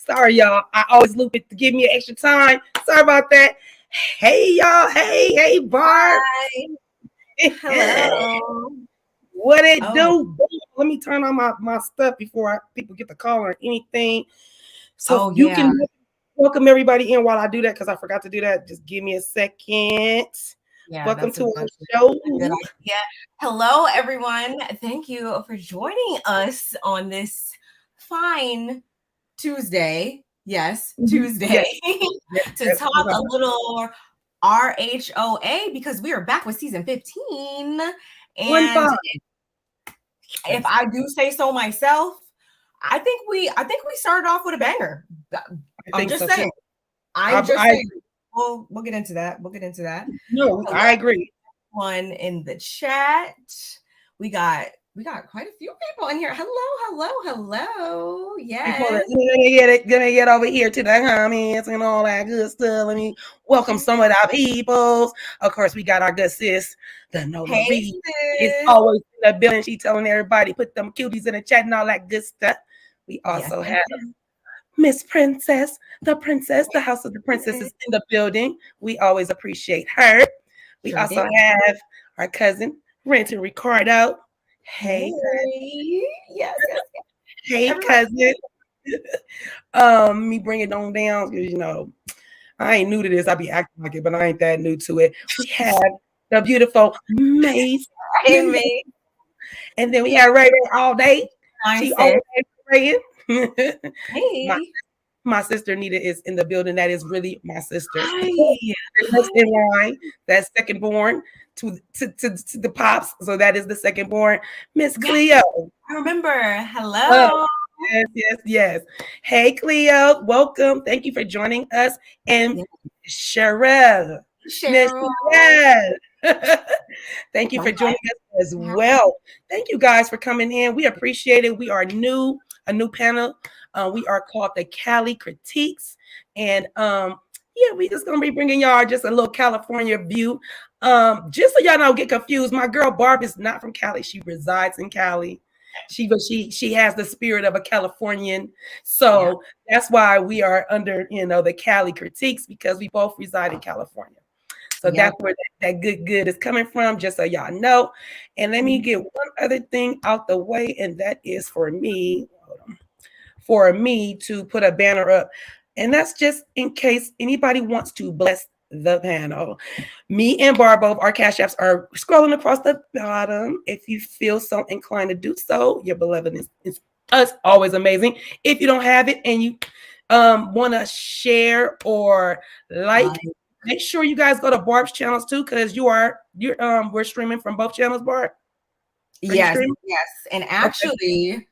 Sorry, y'all. I always loop it to give me an extra time. Sorry about that. Hey, y'all. Hey, Barb. Hi. Hello. What it Oh, do? Let me turn on my stuff before people get the call or anything. So oh you yeah. can welcome everybody in while I do that because I forgot to do that. Just give me a second. Yeah, Welcome that's to a our that's show. a good idea. Hello, everyone. Thank you for joining us on this fine Tuesday. Yes, Tuesday Yes, yes, to yes. talk a little RHOA because we are back with season 15. One And five. if I do say so myself, I think we started off with a banger. I I'm think just so too. saying. I'm just I saying. We'll get into that. We'll get into that. no, Hello, I agree. everyone in the chat. We got quite a few people in here. Hello. Before Yes. gonna get over here to the comments and all that good stuff. Let me welcome some of our peoples. Of course, we got our good sis, the Nola Hey, Reed. Is sis. always in the building. She telling everybody put them cuties in the chat and all that good stuff. We Yes. also have Miss Princess, the House of the Princess is in the building. We always appreciate her. We Sure also did. have our cousin, Renton Ricardo. Hey. Hey, Yes. hey, Everybody. cousin. Me bring it on down because I ain't new to this. I be acting like it, but I ain't that new to it. We have the beautiful Mace, Hey, me. and then we have Ray Ray all day. Nice, She sis. always praying. my Hey. my sister Nita is in the building. That is really my sister. Hi. Next in line, that's second born to the pops. So that is the second born, Miss Yes, Cleo. I remember. Oh, Hello. yes. Hey, Cleo, welcome. Thank you for joining us. And Yes, Sherelle, Miss Cheryl. Sherelle. Thank you All for joining us as right. well. Thank you guys for coming in. We appreciate it. We are a new panel. We are called the Cali Critiques. And yeah, we just gonna be bringing y'all just a little California view. Just so y'all don't get confused, my girl Barb is not from Cali. She resides in Cali. She has the spirit of a Californian. Yeah. So that's why we are under, the Cali Critiques because we both reside in California. So Yep. that's where that good is coming from, just so y'all know. And let me get one other thing out the way, and that is for me to put a banner up. And that's just in case anybody wants to bless the panel. Me and Barbo, our cash apps are scrolling across the bottom. If you feel so inclined to do so, your beloved is us always amazing. If you don't have it and you want to share or like, make sure you guys go to Barb's channels too, because we're streaming from both channels. Barb, are you Yes. streaming? And Okay. actually,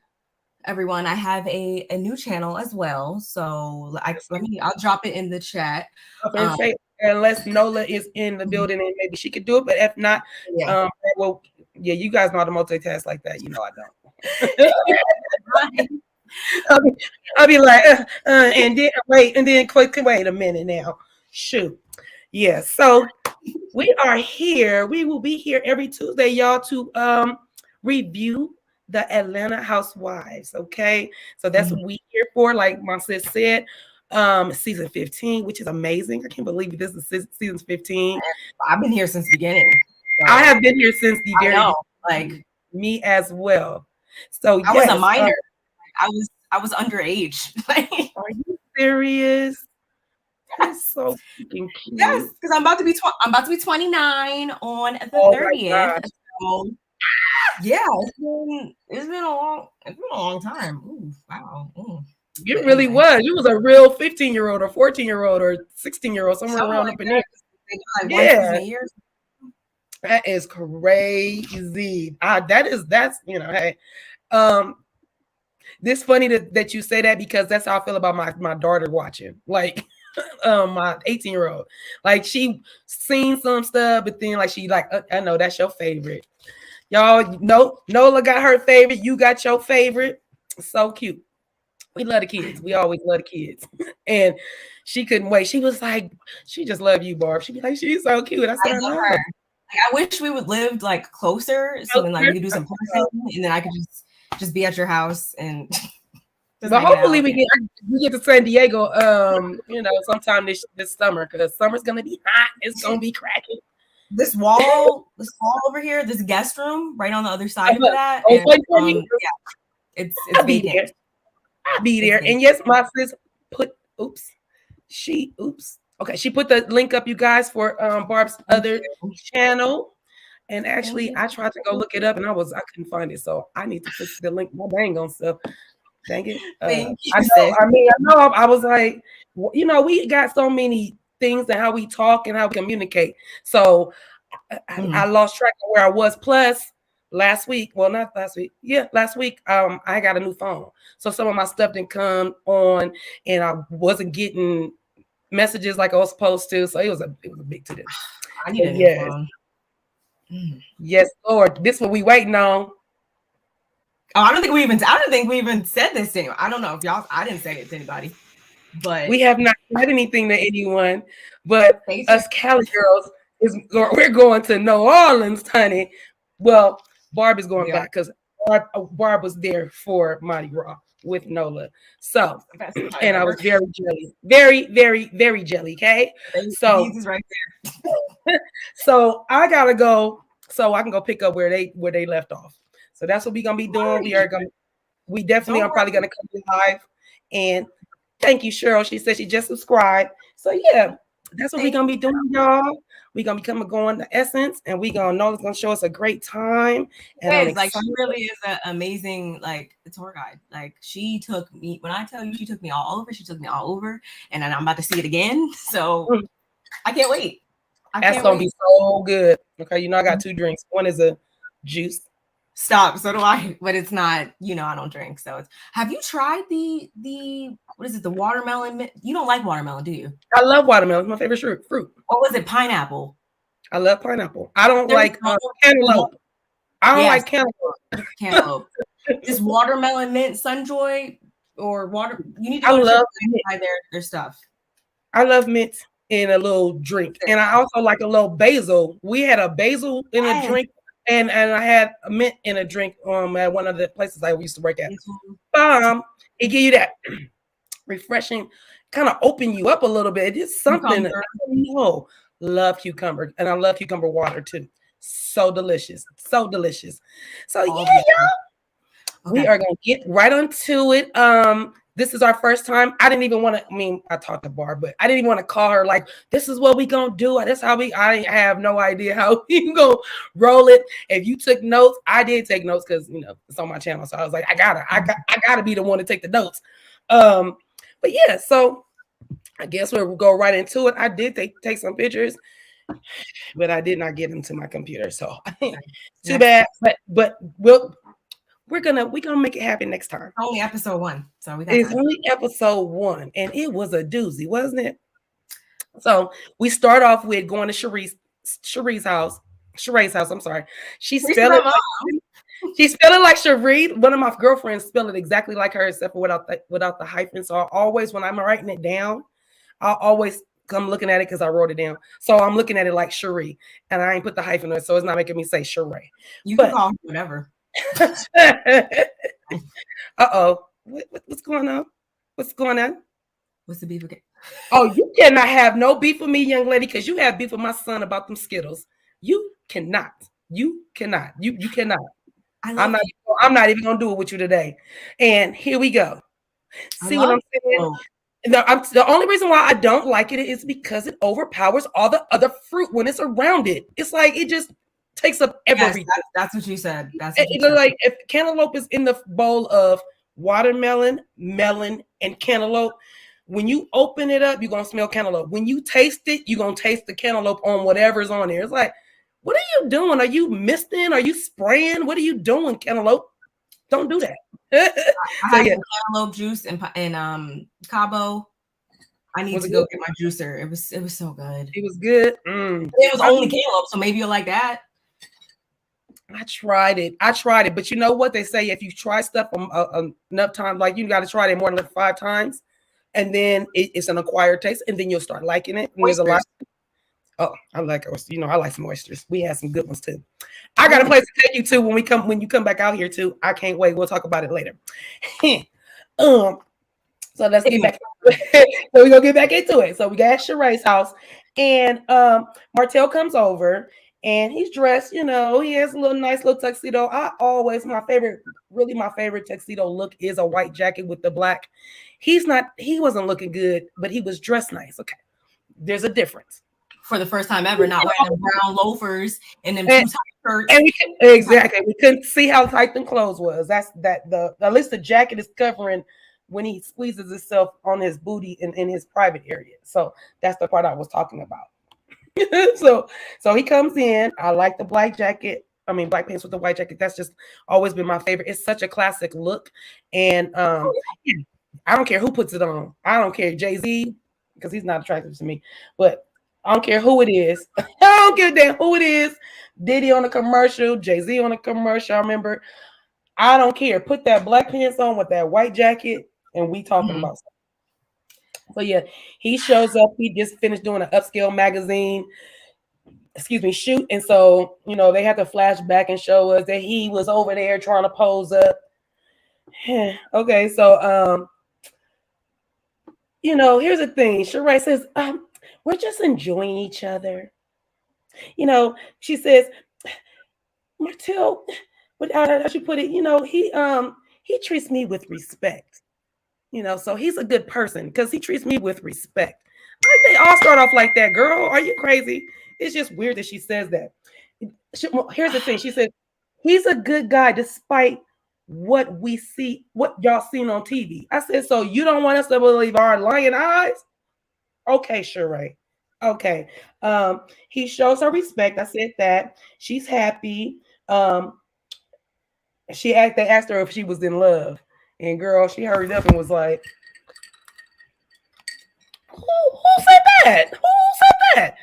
everyone, I have a new channel as well. So I'll drop it in the chat. Say, unless Nola is in the building and maybe she could do it, but if not, Yeah. well, yeah, you guys know how to multitask like that. I don't. I'll be like, and then wait a minute now. Shoot. Yeah. So we are here. We will be here every Tuesday, y'all, to review the Atlanta Housewives. Okay. So that's what we here for, like my sis said. Season 15, which is amazing. I can't believe this is season 15. I've been here since the beginning. So I have been here since the very beginning. Me as well. So I was a minor. I was underage. Are you serious? That is so freaking cute. Yes, because I'm about to be 29 on the 30th. So yeah, it's been a long time. Ooh, wow. Ooh. It really was. You was a real 15-year-old or 14-year-old or 16-year-old, somewhere around up in there. Yeah. That is crazy. That's hey. This funny that you say that because that's how I feel about my daughter watching. Like my 18-year-old. Like she seen some stuff, but then like she like, I know that's your favorite. Y'all know Nola got her favorite. You got your favorite. So cute. We love the kids. We always love the kids. And she couldn't wait. She was like, she just loved you, Barb. She'd be like, she's so cute. I said, I know. Like, I wish we would live like closer so then like we could do some person and then I could just be at your house and But hopefully we get to San Diego, sometime this summer, because summer's gonna be hot. It's gonna be cracking. This wall over here, this guest room right on the other side of that. And, it's vacant. I'll be there. And yes, my sis she put the link up, you guys, for Barb's other channel. And actually, I tried to go look it up, and I couldn't find it. So I need to put the link. My dang on stuff. Dang it. Thank you, I know. I was like, we got so many things and how we talk and how we communicate. So I lost track of where I was. Plus, last week, I got a new phone. So some of my stuff didn't come on, and I wasn't getting messages like I was supposed to. So it was a big to do. I need a new phone. Yes, Lord. This is what we waiting on. Oh, I don't think we even said this to anyone. I don't know if I didn't say it to anybody, but we have not said anything to anyone. But us Cali girls we're going to New Orleans, honey. Well, Barb is going back because Barb was there for Mardi Gras with Nola. So, and I was very jelly, very, very, very jelly. Okay, so Jesus right there. So I gotta go so I can go pick up where they left off. So that's what we're gonna be doing. We definitely are probably gonna come live. And thank you, Cheryl. She said she just subscribed. So yeah, that's what we're gonna be doing, y'all. We're gonna be going to Essence, and Nola's gonna show us a great time. And she really is an amazing tour guide. Like, she took me, when I tell you she took me all over, and then I'm about to see it again. So I can't wait. That's gonna be so good. Okay, I got 2 drinks. One is a juice. Stop. So do I, but it's not. I don't drink. So have you tried the what is it? The watermelon? You don't like watermelon, do you? I love watermelon. It's my favorite fruit. What was it? Pineapple. I love pineapple. I don't like cantaloupe. I don't like cantaloupe. This watermelon mint Sunjoy or water. You need to buy their stuff. I love mint in a little drink, and I also like a little basil. We had a basil in a drink, and I had a mint in a drink at one of the places I used to work at. It give you that refreshing, kind of open you up a little bit. It's something. Love cucumber, and I love cucumber water too. So delicious, so delicious. So y'all, we are gonna get right onto it. This is our first time. I didn't even want to. I talked to Barb, but I didn't even want to call her like, "This is what we gonna do." That's how I have no idea how we gonna roll it. If you took notes, I did take notes because it's on my channel. So I was like, I gotta be the one to take the notes. But yeah, so I guess we'll go right into it. I did take some pictures, but I did not get them to my computer. So too bad. But we're gonna make it happen next time. Only episode 1, so it's only episode 1, and it was a doozy, wasn't it? So we start off with going to Sheree's house. I'm sorry. She spelled it like Cherie. One of my girlfriends spelled it exactly like her, except for without the hyphen. So when I'm writing it down, I'll always come looking at it because I wrote it down. So I'm looking at it like Cherie, and I ain't put the hyphen on it, so it's not making me say Sheree. You can call me whatever. What's going on? What's going on? What's the beef again? Oh, you cannot have no beef with me, young lady, because you have beef with my son about them Skittles. You cannot. You cannot. I'm not even gonna do it with you today. And here we go. See what I'm saying? The only reason why I don't like it is because it overpowers all the other fruit when it's around it. It's like it just takes up everything. Yes, that's what you said. Like if cantaloupe is in the bowl of watermelon, melon, and cantaloupe, when you open it up, you're gonna smell cantaloupe. When you taste it, you're gonna taste the cantaloupe on whatever's on there. It's like, what are you doing? Are you misting? Are you spraying? What are you doing, cantaloupe? Don't do that. I had cantaloupe juice and Cabo. I need to go get my juicer. It was so good. It was good. It was only cantaloupe, so maybe you'll like that. I tried it, but you know what they say? If you try stuff enough times, like you got to try it more than 5 times, and then it's an acquired taste, and then you'll start liking it. And there's a lot. Oh, I like oysters. I like some oysters. We had some good ones too. I got a place to take you to when you come back out here too. I can't wait. We'll talk about it later. So let's get back. So we're gonna get back into it. So we got Sheree's house, and Martell comes over, and he's dressed. You know, he has a little nice little tuxedo. I always my favorite, really my favorite tuxedo look is a white jacket with the black. He wasn't looking good, but he was dressed nice. Okay, there's a difference. For the first time ever, not wearing them brown loafers and them too tight shirts. And we couldn't see how tight the clothes was. That's the at least the jacket is covering when he squeezes himself on his booty in his private area. So that's the part I was talking about. so he comes in. I like the black jacket. I mean, black pants with the white jacket. That's just always been my favorite. It's such a classic look. And I don't care who puts it on. I don't care Jay-Z, because he's not attractive to me. But I don't care who it is. I don't give a damn who it is. Diddy on a commercial, Jay-Z on a commercial. I remember. I don't care. Put that black pants on with that white jacket, and we talking about something. So yeah, he shows up. He just finished doing an upscale magazine, shoot. And so, you know, they had to flash back and show us that he was over there trying to pose up. Okay, so you know, here's the thing. Sheree says, we're just enjoying each other. You know, she says, Martell, how she put it, you know, he treats me with respect. You know, so he's a good person because he treats me with respect. Like they all start off like that, girl. Are you crazy? It's just weird that she says that. Here's the thing. She said, he's a good guy despite what we see, what y'all seen on TV. I said, so you don't want us to believe our lying eyes? Okay, Sheree. Okay. He shows her respect. I said that. She's happy. They asked her if she was in love. And girl, she hurried up and was like, who said that? Who said that?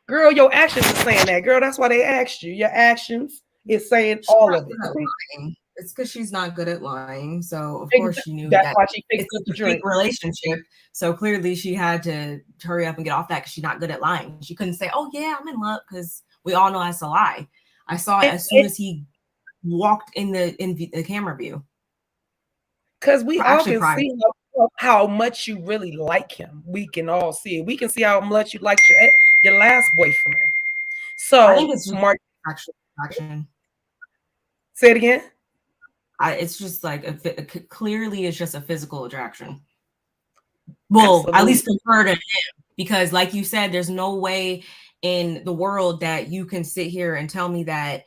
Girl, your actions are saying that. Girl, that's why they asked you. Your actions is saying all of it. It's because she's not good at lying. So of course she knew that's why she picked it's a fake relationship. So clearly she had to hurry up and get off that because she's not good at lying. She couldn't say, oh yeah, I'm in love, because we all know that's a lie. I saw it as soon as he walked in the camera view. Because we all can see how much you really like him. We can all see it. We can see how much you like your last boyfriend. So I think it's just action. Say it again. It's just like clearly it's just a physical attraction. Well, absolutely. At least compared to him, because like you said, there's no way in the world that you can sit here and tell me that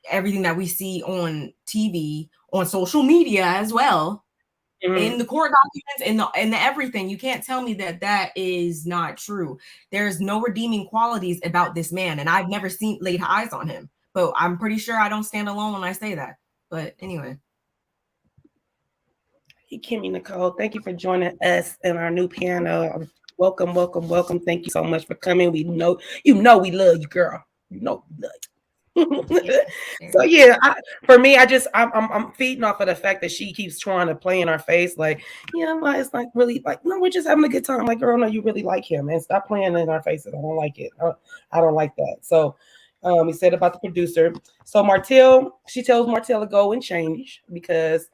everything that we see on TV, on social media as well, in the court documents, in the everything, you can't tell me that is not true. There's no redeeming qualities about this man, and I've never laid eyes on him. But I'm pretty sure I don't stand alone when I say that. But anyway. Hey, Kimmy Nicole, thank you for joining us in our new piano. Welcome, welcome, welcome. Thank you so much for coming. We know we love you, girl. You know we love you. So yeah, for me, I'm feeding off of the fact that she keeps trying to play in our face, like, yeah, it's like really like, no, we're just having a good time. Like, girl, no, you really like him, and stop playing in our faces. I don't like it. I don't like that. So he said about the producer. So Martell, she tells Martell to go and change because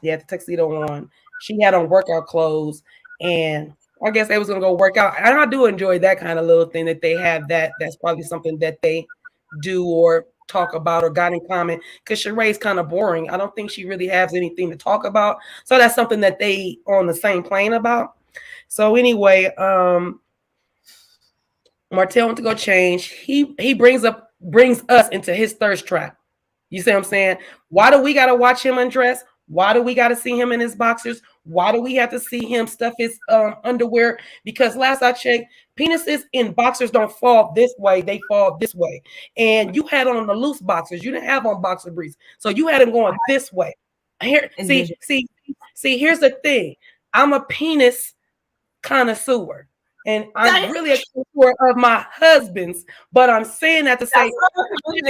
he had the tuxedo on. She had on workout clothes, and I guess they was gonna go work out. And I do enjoy that kind of little thing that they have. That's probably something that they do or talk about or got in common, because Sheree's kind of boring. I don't think she really has anything to talk about. So that's something that they on the same plane about. So anyway, Martell went to go change. He brings us into his thirst trap. You see what I'm saying? Why do we got to watch him undress? Why do we got to see him in his boxers? Why do we have to see him stuff his underwear? Because last I checked, penises in boxers don't fall this way. They fall this way. And you had on the loose boxers. You didn't have on boxer briefs. So you had him going this way. Here, see, here's the thing. I'm a penis connoisseur. And I'm really a connoisseur of my husband's. But I'm saying that to say,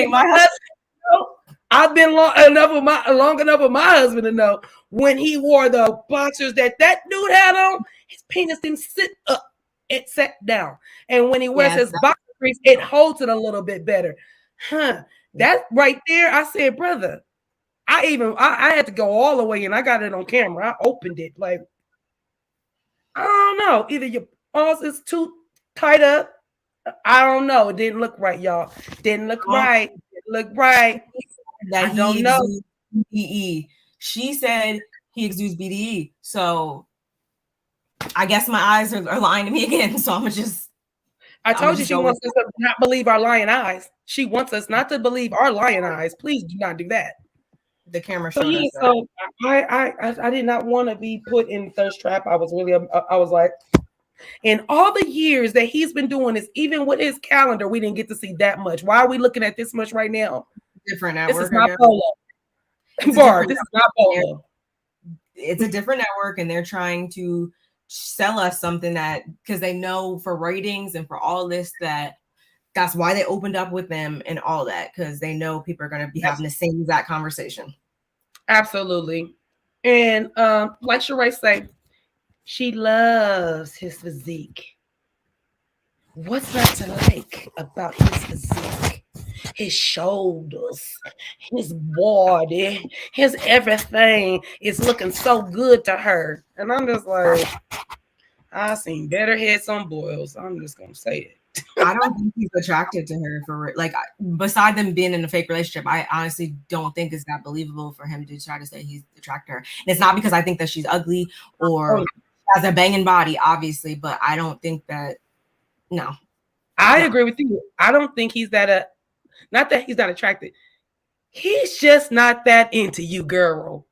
my husband, I've been long enough with my husband to know when he wore the boxers that dude had on, his penis didn't sit up, it sat down. And when he wears his boxer briefs, it holds it a little bit better. That right there, I said, brother, I had to go all the way and I got it on camera. I opened it like, I don't know. Either your balls is too tight up. I don't know. It didn't look right, y'all. Didn't look right. Didn't look right. That I don't know. BDE. She said he exudes BDE. So I guess my eyes are lying to me again. So I'm gonna just. I told you she wants us to not believe our lying eyes. She wants us not to believe our lying eyes. Please do not do that. The camera So showed yeah, us that. so I did not want to be put in thirst trap. I was like, in all the years that he's been doing this, even with his calendar, we didn't get to see that much. Why are we looking at this much right now? Different network. This is not Polo. Bar, this is not Polo. It's a different network, and they're trying to sell us something that, because they know for ratings and for all this, that's why they opened up with them and all that, because they know people are going to be having the same exact conversation. Absolutely. And like Sheree said, she loves his physique. What's not to like about his physique? His shoulders, his body, his everything is looking so good to her. And I'm just like, I've seen better heads on boils. I'm just going to say it. I don't think he's attracted to her for, like, beside them being in a fake relationship. I honestly don't think it's that believable for him to try to say he's attracted to her. And it's not because I think that she's ugly or has a banging body, obviously, but I don't think that, no. I agree with you. I don't think he's not that he's not attracted. He's just not that into you, girl.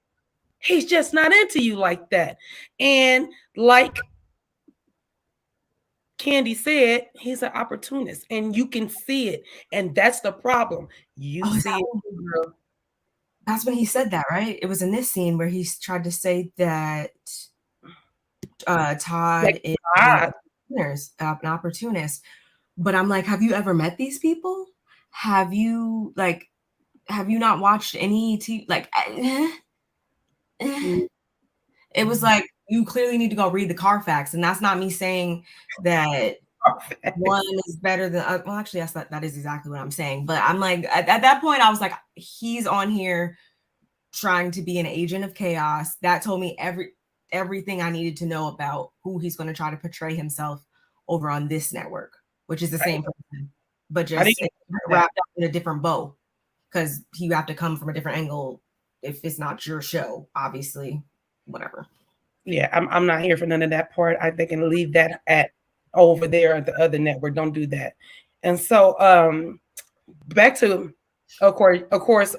He's just not into you like that. And like Candy said, he's an opportunist, and you can see it, and that's the problem. You see it, girl. That's when he said that, right? It was in this scene where he tried to say that Todd is an opportunist. But I'm like, have you ever met these people? Have you not watched any TV? Like, it was like, you clearly need to go read the Carfax. And that's not me saying that one is better than, well, actually, that is exactly what I'm saying. But I'm like, at that point, I was like, he's on here trying to be an agent of chaos. That told me everything I needed to know about who he's going to try to portray himself over on this network, which is the same person, but just wrapped up in a different bow, because you have to come from a different angle if it's not your show, obviously. Whatever. Yeah, I'm not here for none of that part. I think and leave that at over there at the other network. Don't do that. And so back to of course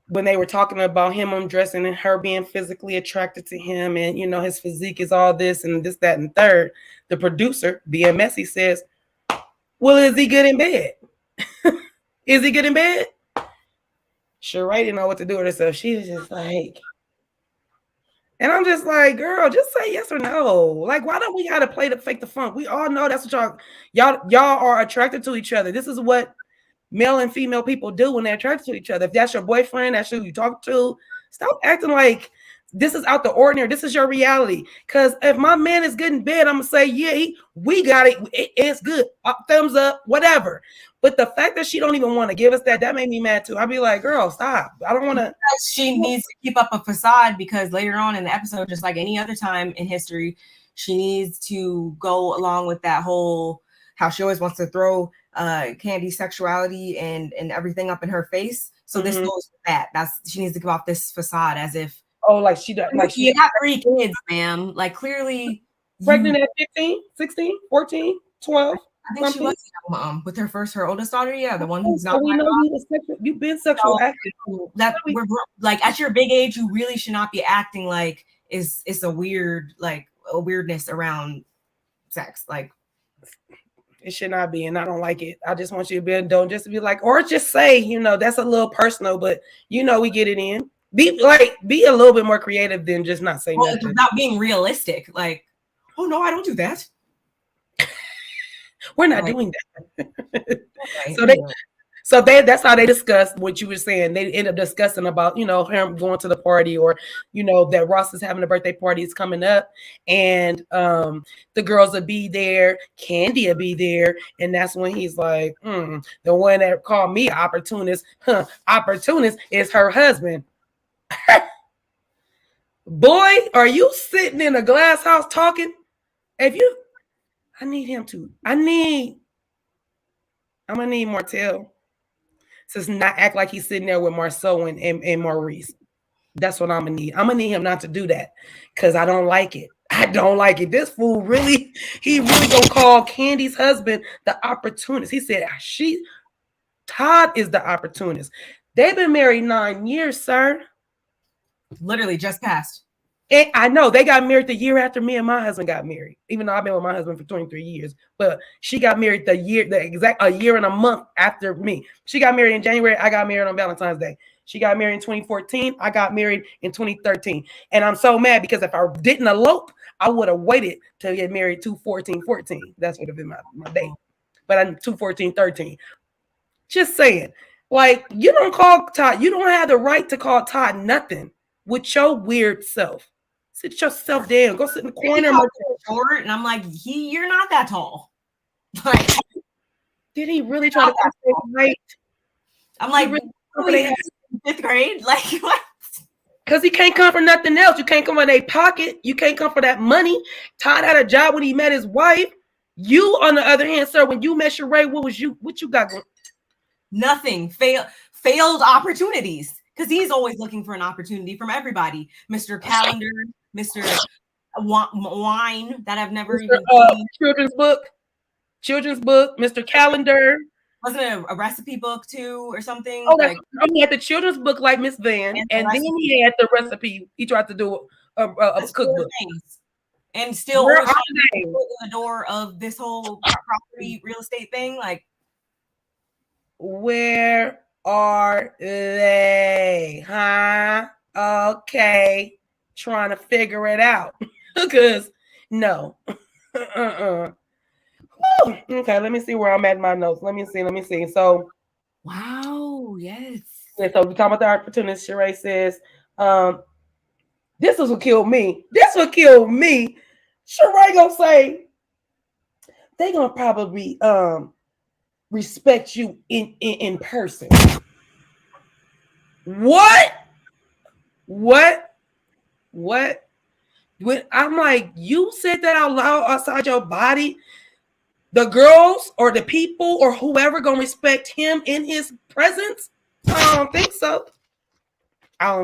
when they were talking about him undressing and her being physically attracted to him, and his physique is all this and this, that, and third, the producer, being messy, says, well, is he good in bed? Is he good in bed? Sheree didn't know what to do with herself. She was just like, and I'm just like, girl, just say yes or no. Like, why don't we gotta play the fake the funk? We all know that's what y'all are attracted to each other. This is what male and female people do when they're attracted to each other. If that's your boyfriend, that's who you talk to, stop acting like this is out the ordinary. This is your reality. Because if my man is good in bed, I'm going to say, yeah, we got it. It's good. Thumbs up, whatever. But the fact that she don't even want to give us that made me mad too. I'd be like, girl, stop. I don't want to. She needs to keep up a facade, because later on in the episode, just like any other time in history, she needs to go along with that whole, how she always wants to throw Candy's sexuality and everything up in her face. So this goes with that. She needs to give off this facade as if, like she does. Like you got 3 kids, ma'am. Like, clearly pregnant at 15, 16, 14, 12. I think she was with her oldest daughter. Yeah, the one who's not. So we know you've been sexual active. That we're like, at your big age, you really should not be acting like it's a weird, like a weirdness around sex. Like, it should not be, and I don't like it. I just want you to don't just be like, or just say, that's a little personal, but we get it in. Be a little bit more creative than just not saying nothing. It's about being realistic. Like, oh no, I don't do that. We're not doing that. So that's how they discussed what you were saying. They end up discussing about, him going to the party, or, that Ross is having a birthday party is coming up, and the girls will be there, Candy will be there, and that's when he's like, the one that called me opportunist, opportunist is her husband. Boy, are you sitting in a glass house talking? I'm gonna need Martell to not act like he's sitting there with Marceau and Maurice. That's what I'm gonna need. I'm gonna need him not to do that, because I don't like it. I don't like it. This fool he really gonna call Candy's husband the opportunist. He said Todd is the opportunist. They've been married 9 years, sir. Literally just passed. And I know they got married the year after me and my husband got married, even though I've been with my husband for 23 years. But she got married a year and a month after me. She got married in January. I got married on Valentine's Day. She got married in 2014. I got married in 2013. And I'm so mad because if I didn't elope, I would have waited to get married 2/14/14. That's would have been my date. But I'm 2/14/13. Just saying. Like, you don't call Todd. You don't have the right to call Todd nothing with your weird self. Sit yourself down. Go sit in the corner. Short, and I'm like, you're not that tall. Like, did he really try to say height? I'm like, really 5th grade? Like, what? Because he can't come for nothing else. You can't come for their pocket. You can't come for that money. Todd had a job when he met his wife. You, on the other hand, sir, when you met Sheree, what you got going? Nothing. Failed opportunities. Because he's always looking for an opportunity from everybody. Mr. Calendar, Mr. Wine that I've never even seen. Children's book, Mr. Calendar. Wasn't it a recipe book too or something? Oh, he had the children's book like Miss Van, and then he had the recipe. He tried to do a cookbook. And still in the door of this whole property real estate thing. Like, where are they? Huh? Okay. Trying to figure it out. Because no. Okay, let me see where I'm at in my notes. Let me see. So, wow, yes. Yeah, so we talk about the opportunist. Sheree says, this is what killed me. Sheree gonna say they gonna probably respect you in person. What? When I'm like, you said that out loud outside your body. The girls or the people or whoever gonna respect him in his presence? I don't think so. I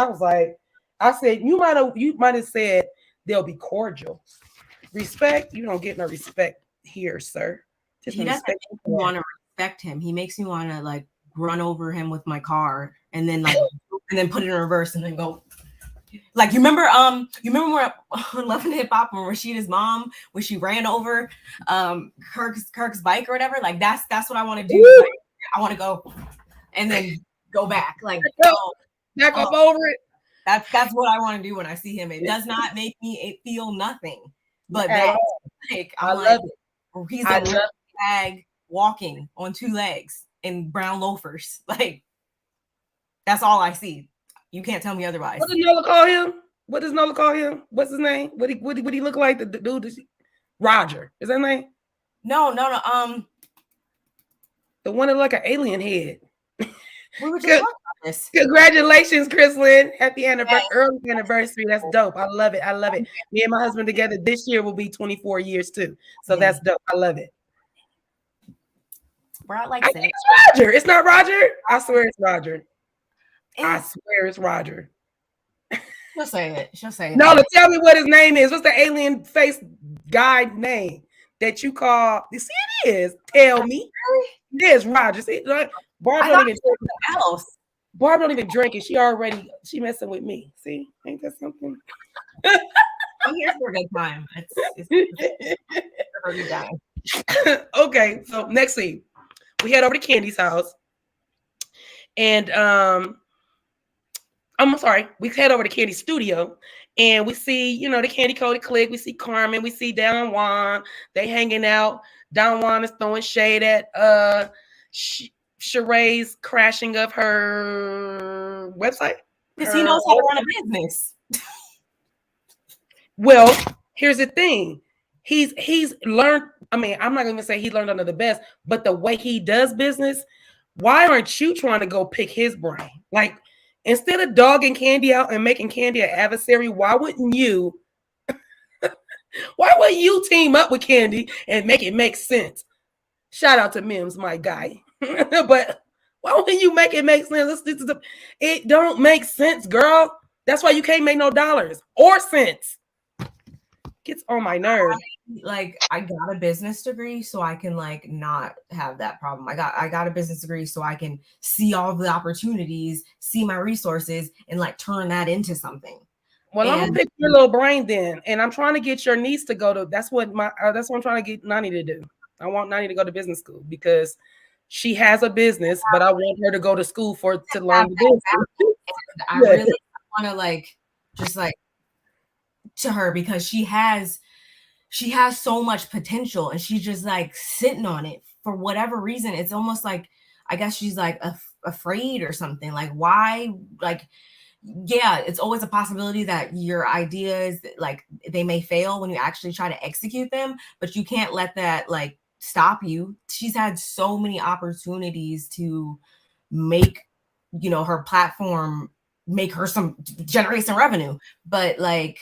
was like, I said, you might have said they'll be cordial. Respect, you don't get no respect here, sir. He doesn't make me want to respect him. He makes me want to like run over him with my car and then put it in reverse and then go. Like, you remember where on Love and Hip Hop when Rashida's mom, when she ran over Kirk's bike or whatever? Like, that's what I want to do. Like, I want to go and then go back. Like, back up over it. That's what I want to do when I see him. It does not make me feel nothing. But that's like, I love it. He's a bag walking on 2 legs in brown loafers. Like, that's all I see. You can't tell me otherwise. What does Nola call him? What's his name? What he look like? The dude, Roger. Is that his name? No. The one that like an alien head. We were just talking about this. Congratulations, Chrislyn. Happy anniversary, early anniversary. That's dope. I love it. Me and my husband together this year will be 24 years too. So that's dope. I love it. Bro, I think it's Roger. It's not Roger. I swear it's Roger. She'll say it. No, tell me what his name is. What's the alien face guy name that you call? You see, it is. Tell me. It is Roger. See, like, Barb don't even drink it. She messing with me. See, ain't that something? I'm here for a good time. Okay, so next scene, we head over to Candy's house, and we head over to Candy's studio, and we see, the Candy Cody clique. We see Carmen. We see Don Juan. They hanging out. Don Juan is throwing shade at Sheree's crashing of her website? Because he knows how to run a business. Well, here's the thing. He's learned. I mean, I'm not going to say he learned under the best, but the way he does business, why aren't you trying to go pick his brain? Like, instead of dogging Candy out and making Candy an adversary, why wouldn't you team up with Candy and make it make sense? Shout out to Mims, my guy. But why wouldn't you make it make sense? It don't make sense, girl. That's why you can't make no dollars or cents. Gets on my nerves. Like, I got a business degree so I can like not have that problem. I got a business degree so I can see all the opportunities, see my resources, and like turn that into something. Well, I'm gonna pick your little brain then, and I'm trying to get your niece to go to. That's what I'm trying to get Nani to do. I want Nani to go to business school because she has a business, but I want her to go to school to learn the business. I really want to like just like to her because she has so much potential and she's just like sitting on it for whatever reason. It's almost like, I guess she's like afraid or something. Like, why? Like, yeah, it's always a possibility that your ideas, like, they may fail when you actually try to execute them, but you can't let that like stop you. She's had so many opportunities to make, you know, her platform generate some revenue, but like,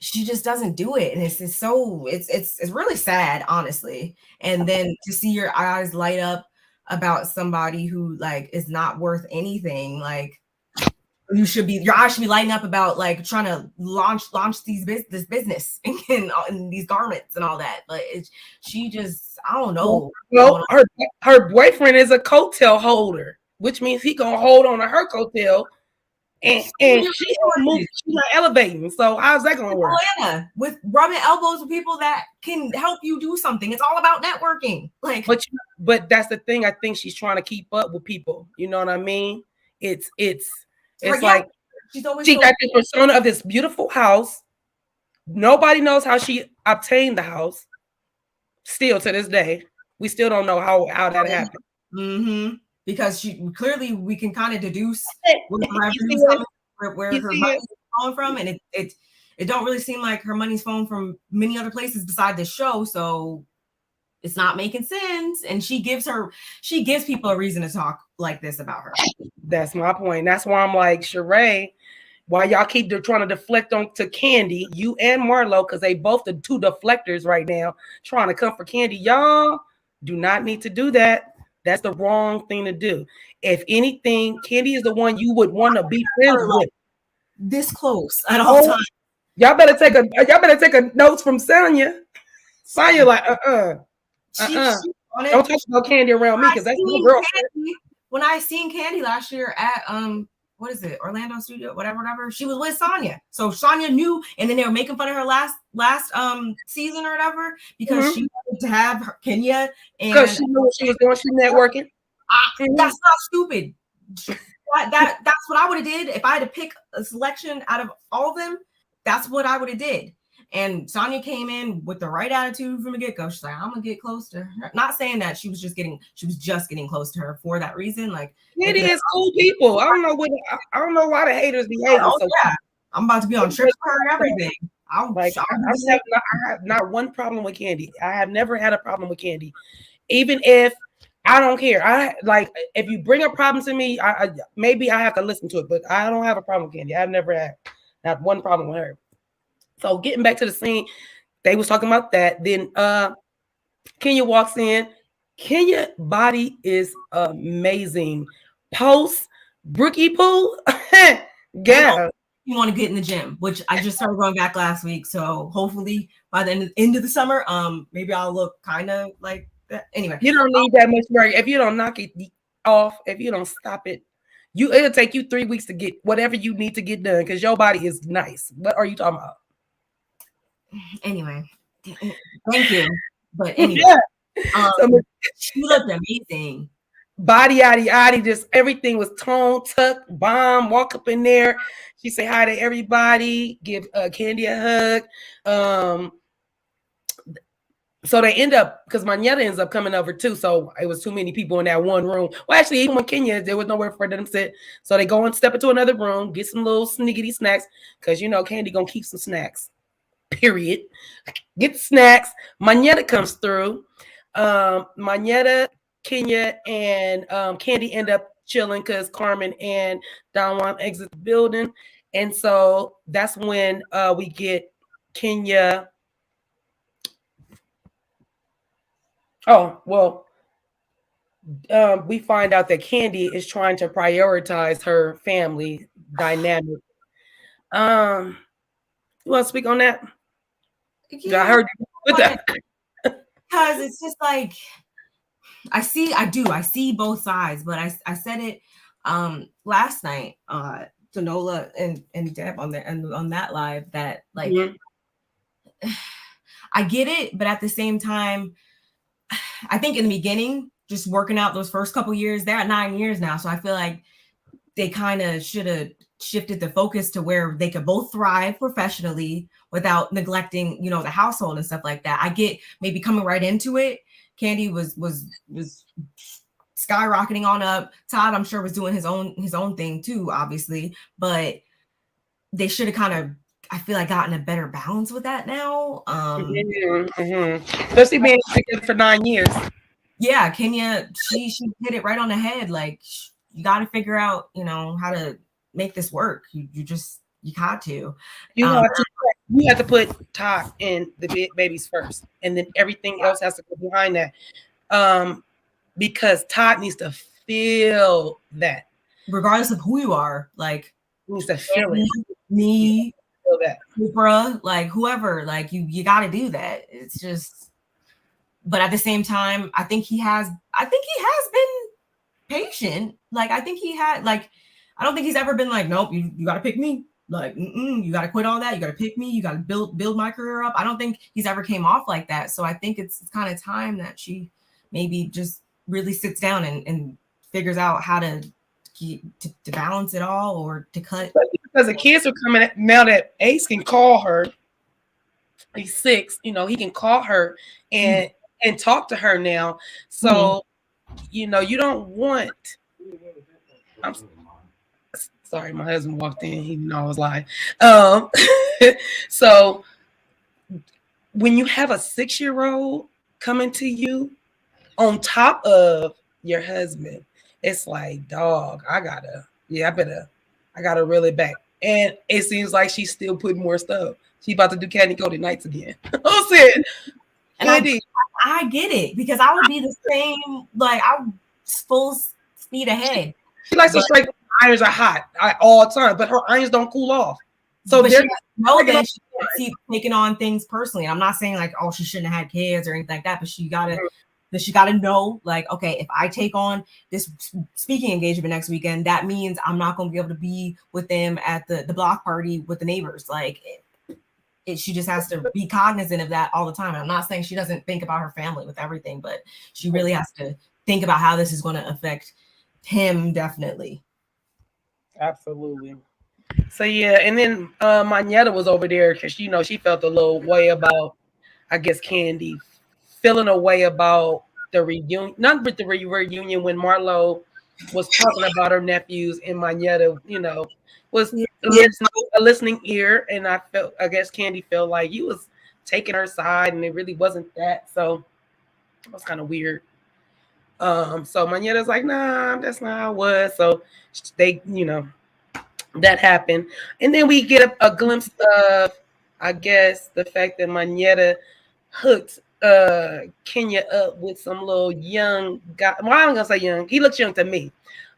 she just doesn't do it. And it's really sad, honestly. And then to see your eyes light up about somebody who like is not worth anything, like your eyes should be lighting up about like trying to launch this business and these garments and all that. But she just, I don't know. Well, her boyfriend is a coattail holder, which means he gonna hold on to her coattail. And she's not elevating. So how's that gonna work? Atlanta, with rubbing elbows with people that can help you do something. It's all about networking. Like, but that's the thing. I think she's trying to keep up with people. You know what I mean? It's like she got this persona of this beautiful house. Nobody knows how she obtained the house. Still to this day, we still don't know how that happened. Mm-hmm. Because we can kind of deduce where her money is falling from, and it don't really seem like her money's falling from many other places besides the show, so it's not making sense. And she gives people a reason to talk like this about her. That's my point. That's why I'm like, Sheree, why y'all keep trying to deflect on to Candy, you and Marlo, because they both the two deflectors right now, trying to come for Candy. Y'all do not need to do that. That's the wrong thing to do. If anything, Candy is the one you would want to be friends with. This close at all times. Y'all better take a notes from Sonya. Sonya like, don't talk about Candy around me because that's my girlfriend. When I seen Candy last year at what is it, Orlando Studio, whatever, she was with Sonya. So Sonya knew, and then they were making fun of her last season or whatever because she wanted to have Kenya, and because she knew what she was doing. She networking. That's not stupid. That's what I would have did if I had to pick a selection out of all of them. That's what I would have did. And Sonya came in with the right attitude from the get-go. She's like, I'm gonna get close to her. Not saying that she was just getting close to her for that reason. Like, it is cool people. I don't know why the haters be hating. Oh, so yeah. I'm about to be on trips for her and everything. I have not one problem with Candy. I have never had a problem with Candy. Even if I don't care. I like if you bring a problem to me, I maybe I have to listen to it, but I don't have a problem with Candy. I've never had not one problem with her. So getting back to the scene, they was talking about that. Then Kenya walks in. Kenya body is amazing. Post Brookie Poo. Yeah. You want to get in the gym, which I just started going back last week. So hopefully by the end of the summer, maybe I'll look kind of like that. Anyway. You don't need that much work. If you don't knock it off, if you don't stop it, it'll take you 3 weeks to get whatever you need to get done because your body is nice. What are you talking about? Anyway, thank you. But anyway, she looked amazing. Body, yaddy, just everything was toned, tucked, bomb. Walk up in there. She say hi to everybody. Give Candy a hug. So they end up, because Manetta ends up coming over too. So it was too many people in that one room. Well, actually, even when Kenya, there was nowhere for them to sit. So they go and step into another room, get some little sniggity snacks, because Candy gonna keep some snacks. Period. Get snacks. Manetta comes through. Manetta, Kenya, and Candy end up chilling because Carmen and Don Juan exit the building. And so that's when we get Kenya. Oh, well, we find out that Candy is trying to prioritize her family dynamic. You want to speak on that? Yeah, I heard you with that. Because it's just like I see both sides, but I said it last night to Nola and Deb on that live that like I get it, but at the same time, I think in the beginning, just working out those first couple years, they're at 9 years now. So I feel like they kind of should have shifted the focus to where they could both thrive professionally without neglecting, the household and stuff like that. I get maybe coming right into it. Candy was skyrocketing on up. Todd, I'm sure, was doing his own thing too, obviously, but they should have kind of, I feel like, gotten a better balance with that now. Especially being together for 9 years. Yeah, Kenya, she hit it right on the head. Like, you got to figure out, how to make this work. You got to. You have to put Todd and the babies first, and then everything else has to go behind that. Because Todd needs to feel that, regardless of who you are. Like, he needs to feel it. Me, feel that, Oprah, like whoever. Like, you got to do that. It's just. But at the same time, I think he has been patient. Like, I think he had, like, I don't think he's ever been like, nope, you got to pick me. Like, you got to quit all that. You got to pick me. You got to build my career up. I don't think he's ever came off like that. So I think it's kind of time that she maybe just really sits down and figures out how to balance it all or to cut. Because the kids are coming now that Ace can call her. He's 6, he can call her and talk to her now. So, you don't want. I'm sorry, my husband walked in. He didn't know I was lying. So when you have a 6-year-old coming to you on top of your husband, it's like, dog, I gotta reel it back. And it seems like she's still putting more stuff. She's about to do Candy Coated Nights again. I'm saying, Candy. I get it, because I would be the same. Like, I'm full speed ahead. She likes to strike. Irons are hot all the time, but her irons don't cool off. So she know that she can't keep taking on things personally. I'm not saying like, oh, she shouldn't have had kids or anything like that, but she gotta know, like, okay, if I take on this speaking engagement next weekend, that means I'm not gonna be able to be with them at the block party with the neighbors. Like, she just has to be cognizant of that all the time. And I'm not saying she doesn't think about her family with everything, but she really has to think about how this is going to affect him, definitely. Absolutely. So yeah, and then Manetta was over there because she felt a little way about, I guess, Candy feeling a way about the reunion, not with the reunion, when Marlo was talking about her nephews, and Manetta, was a listening ear, and I guess Candy felt like you was taking her side, and it really wasn't that, so it was kind of weird. So Manetta's like, nah, that's not how it was. So they, that happened. And then we get a glimpse of, I guess, the fact that Manetta hooked Kenya up with some little young guy. Well, I'm gonna say young. He looks young to me,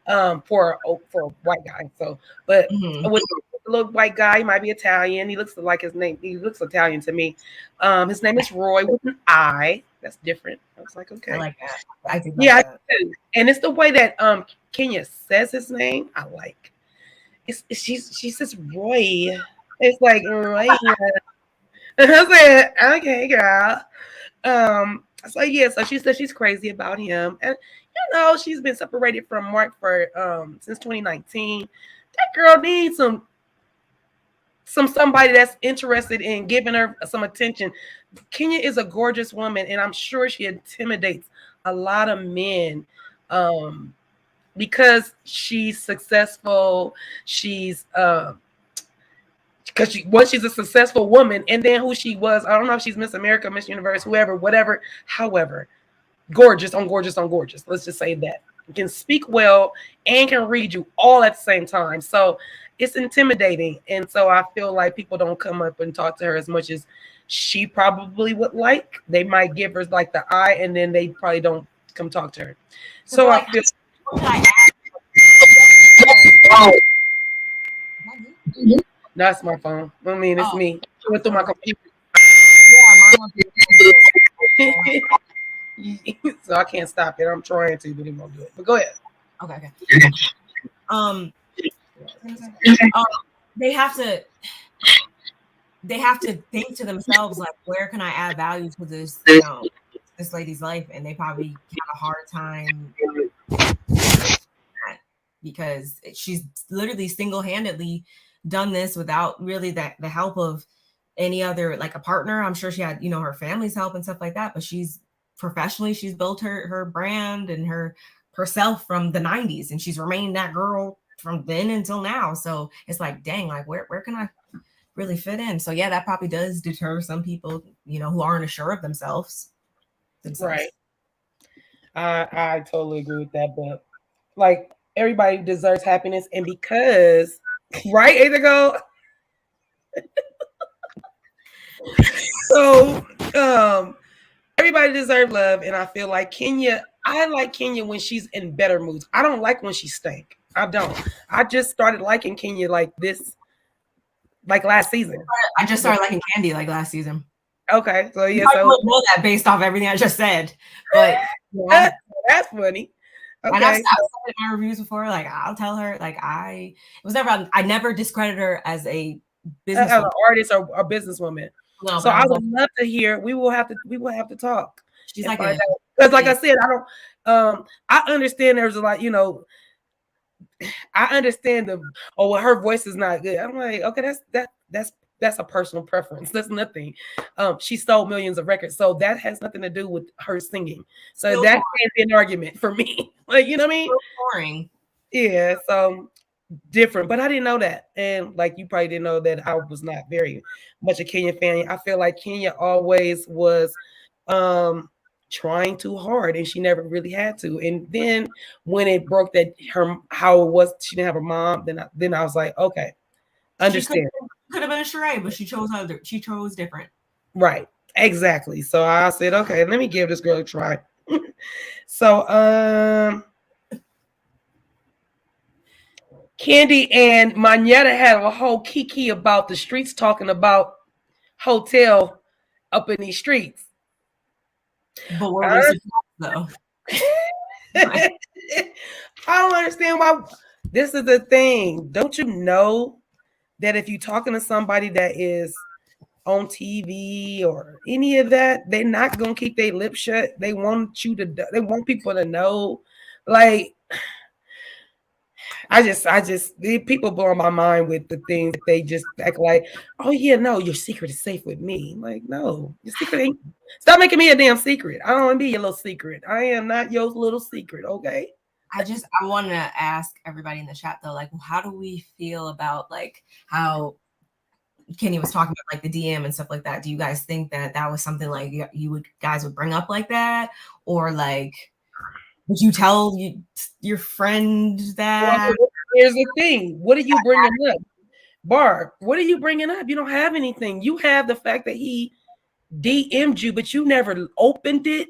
for a white guy. So, but with a little white guy, he might be Italian. He looks like his name. He looks Italian to me. His name is Roy with an I. That's different. I was like, okay, I like that. I think that. And it's the way that Kenya says his name. I like. She says Roy. It's like Roy. And I said, okay, girl. So yeah, so she said she's crazy about him, and she's been separated from Mark for since 2019. That girl needs some somebody that's interested in giving her some attention. Kenya is a gorgeous woman, and I'm sure she intimidates a lot of men. Because she's successful, she's because she's a successful woman, and then who she was, I don't know if she's Miss America, Miss Universe, whoever, whatever. However, gorgeous on gorgeous on gorgeous. Let's just say that. Can speak well and can read you all at the same time. So it's intimidating. And so I feel like people don't come up and talk to her as much as she probably would like. They might give her like the eye, and then they probably don't come talk to her. So I feel that's my phone. I mean, it's me. I went through my computer. So I can't stop it. I'm trying to, but it won't do it. But go ahead. Okay. They have to think to themselves, like, where can I add value to this, this lady's life? And they probably have a hard time because she's literally single-handedly done this without really the help of any other, like a partner. I'm sure she had, her family's help and stuff like that, but she's built her brand and herself from the 90s, and she's remained that girl from then until now. So it's like, dang, like where can I really fit in? So yeah, that probably does deter some people, who aren't sure of themselves. Right. I totally agree with that, but like everybody deserves happiness, and because right, Indigo. So everybody deserves love, and I feel like Kenya. I like Kenya when she's in better moods. I don't like when she stank. I don't. I just started liking Kenya like last season. I just started liking Candy like last season. Okay, so yeah, I wouldn't know that based off everything I just said, but that's funny. Okay. And I've said in my reviews before, like I'll tell her, like I never discredit her as a business as an artist or a businesswoman. No, so I would love to hear. We will have to talk. She's like, because like I said, I don't. I understand there's a lot. I understand her voice is not good. I'm like, okay, that's a personal preference. That's nothing. She sold millions of records, so that has nothing to do with her singing. So still that can't be an argument for me. Like, you know what I mean? Still boring. Yeah. So different, but I didn't know that, and like you probably didn't know that I was not very much a Kenya fan. I feel like Kenya always was trying too hard, and she never really had to. And then when it broke that how it was, she didn't have a mom. Then I was like, okay, understand. Could have been a charade, but she chose different. Right, exactly. So I said, okay, let me give this girl a try. So Candy and Manetta had a whole kiki about the streets, talking about hotel up in these streets. But what was it though? I don't understand why. This is the thing. Don't you know that if you're talking to somebody that is on TV or any of that, they're not gonna keep their lips shut. They want people to know. Like, people blow my mind with the things that they just act like, oh yeah, no, your secret is safe with me. I'm like, no, your secret ain't. Stop making me a damn secret. I don't want to be your little secret. I am not your little secret, okay? I want to ask everybody in the chat though, like, how do we feel about like how Kenny was talking about like the DM and stuff like that? Do you guys think that was something like guys would bring up like that, or like would you tell your friend that? Well, here's the thing. What are you bringing up, Barb? What are you bringing up? You don't have anything. You have the fact that he DM'd you, but you never opened it.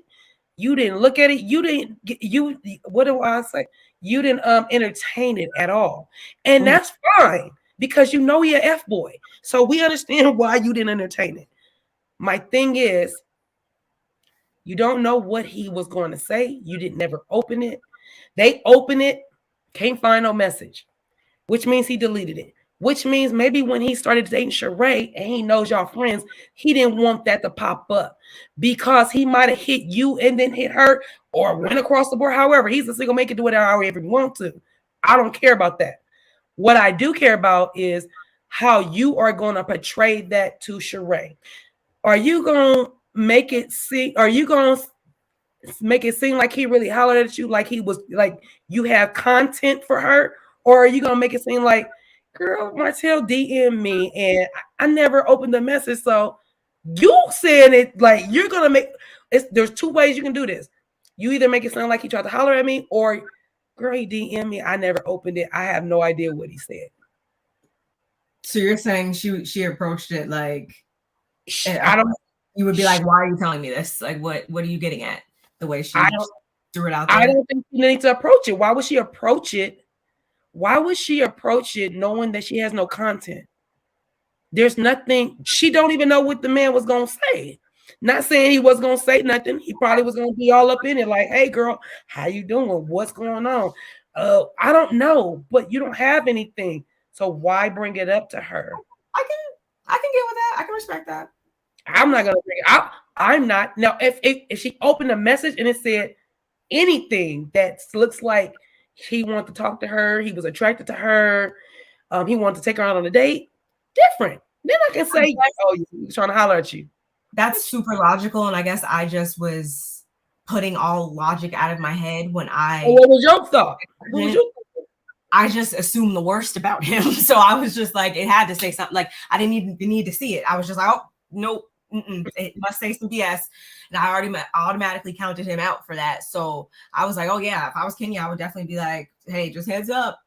You didn't look at it. What do I say? You didn't entertain it at all. And that's fine, because you're an F-boy. So we understand why you didn't entertain it. My thing is, you don't know what he was going to say. You didn't never open it. They open it, can't find no message, which means he deleted it. Which means maybe when he started dating Sheree and he knows y'all friends, he didn't want that to pop up, because he might have hit you and then hit her, or went across the board. However, he's a single man, can do whatever he wants to. I don't care about that. What I do care about is how you are going to portray that to Sheree. Are you going to make it seem, are you going to make it seem like he really hollered at you, like he was, like you have content for her? Or are you going to make it seem like, girl, Martell DM me and I never opened the message. So you saying it like you're going to make it's, there's two ways you can do this. You either make it sound like he tried to holler at me, or girl, he DM me. I never opened it. I have no idea what he said. So you're saying she approached it like, I don't. You would be like, why are you telling me this? Like, what are you getting at? The way she threw it out there. I don't think she needs to approach it. Why would she approach it? Why would she approach it knowing that she has no content? There's nothing. She don't even know what the man was gonna say. Not saying he was gonna say nothing. He probably was gonna be all up in it, like, "Hey, girl, how you doing? What's going on?" I don't know, but you don't have anything, so why bring it up to her? I can get with that. I can respect that. I'm not gonna bring it up. I'm not. Now, if she opened a message and it said anything that looks like he wanted to talk to her, he was attracted to her, he wanted to take her out on a date, different. Then I can say, "Oh, he's trying to holler at you." That's super logical, and I guess I just was putting all logic out of my head when I. What was your thought? What was your thought? I just assumed the worst about him, so I was just like, it had to say something. Like I didn't even need to see it. I was just like, oh nope, it must say some BS, and I already automatically counted him out for that. So I was like, oh yeah, if I was Kenya, I would definitely be like, hey, just heads up.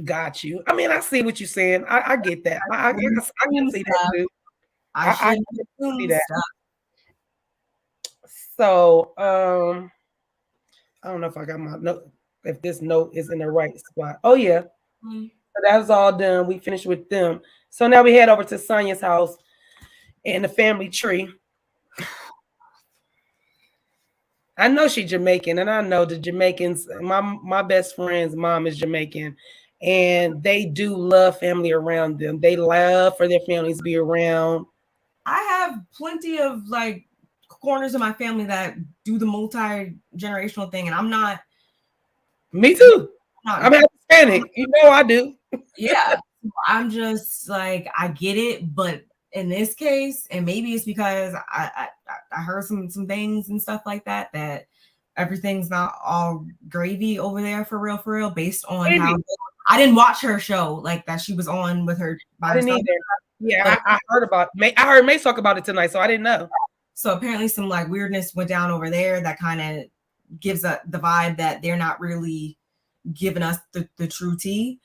Got you. I mean, I see what you're saying. I get that. I can see that too. I can see that. So I don't know if I got my note, if this note is in the right spot. Oh yeah. So that's all done. We finished with them. So now we head over to Sonia's house and the family tree. I know she's Jamaican, and I know the Jamaicans, my best friend's mom is Jamaican, and they do love family around them. They love for their families to be around. I have plenty of like corners of my family that do the multi-generational thing, and I'm not. Me too. I'm Hispanic. You know I do. Yeah. I'm just like, I get it, but in this case, and maybe it's because I heard some things and stuff like that, that everything's not all gravy over there for real, based on how I didn't watch her show like that she was on with her. I didn't either. Yeah, I heard about May. I heard May talk about it tonight, so I didn't know. So apparently some like weirdness went down over there that kind of gives the vibe that they're not really giving us the true tea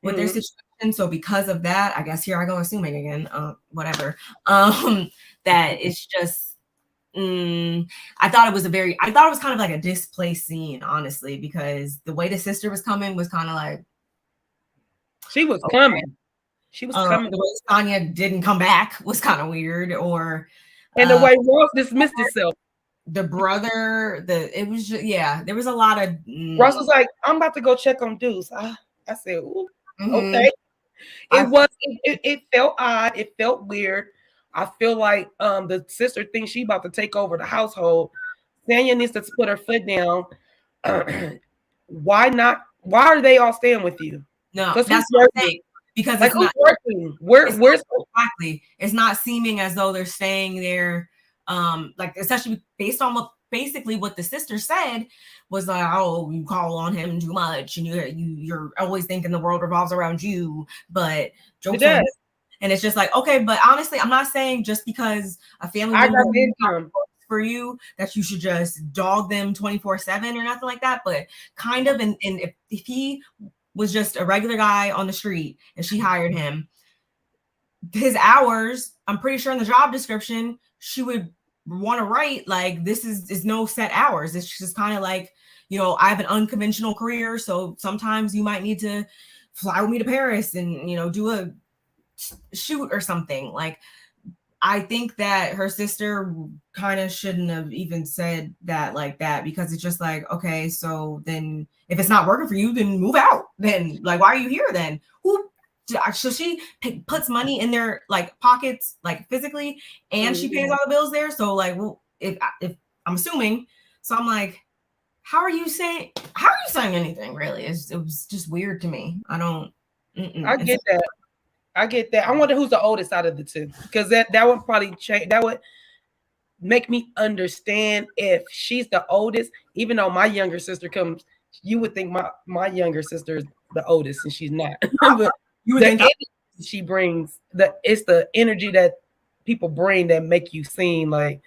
with their situation. So because of that, I guess here I go assuming again, whatever, that it's just, I thought it was kind of like a displaced scene, honestly, because the way the sister was coming was kind of like, she was coming. She was coming. The way Sonya didn't come back was kind of weird, or and the way Ross dismissed himself. The brother, it was just, yeah, there was a lot of. Ross was like, "I'm about to go check on Deuce." I said, "Ooh, okay." It felt odd. It felt weird. I feel like the sister thinks she about to take over the household. Sonya needs to put her foot down. Why not? Why are they all staying with you? No, that's what I'm saying. Because like, it's not working. Where's exactly? It's not seeming as though they're staying there. Like especially based on what the sister said was like, oh, you call on him too much, and you're always thinking the world revolves around you. But jokes on him. And it's just like, okay, but honestly, I'm not saying just because a family member for you that you should just dog them 24/7 or nothing like that. But kind of, and if he was just a regular guy on the street and she hired him, his hours, I'm pretty sure in the job description, she would want to write like, this is no set hours. It's just kind of like, I have an unconventional career, so sometimes you might need to fly with me to Paris and do a shoot or something. Like, I think that her sister kind of shouldn't have even said that like that, because it's just like, okay, so then if it's not working for you, then move out. Then like, why are you here then? So she puts money in their like pockets, like physically, and she pays all the bills there. So like, well, if I'm assuming, so I'm like, how are you saying anything really? It was just weird to me. I don't I get that. I get that. I wonder who's the oldest out of the two, because that would probably change. That would make me understand if she's the oldest. Even though my younger sister comes, you would think my younger sister is the oldest, and she's not. But you would think she brings it's the energy that people bring that make you seem like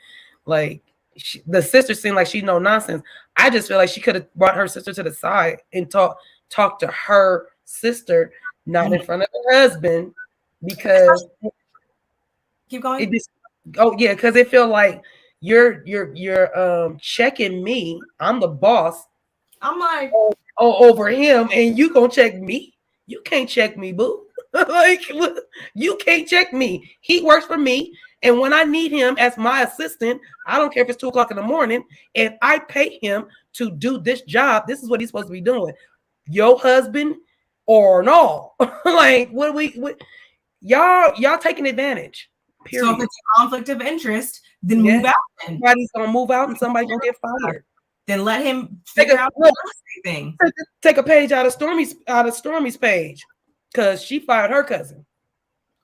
the sister seemed like she no nonsense. I just feel like she could have brought her sister to the side and talk to her sister, not in front of her husband, because keep going. Because it feel like you're checking me. I'm the boss. I'm like over him, and you gonna check me? You can't check me, boo. Like, you can't check me. He works for me. And when I need him as my assistant, I don't care if it's 2:00 in the morning. If I pay him to do this job, this is what he's supposed to be doing. Your husband or no? Like, y'all taking advantage. Period. So if it's a conflict of interest, then move out. Somebody's gonna move out, and somebody's gonna get fired. Then let him figure out everything. Take a page out of Stormy's page, because she fired her cousin.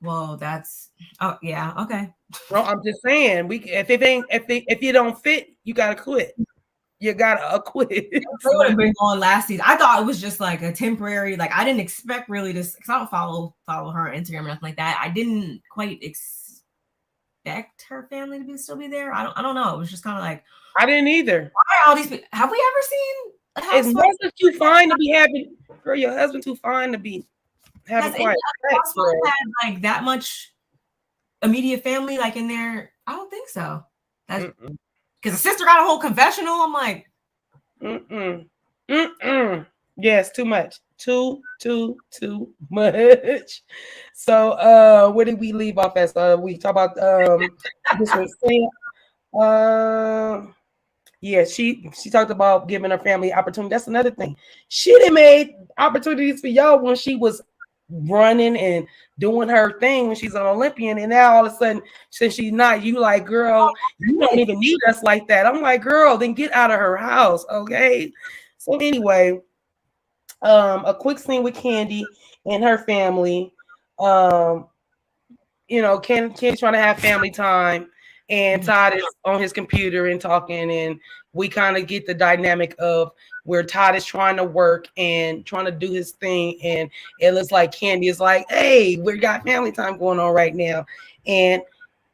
Well, that's okay. Well, I'm just saying, if you don't fit, you gotta quit. You gotta quit. It would have been going last season. I thought it was just like a temporary. Like, I didn't expect really this, because I don't follow her on Instagram or nothing like that. I didn't quite expect her family to still be there. I don't know. It was just kind of like, I didn't either. Why are all these people? Have we ever seen? Is husband too fine to be having? Girl, your husband too fine to be having quiet sex, had like that much immediate family like in there? I don't think so. That's because the sister got a whole confessional. I'm like, yes, too much. Too much. So where did we leave off at? We talk about this was she talked about giving her family opportunity. That's another thing. She done made opportunities for y'all when she was running and doing her thing when she's an Olympian, and now all of a sudden, since she's not, you like, girl, you don't even need us like that. I'm like, girl, then get out of her house, okay? So anyway, a quick scene with Candy and her family. Candy's trying to have family time, and Todd is on his computer and talking, and we kind of get the dynamic of where Todd is trying to work and trying to do his thing, and it looks like Candy is like, hey, we got family time going on right now. And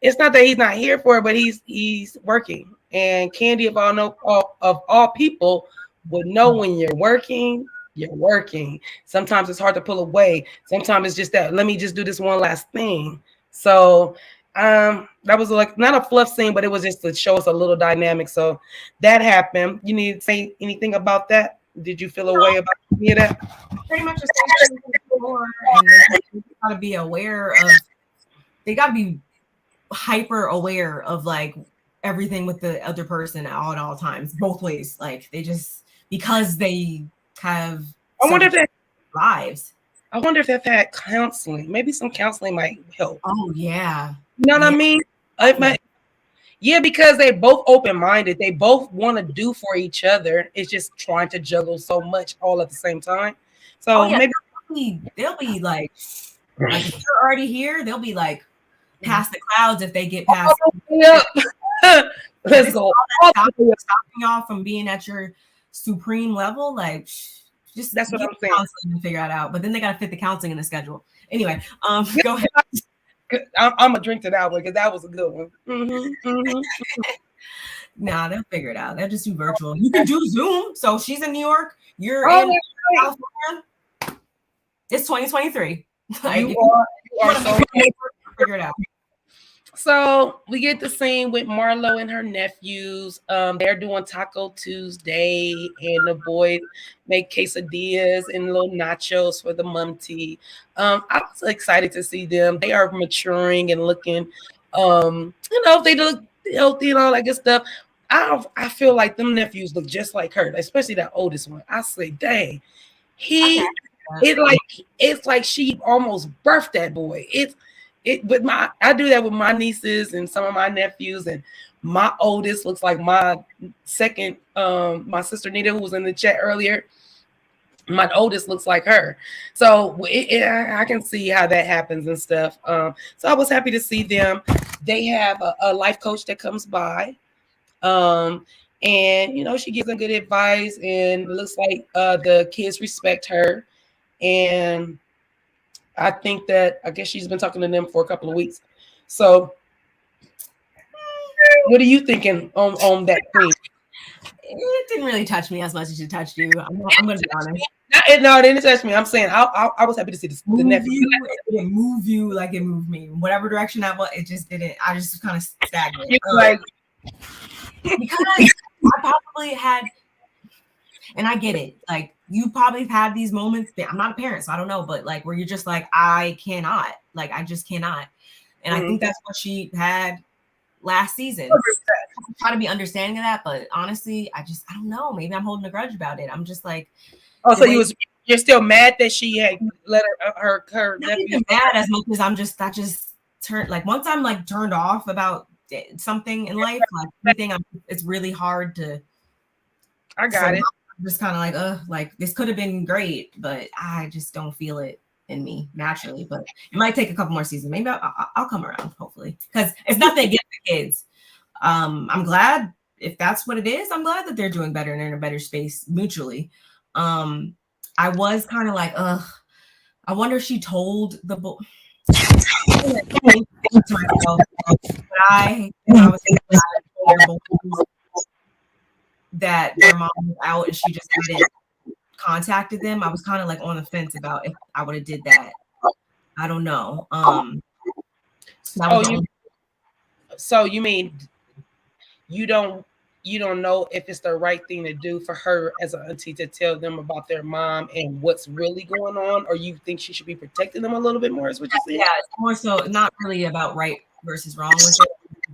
it's not that he's not here for it, but he's working. And Candy, of all people, would know when you're working. You're working. Sometimes it's hard to pull away. Sometimes it's just that, let me just do this one last thing. So that was like not a fluff scene, but it was just to show us a little dynamic. So that happened. You need to say anything about that? Did you feel a way about any of that? Pretty much the same thing before, and they gotta be aware of. They gotta be hyper aware of like everything with the other person at all times, both ways. Like they just, because they have lives. I wonder if they've had counseling. Maybe some counseling might help. Oh yeah. You know what I mean? Because they both open-minded. They both want to do for each other. It's just trying to juggle so much all at the same time. So maybe they'll be like if you're already here, they'll be like past the clouds if they get past. Let's go. Stopping y'all from being at your supreme level, like just that's what I'm saying. Counseling to figure it out, but then they got to fit the counseling in the schedule. Anyway, go ahead. I'm gonna drink to that one because that was a good one. Nah, they'll figure it out. They'll just do virtual. You can do Zoom. So she's in New York. You're in California. It's 2023. Like, you are so figure it out. So we get the scene with Marlo and her nephews. They're doing Taco Tuesday, and the boys make quesadillas and little nachos for the mum tea. I was excited to see them. They are maturing and looking, they look healthy and all that good stuff. I feel like them nephews look just like her, especially that oldest one. I say, dang, it's like she almost birthed that boy. I do that with my nieces and some of my nephews, and my oldest looks like my second, my sister Nita, who was in the chat earlier. My oldest looks like her, so I can see how that happens and stuff. So I was happy to see them. They have a life coach that comes by, and she gives them good advice, and it looks like the kids respect her. And I think that, I guess she's been talking to them for a couple of weeks. So what are you thinking on that queen? It didn't really touch me as much as it touched you. I'm going to be honest. No, it didn't touch me. I'm saying I was happy to see the nephew. It move you like it moved me. Whatever direction I went, it just didn't. I just kind of stagnant. Because I probably had, and I get it. Like, you probably have had these moments. I'm not a parent, so I don't know. But like, where you're just like, I cannot. Like, I just cannot. And I think that's what she had last season. I try to be understanding of that, but honestly, I don't know. Maybe I'm holding a grudge about it. I'm just like, oh, so you're still mad that she had let her not even mad as much as I just turned, like, once I'm like turned off about something in life, like anything, it's really hard to. I got it. I'm just kind of like this could have been great, but I just don't feel it in me naturally. But it might take a couple more seasons. Maybe I'll come around, hopefully, because it's nothing against the kids. I'm glad if that's what it is. I'm glad that they're doing better and they're in a better space mutually. I was kind of like, I wonder if she told the boy. That their mom was out and she just hadn't contacted them. I was kind of like on the fence about if I would have did that. I don't know. So you mean you don't know if it's the right thing to do for her as an auntie to tell them about their mom and what's really going on, or you think she should be protecting them a little bit more? Is what you're saying? Yeah, it's more so not really about right versus wrong with it.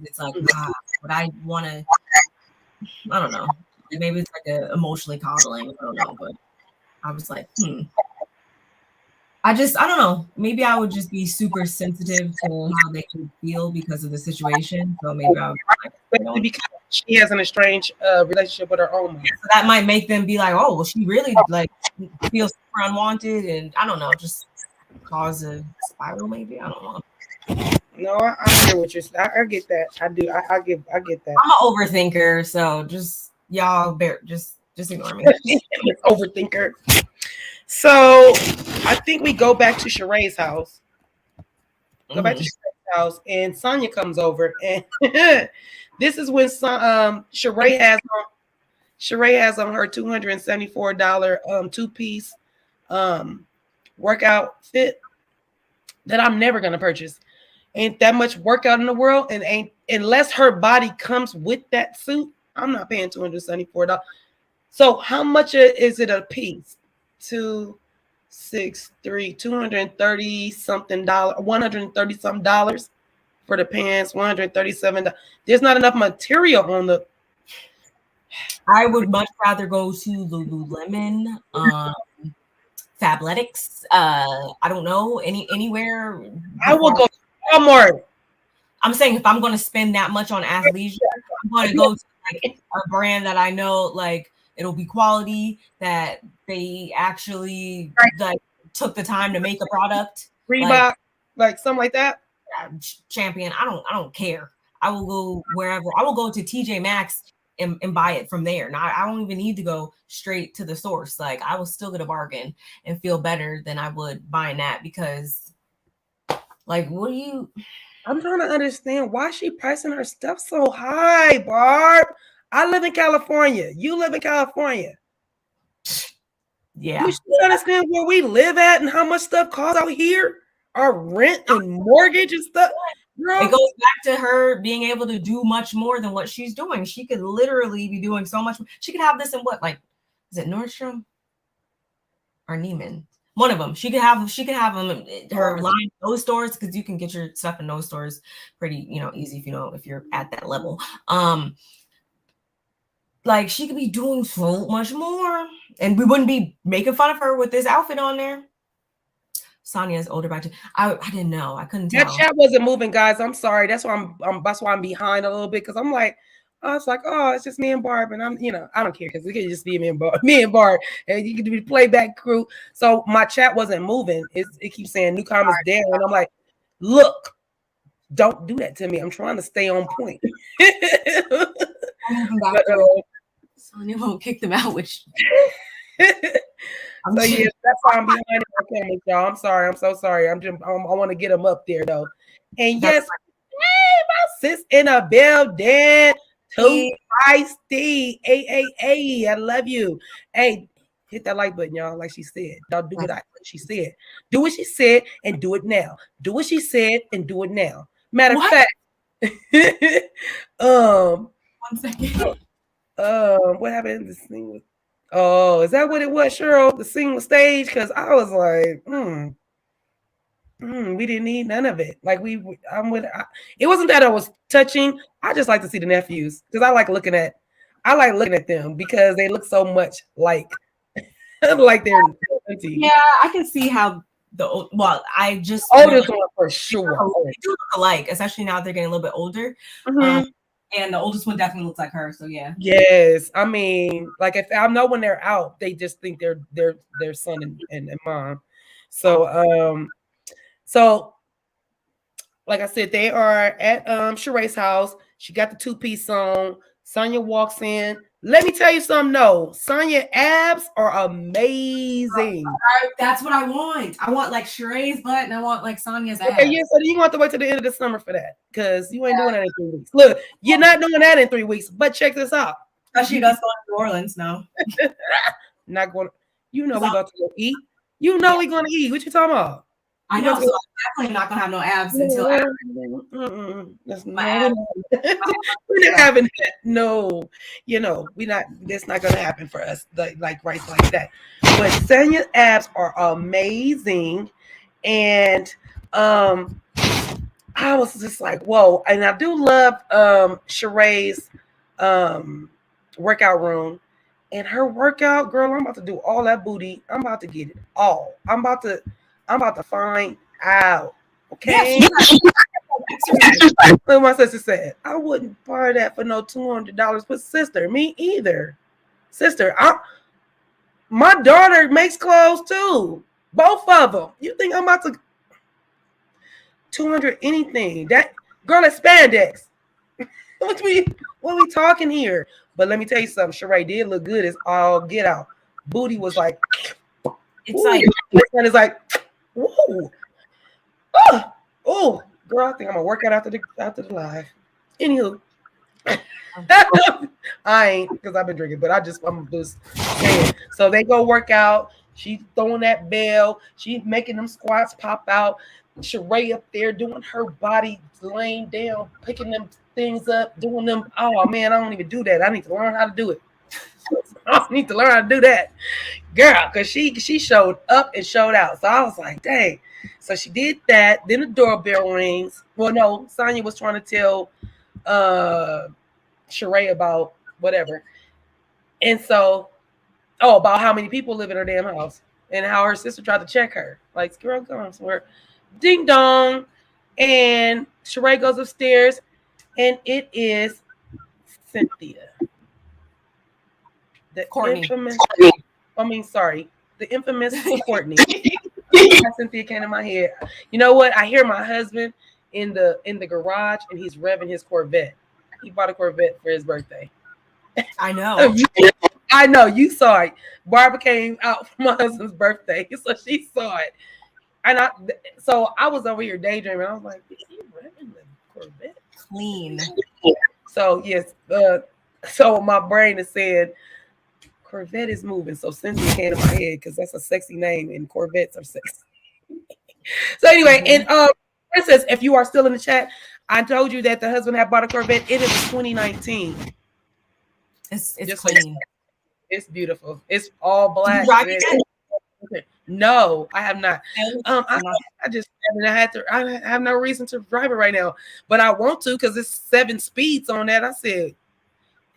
It's like, would I want to? I don't know. Maybe it's like a emotionally coddling. I don't know, but I was like, I don't know. Maybe I would just be super sensitive to how they could feel because of the situation. So maybe I would because she has an estranged relationship with her own mom. So that might make them be like, oh, well, she really like feels super unwanted, and I don't know, just cause a spiral. Maybe I don't know. No, I hear what you're saying. I get that. I do. I get that. I'm an overthinker, so just y'all just ignore me. Overthinker. So I think we go back to Sheree's house. Go back to Sheree's house, and Sonya comes over, and this is when Sheree has on her $274 two-piece workout fit that I'm never gonna purchase. Ain't that much workout in the world, and ain't unless her body comes with that suit, I'm not paying $274. So how much is it a piece? 2, 6, 3, $230 something, $130 something dollars for the pants, $137. There's not enough material on the. I would much rather go to Lululemon, Fabletics. I don't know anywhere. I will go to Walmart. I'm saying if I'm going to spend that much on athleisure, I'm going to go to like a brand that I know like it'll be quality, that they actually like took the time to make a product. Reebok, like something like that. Champion. I don't care. I will go wherever. I will go to TJ Maxx and buy it from there. Now I don't even need to go straight to the source. Like I will still get a bargain and feel better than I would buying that, because like I'm trying to understand why she pricing her stuff so high, Barb. I live in California. You live in California. Yeah. You should understand where we live at and how much stuff costs out here. Our rent and mortgage and stuff. Girl. It goes back to her being able to do much more than what she's doing. She could literally be doing so much. She could have this in what, like, is it Nordstrom or Neiman? One of them. She could have them in her line in those stores, because you can get your stuff in those stores pretty, easy if you're at that level. Like she could be doing so much more, and we wouldn't be making fun of her with this outfit on there. Sonya's older by 2. I didn't know. I couldn't tell. That chat wasn't moving, guys. I'm sorry. That's why I'm behind a little bit, because I'm like, I was like, oh, it's just me and Barb, and I'm, I don't care because it could just be me and Barb, and you could be playback crew. So my chat wasn't moving. It keeps saying new comments down, and I'm like, look, don't do that to me. I'm trying to stay on point. But, Sonya won't kick them out, which. So yeah, that's why I'm behind the cameras, y'all. I'm sorry. I'm so sorry. I want to get them up there though. And yes, hey, my sis in a building. Too feisty. I love you. Hey, hit that like button, y'all. Like she said, y'all do what she said. Do what she said and do it now. Do what she said and do it now. Matter of fact, 1 second. What happened? This thing was. Oh, is that what it was, Cheryl? The single stage? Because I was like, we didn't need none of it. Like it wasn't that I was touching. I just like to see the nephews because I like looking at them because they look so much like like they're auntie. Yeah, I can see how I just oldest one for sure. They do look alike, especially now they're getting a little bit older. And the oldest one definitely looks like her. So yeah. Yes, I mean, like if I know when they're out, they just think they're their son and mom. So so like I said, they are at Sheree's house. She got the 2-piece on. Sonya walks in. Let me tell you something. No, Sonya abs are amazing. That's what I want. I want like Sheree's butt, and I want like Sonya's abs. Okay, yeah. So you want to wait till the end of the summer for that because you ain't doing that in 3 weeks. Look, you're not doing that in 3 weeks. But check this out. Especially us going to New Orleans now. Not going. We about to go eat. We going to eat. What you talking about? I know. So I'm definitely not gonna have no abs until after. We're not having that. No, we're not. That's not gonna happen for us. Like right like that. But Sonya's abs are amazing, and I was just like, whoa. And I do love Sheree's workout room. And her workout, girl, I'm about to do all that booty. I'm about to get it all. I'm about to find out. Okay. What my sister said. I wouldn't buy that for no $200. But sister, me either. Sister, my daughter makes clothes too. Both of them. You think I'm about to 200 anything? That girl is spandex. What are we talking here? But let me tell you something. Sheree did look good as all get out. Booty was like, it's like, whoa, oh, girl. I think I'm gonna work out after the live. Anywho, I ain't because I've been drinking, but I'm just saying. So they go work out. She's throwing that bell. She's making them squats pop out. Sheree up there doing her body, laying down, picking them things up, doing them. Oh man, I don't even do that. I need to learn how to do it. I need to learn how to do that, girl, because she showed up and showed out. So I was like, dang. So she did that. Then the doorbell rings. Well, no, Sonya was trying to tell Sheree about whatever. And so, about how many people live in her damn house and how her sister tried to check her. Like, girl, come somewhere. Ding dong. And Sheree goes upstairs, and it is Cynthia. The infamous Courtney. Cynthia came in my head. You know what? I hear my husband in the garage, and he's revving his Corvette. He bought a Corvette for his birthday. I know. I know. You saw it. Barbara came out for my husband's birthday, so she saw it. And I was over here daydreaming. I was like, is he revving the Corvette? Clean. So yes, so my brain is saying Corvette is moving. So Cynthia came to my head because that's a sexy name, and Corvettes are sexy. So anyway, and Princess, if you are still in the chat, I told you that the husband had bought a Corvette. It is 2019. It's clean. It's beautiful. It's all black. No, I have not. I just I have no reason to drive it right now, but I want to because it's 7 speeds on that. I said,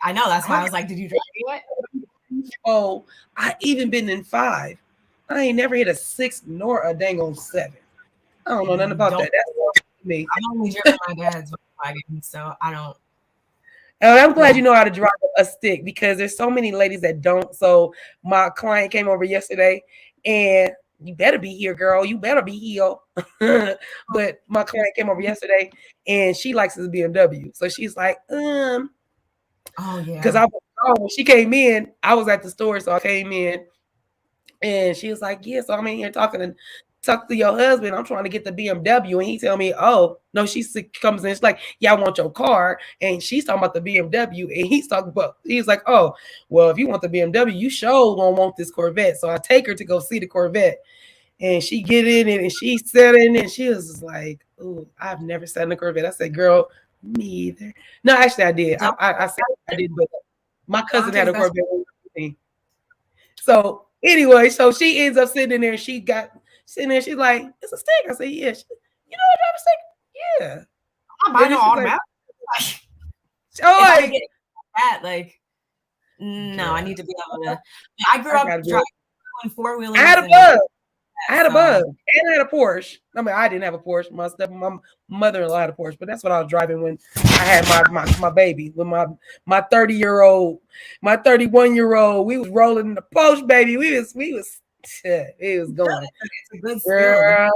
I know. That's why I was like, did you drive it? Oh, I even been in 5. I ain't never hit a 6 nor a dang on 7. I don't know nothing about that. That's me. I've only driven my dad's wagon, so I don't. I'm glad you know how to drive a stick because there's so many ladies that don't. So my client came over yesterday and you better be here, girl. You better be here. But my client came over yesterday and she likes his BMW. So she's like, Oh because yeah. when she came in, I was at the store, so I came in and she was like, yeah, so I'm in here talk to your husband. I'm trying to get the BMW. And he tell me, oh, no, comes in. She's like, yeah, I want your car. And she's talking about the BMW. And he's like, oh, well, if you want the BMW, you sure won't want this Corvette. So I take her to go see the Corvette. And she get in it and she sat in it. And she was just like, oh, I've never sat in a Corvette. I said, girl, me either. No, actually, I did. I said I did, but my cousin had a Corvette. So anyway, so she ends up sitting in there. She's like, it's a stick. I said, yeah. You know how to drive a stick? Yeah. I'm buying no automatic. No, I need to be able to. I grew up driving four-wheelers. I had a bug. I had a bug and I had a Porsche. I mean, I didn't have a Porsche. My mother-in-law had a Porsche, but that's what I was driving when I had my baby. When my 30-year-old, my 31-year-old, we was rolling in the Porsche, baby. It was going. It's a good girl.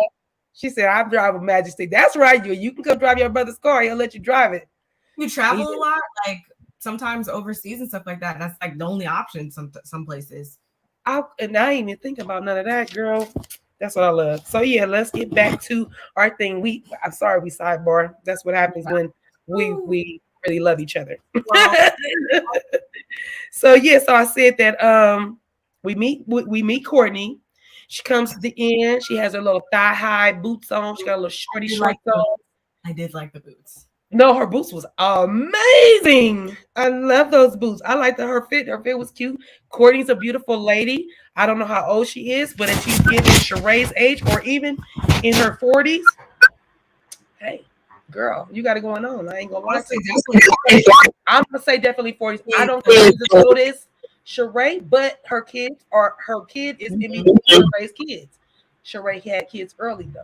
She said, "I drive a Majesty." That's right. You can come drive your brother's car. He'll let you drive it. You travel a lot, like sometimes overseas and stuff like that. That's like the only option some places. I ain't even think about none of that, girl. That's what I love. So yeah, let's get back to our thing. I'm sorry we sidebar. That's what happens when we really love each other. Well, so I said that we meet Courtney. She comes to the end. She has her little thigh high boots on. She got a little shorty shorts on. I did like the boots. No, her boots was amazing. I love those boots. I like her fit. Her fit was cute. Courtney's a beautiful lady. I don't know how old she is, but if she's getting Sheree's age or even in her 40s, hey, girl, you got it going on. I ain't gonna lie to you. I'm gonna say definitely 40s. I don't think she's as old as Sheree, but her kid is immediately Sheree's kids. Sheree had kids early though,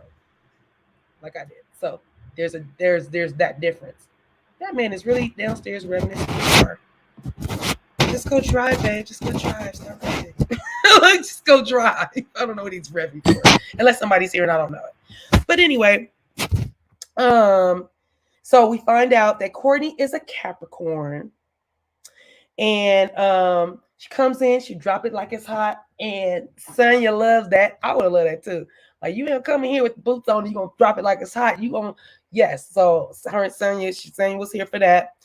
like I did. So there's that difference. That man is really downstairs reminiscing. Just go drive, babe. Just go drive. Stop revving. Just go drive. I don't know what he's revving for. Unless somebody's here and I don't know it. But anyway, so we find out that Courtney is a Capricorn. And she comes in, she drop it like it's hot. And Sonya loves that. I would love that too. Like, you ain't coming here with the boots on, you gonna drop it like it's hot. You gonna, yes. So her and Sonya was here for that.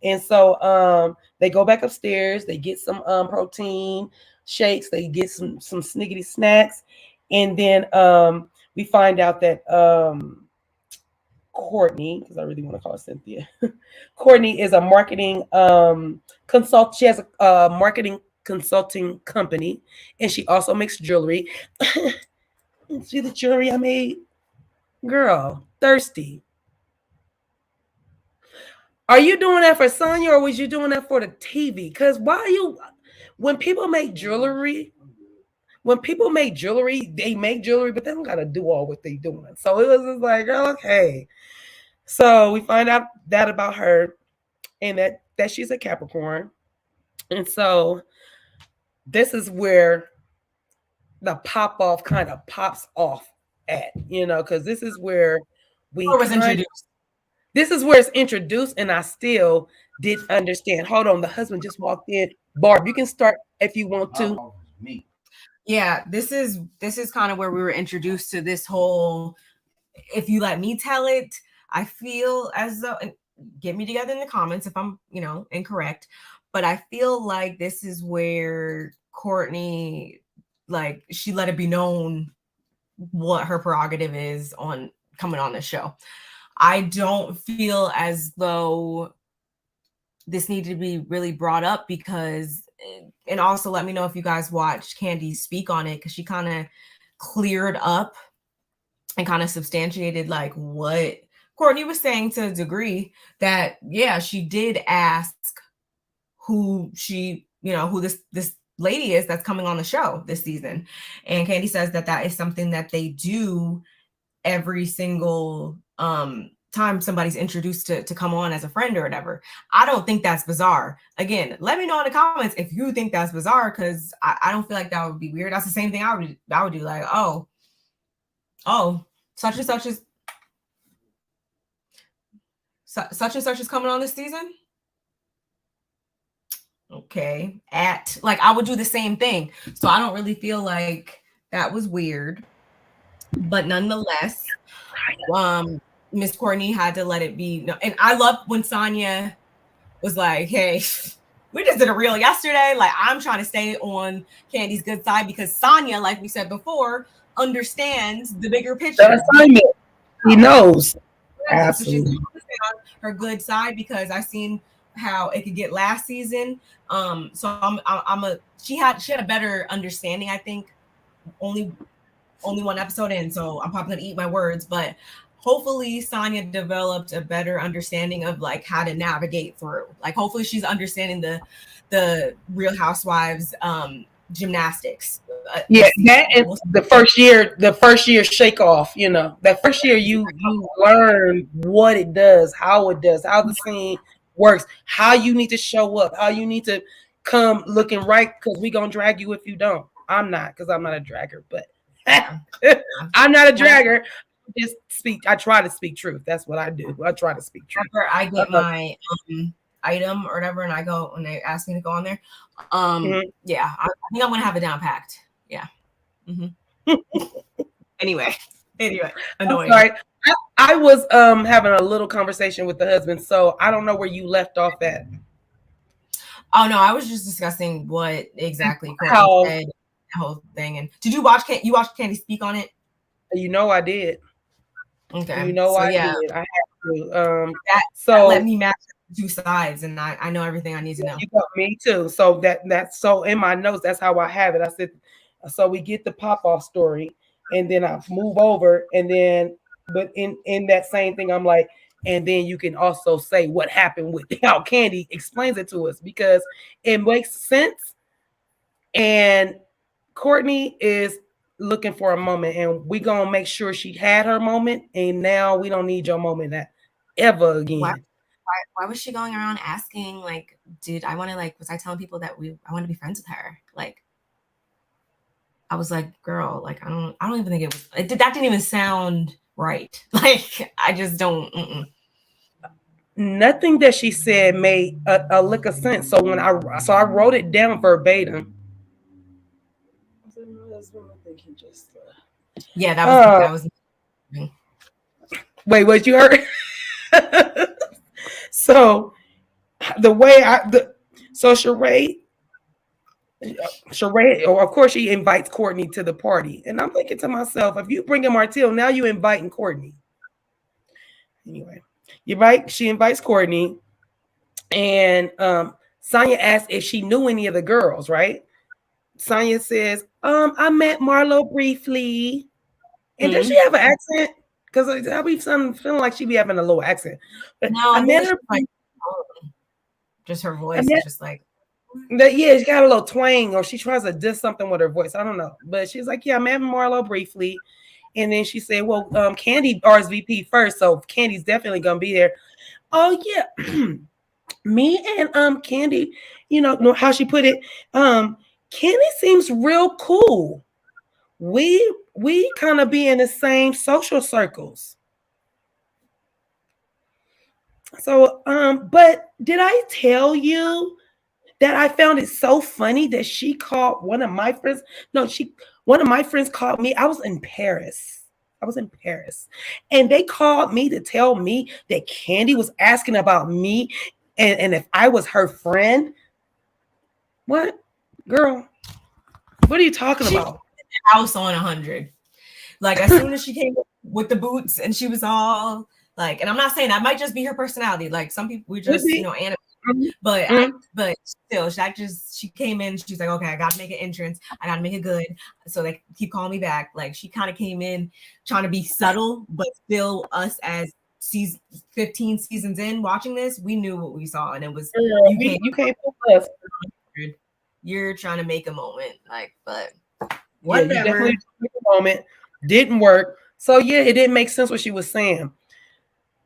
And so they go back upstairs, they get some protein shakes, they get some sniggity snacks, and then we find out that Courtney, because I really want to call her Cynthia, Courtney is a marketing consult. She has a marketing consulting company, and she also makes jewelry. See the jewelry I made? Girl, thirsty. Are you doing that for Sonya or was you doing that for the TV? Because when people make jewelry, they make jewelry, but they don't got to do all what they doing. So it was just like, girl, okay. So we find out that about her and that she's a Capricorn. And so this is where the pop off kind of pops off at, because this is where this is where it's introduced, and I still didn't understand. Hold on, the husband just walked in. Barb, you can start if you want to. Yeah, this is kind of where we were introduced to this whole, if you let me tell it, I feel as though, and get me together in the comments if I'm, incorrect, but I feel like this is where Courtney, like, she let it be known what her prerogative is on coming on the show. I don't feel as though this needed to be really brought up because, and also let me know if you guys watched Candy speak on it, because she kind of cleared up and kind of substantiated like what Courtney was saying to a degree that, yeah, she did ask who this lady is that's coming on the show this season. And Candy says that is something that they do every single time somebody's introduced to come on as a friend or whatever. I don't think that's bizarre. Again, let me know in the comments if you think that's bizarre, because I don't feel like that would be weird. That's the same thing I would do. Like, oh, such and such is such and such is coming on this season. Okay, I would do the same thing. So I don't really feel like that was weird, but nonetheless, Miss Courtney had to let it be. And I love when Sonya was like, hey, we just did a reel yesterday. Like, I'm trying to stay on Candy's good side because Sonya, like we said before, understands the bigger picture. The assignment. He knows. Absolutely. So she's on her good side because I've seen how it could get last season. So she had a better understanding, I think. Only one episode in, so I'm probably gonna eat my words, but hopefully Sonya developed a better understanding of like how to navigate through. Like, hopefully she's understanding the Real Housewives gymnastics. Yeah, that is the first year shake off, you know. That first year you learn what it does, how the scene works, how you need to show up, how you need to come looking right, because we gonna drag you if you don't. I'm not, because I'm not a dragger, but I'm not a dragger. I try to speak truth. That's what I do. I try to speak truth. After I get my item or whatever, and I go when they ask me to go on there. Yeah, I think I'm gonna have it down packed. Yeah. Anyway, annoying. Sorry. I was having a little conversation with the husband, so I don't know where you left off at. Oh no, I was just discussing what exactly Courtney said, the whole thing. And did you watch Candy speak on it? You know I did. Okay. You know, so, I did. I had to. That let me match two sides, and I know everything I need to know. You got me too. So that's so in my notes. That's how I have it. I said, so we get the pop off story, and then I move over, and then, but in that same thing, I'm like, and then you can also say what happened with how Candy explains it to us, because it makes sense. And Courtney is looking for a moment, and we gonna make sure she had her moment, and now we don't need your moment ever again. Why was she going around asking, like, did I want to, like, was I telling people that I want to be friends with her? Like, I was like, girl, like, I don't even think that didn't even sound right. Like, I just don't. Nothing that she said made a lick of sense. So I wrote it down verbatim. Yeah, that was. Wait, what you heard? So the way Sheree, of course, she invites Courtney to the party, and I'm thinking to myself, if you bring in Martell, now you inviting Courtney. Anyway, you're right. She invites Courtney, and Sonya asked if she knew any of the girls. Right? Sonya says, I met Marlo briefly. And does she have an accent? Because I'll be feeling like she be having a little accent. But no, I met her. Just her voice is just like. Yeah, she got a little twang, or she tries to diss something with her voice. I don't know. But she's like, yeah, I met Marlo briefly. And then she said, well, Candy RSVP first. So Candy's definitely going to be there. Oh, yeah. Me and Candy, you know how she put it. Candy seems real cool. We kind of be in the same social circles. So, but did I tell you that I found it so funny that she called one of my friends? No, one of my friends called me. I was in Paris, and they called me to tell me that Candy was asking about me and if I was her friend. What, girl? What are you talking about? House on 100. Like, as soon as she came with the boots and she was all like, and I'm not saying that might just be her personality. Like, some people we just animate. But still, she came in. She's like, okay, I got to make an entrance. I got to make it good. So they keep calling me back. Like, she kind of came in trying to be subtle, but still us as 15 seasons in watching this, we knew what we saw, and it was you can't pull us. You're trying to make a moment, like, but whatever. Yeah, you definitely make a moment. Didn't work. So yeah, it didn't make sense what she was saying.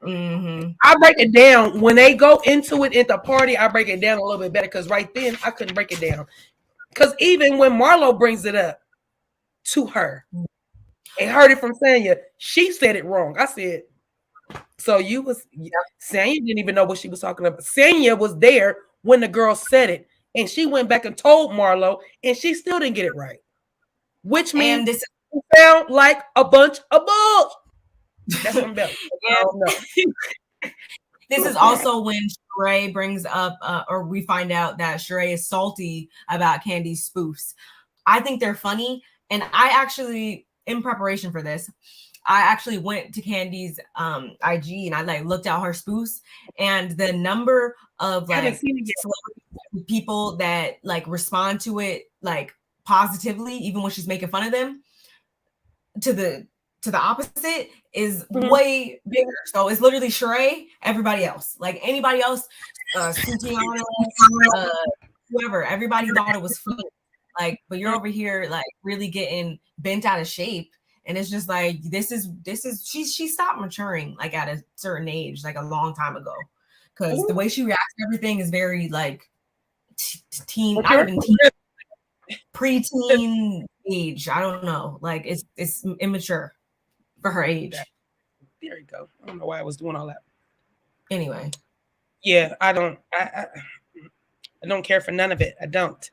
I break it down when they go into it at the party. I break it down a little bit better because right then I couldn't break it down. Because even when Marlo brings it up to her and heard it from Sanya, she said it wrong. I said, so Sanya didn't even know what she was talking about. Sanya was there when the girl said it, and she went back and told Marlo, and she still didn't get it right. Which means this sound like a bunch of bull. That's what I'm about. This is also when Sheree brings up, or we find out that Sheree is salty about Candy's spoofs. I think they're funny, and I actually, in preparation for this, I actually went to Candy's IG and I like looked at her spoofs, and the number of like people that like respond to it like positively, even when she's making fun of them, to the opposite is way bigger. So it's literally Sheree, everybody else, like anybody else, whoever, everybody thought it was funny. Like, but you're over here like really getting bent out of shape. And it's just like this is she stopped maturing like at a certain age, like a long time ago. Because the way she reacts to everything is very like teen, not even teen, preteen age. I don't know. Like it's immature for her age. There you go. I don't know why I was doing all that. Anyway. Yeah, I don't care for none of it. I don't.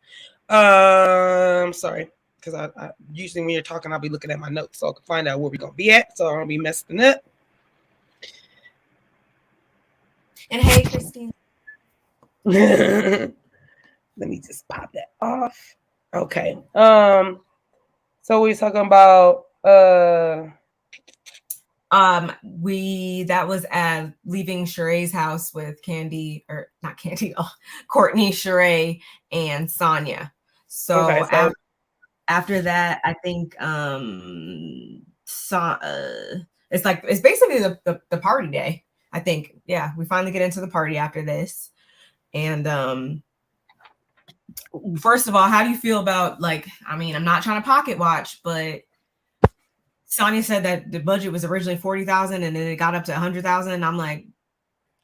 Sorry. Because I usually when you're talking, I'll be looking at my notes so I can find out where we're gonna be at. So I don't be messing up. And hey, Christine. Let me just pop that off. Okay. So we're talking about that was leaving Sheree's house with Candy, or not Candy, Courtney, Sheree, and Sanya. So, after that, I think it's basically the party day. I think, yeah, we finally get into the party after this. And first of all, how do you feel about, like, I mean, I'm not trying to pocket watch, but Sanya said that the budget was originally $40,000 and then it got up to $100,000. And I'm like,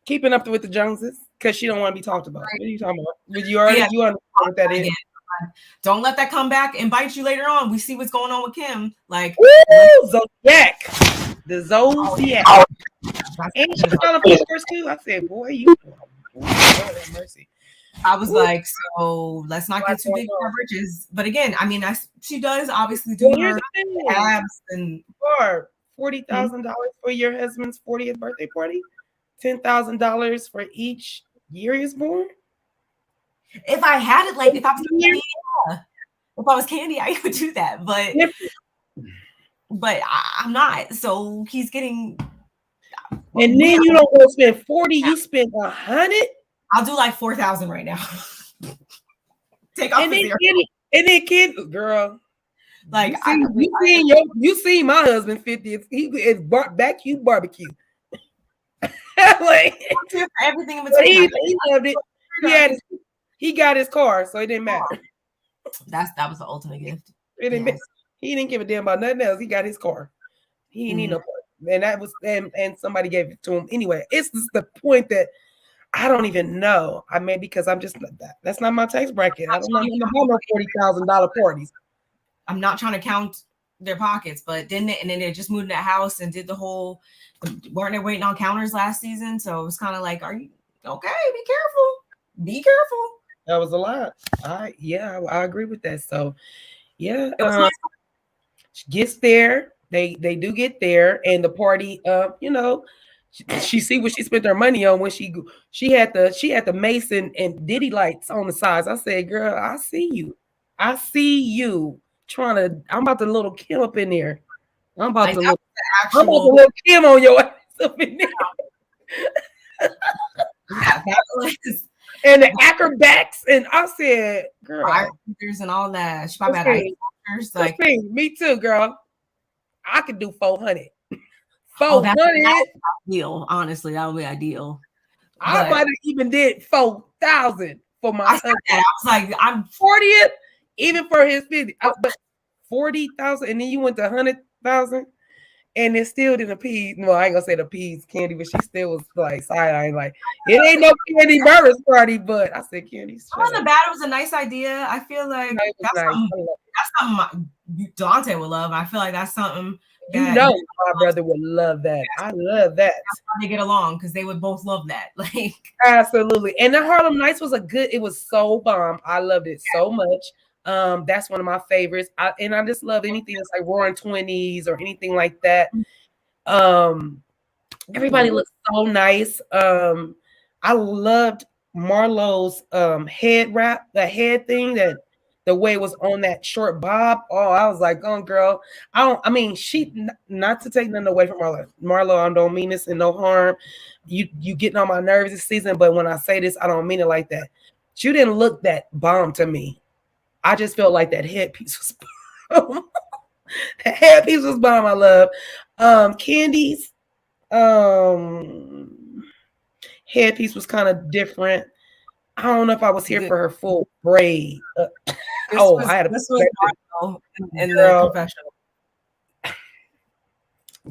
keeping up with the Joneses because she don't want to be talked about. What are you talking about? You understand what that is. Don't let that come back and bite you later on. We see what's going on with Kim. Like, Zodiac. The Zodiac. Ain't she trying to first too? I said, boy, you Lord have mercy. I was like, so let's not get too big for our britches. But again, I mean, she does obviously do her abs and $40,000 for your husband's 40th birthday party, $10,000 for each year he's born. If I had it, like if I was Candy, I would do that. But I'm not. So he's getting. And then you don't go spend 40. You spend 100. I'll do like 4,000 right now. Take off the zero. And then kid, girl, like you see my husband 50th. He is barbecue. Like everything in between. He loved it. He got his car, so it didn't matter. That was the ultimate gift. He didn't give a damn about nothing else. He got his car. He didn't need no car. And that was and somebody gave it to him. Anyway, it's just the point that I don't even know. I mean, because I'm just that's not my tax bracket. I don't know about $40,000 parties. I'm not trying to count their pockets, but then they just moved in that house and did the whole. Weren't they waiting on counters last season? So it was kind of like, are you okay? Be careful. Be careful. That was a lot. I agree with that. So yeah, gets there. They do get there, and the party. She see what she spent her money on when she had the Mason and Diddy lights on the sides. I said, girl, I see you trying to. I'm about to little Kim up in there. I'm about to little Kim on your ass up in there. And the acrobats, and I said, girl, and all that. She probably had like me too, girl. I could do 400. 400 ideal. Honestly, that would be ideal. I might have even did 4,000 for my husband. I was like, I'm 40th, even for his 50. But 40,000, and then you went to 100,000. And it still didn't appease. No, I ain't gonna say the appease Candy, but she still was like side-eyeing, like, it ain't no Candy Burris party. But I said, Candy, it wasn't bad. It was a nice idea. I feel like that's something Dante would love. I feel like that's something my brother would love that. I love that. That's how they get along, because they would both love that. Like, absolutely. And the Harlem Nights was it was so bomb. I loved it so much. That's one of my favorites. I just love anything that's like Roaring 20s or anything like that. Everybody looks so nice. I loved Marlo's head wrap, the head thing, that the way it was on that short bob. Oh, I was like, oh girl. She, not to take nothing away from Marlo, I don't mean this in no harm. You getting on my nerves this season, but when I say this, I don't mean it like that. You didn't look that bomb to me. I just felt like that headpiece was bomb. That headpiece was bomb. I love Candy's headpiece was kind of different. I don't know if I was here for her full braid. This was Marlo in the confessional.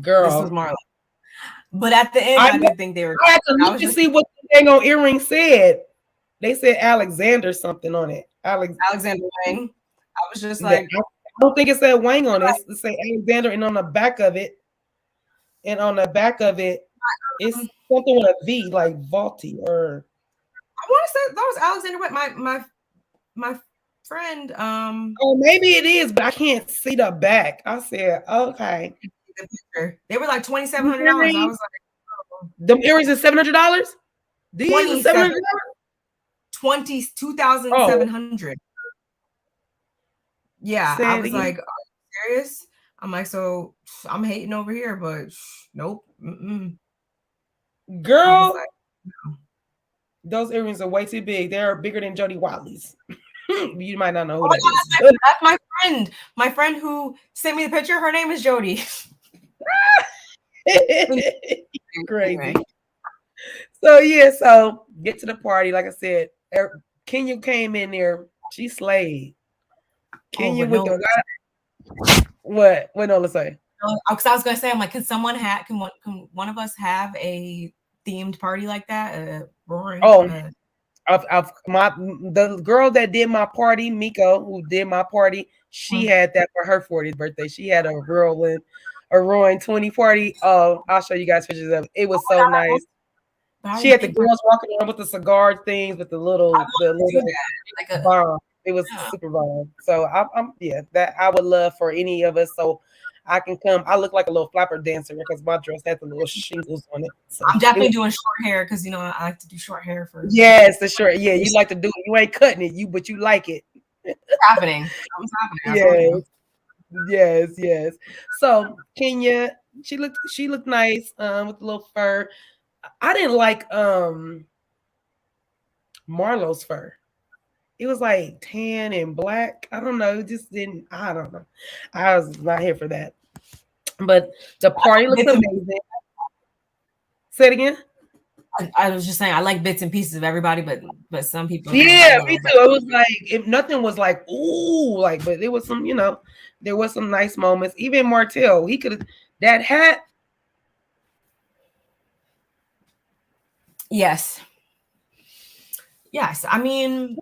Girl, this was Marlo. But at the end, I didn't think they were. I had to look to see what the dang on earring said. They said Alexander something on it. Alexander Wang. I was just like, I don't think it said Wang on it. It said Alexander, and on the back of it, it's something with a V, like Vaulty, or I want to say that was Alexander Wang. My friend. Oh, maybe it is, but I can't see the back. I said, okay. They were like $2,700. I was like, oh. The earrings are $700. These are $700. $22,700. Yeah, I was like, are you serious? I'm like, so I'm hating over here, but nope. Girl, like, no. Those earrings are way too big. They're bigger than Jody Watley's. You might not know who that is. That's my friend. My friend who sent me the picture. Her name is Jody. Crazy. So yeah, so get to the party. Like I said, Kenya came in there. She slayed. Kenya with the what? What Nola say? Because I was gonna say, I'm like, can one of us have a themed party like that? Roaring. The girl that did my party, Miko, who did my party, she had that for her 40th birthday. She had a roaring 20 party. Oh, I'll show you guys pictures of it. It was so nice. She had the girls walking around with the cigar things with the little bomb. It was super bomb. So that I would love for any of us. So I can come. I look like a little flapper dancer because my dress had the little shingles on it. So I'm definitely doing short hair because I like to do short hair for. Yes, the short. Yeah, you like to do it. You ain't cutting it, but you like it. It's happening. It's happening. Yes. So Kenya, she looked nice with the little fur. I didn't like Marlo's fur. It was like tan and black. I don't know. It just didn't. I don't know. I was not here for that. But the party looks amazing. Say it again. I was just saying I like bits and pieces of everybody, but some people. Yeah, me too. It was like if nothing was like ooh, like, but there was some, there was some nice moments. Even Martell, he could that hat. Yes. I mean.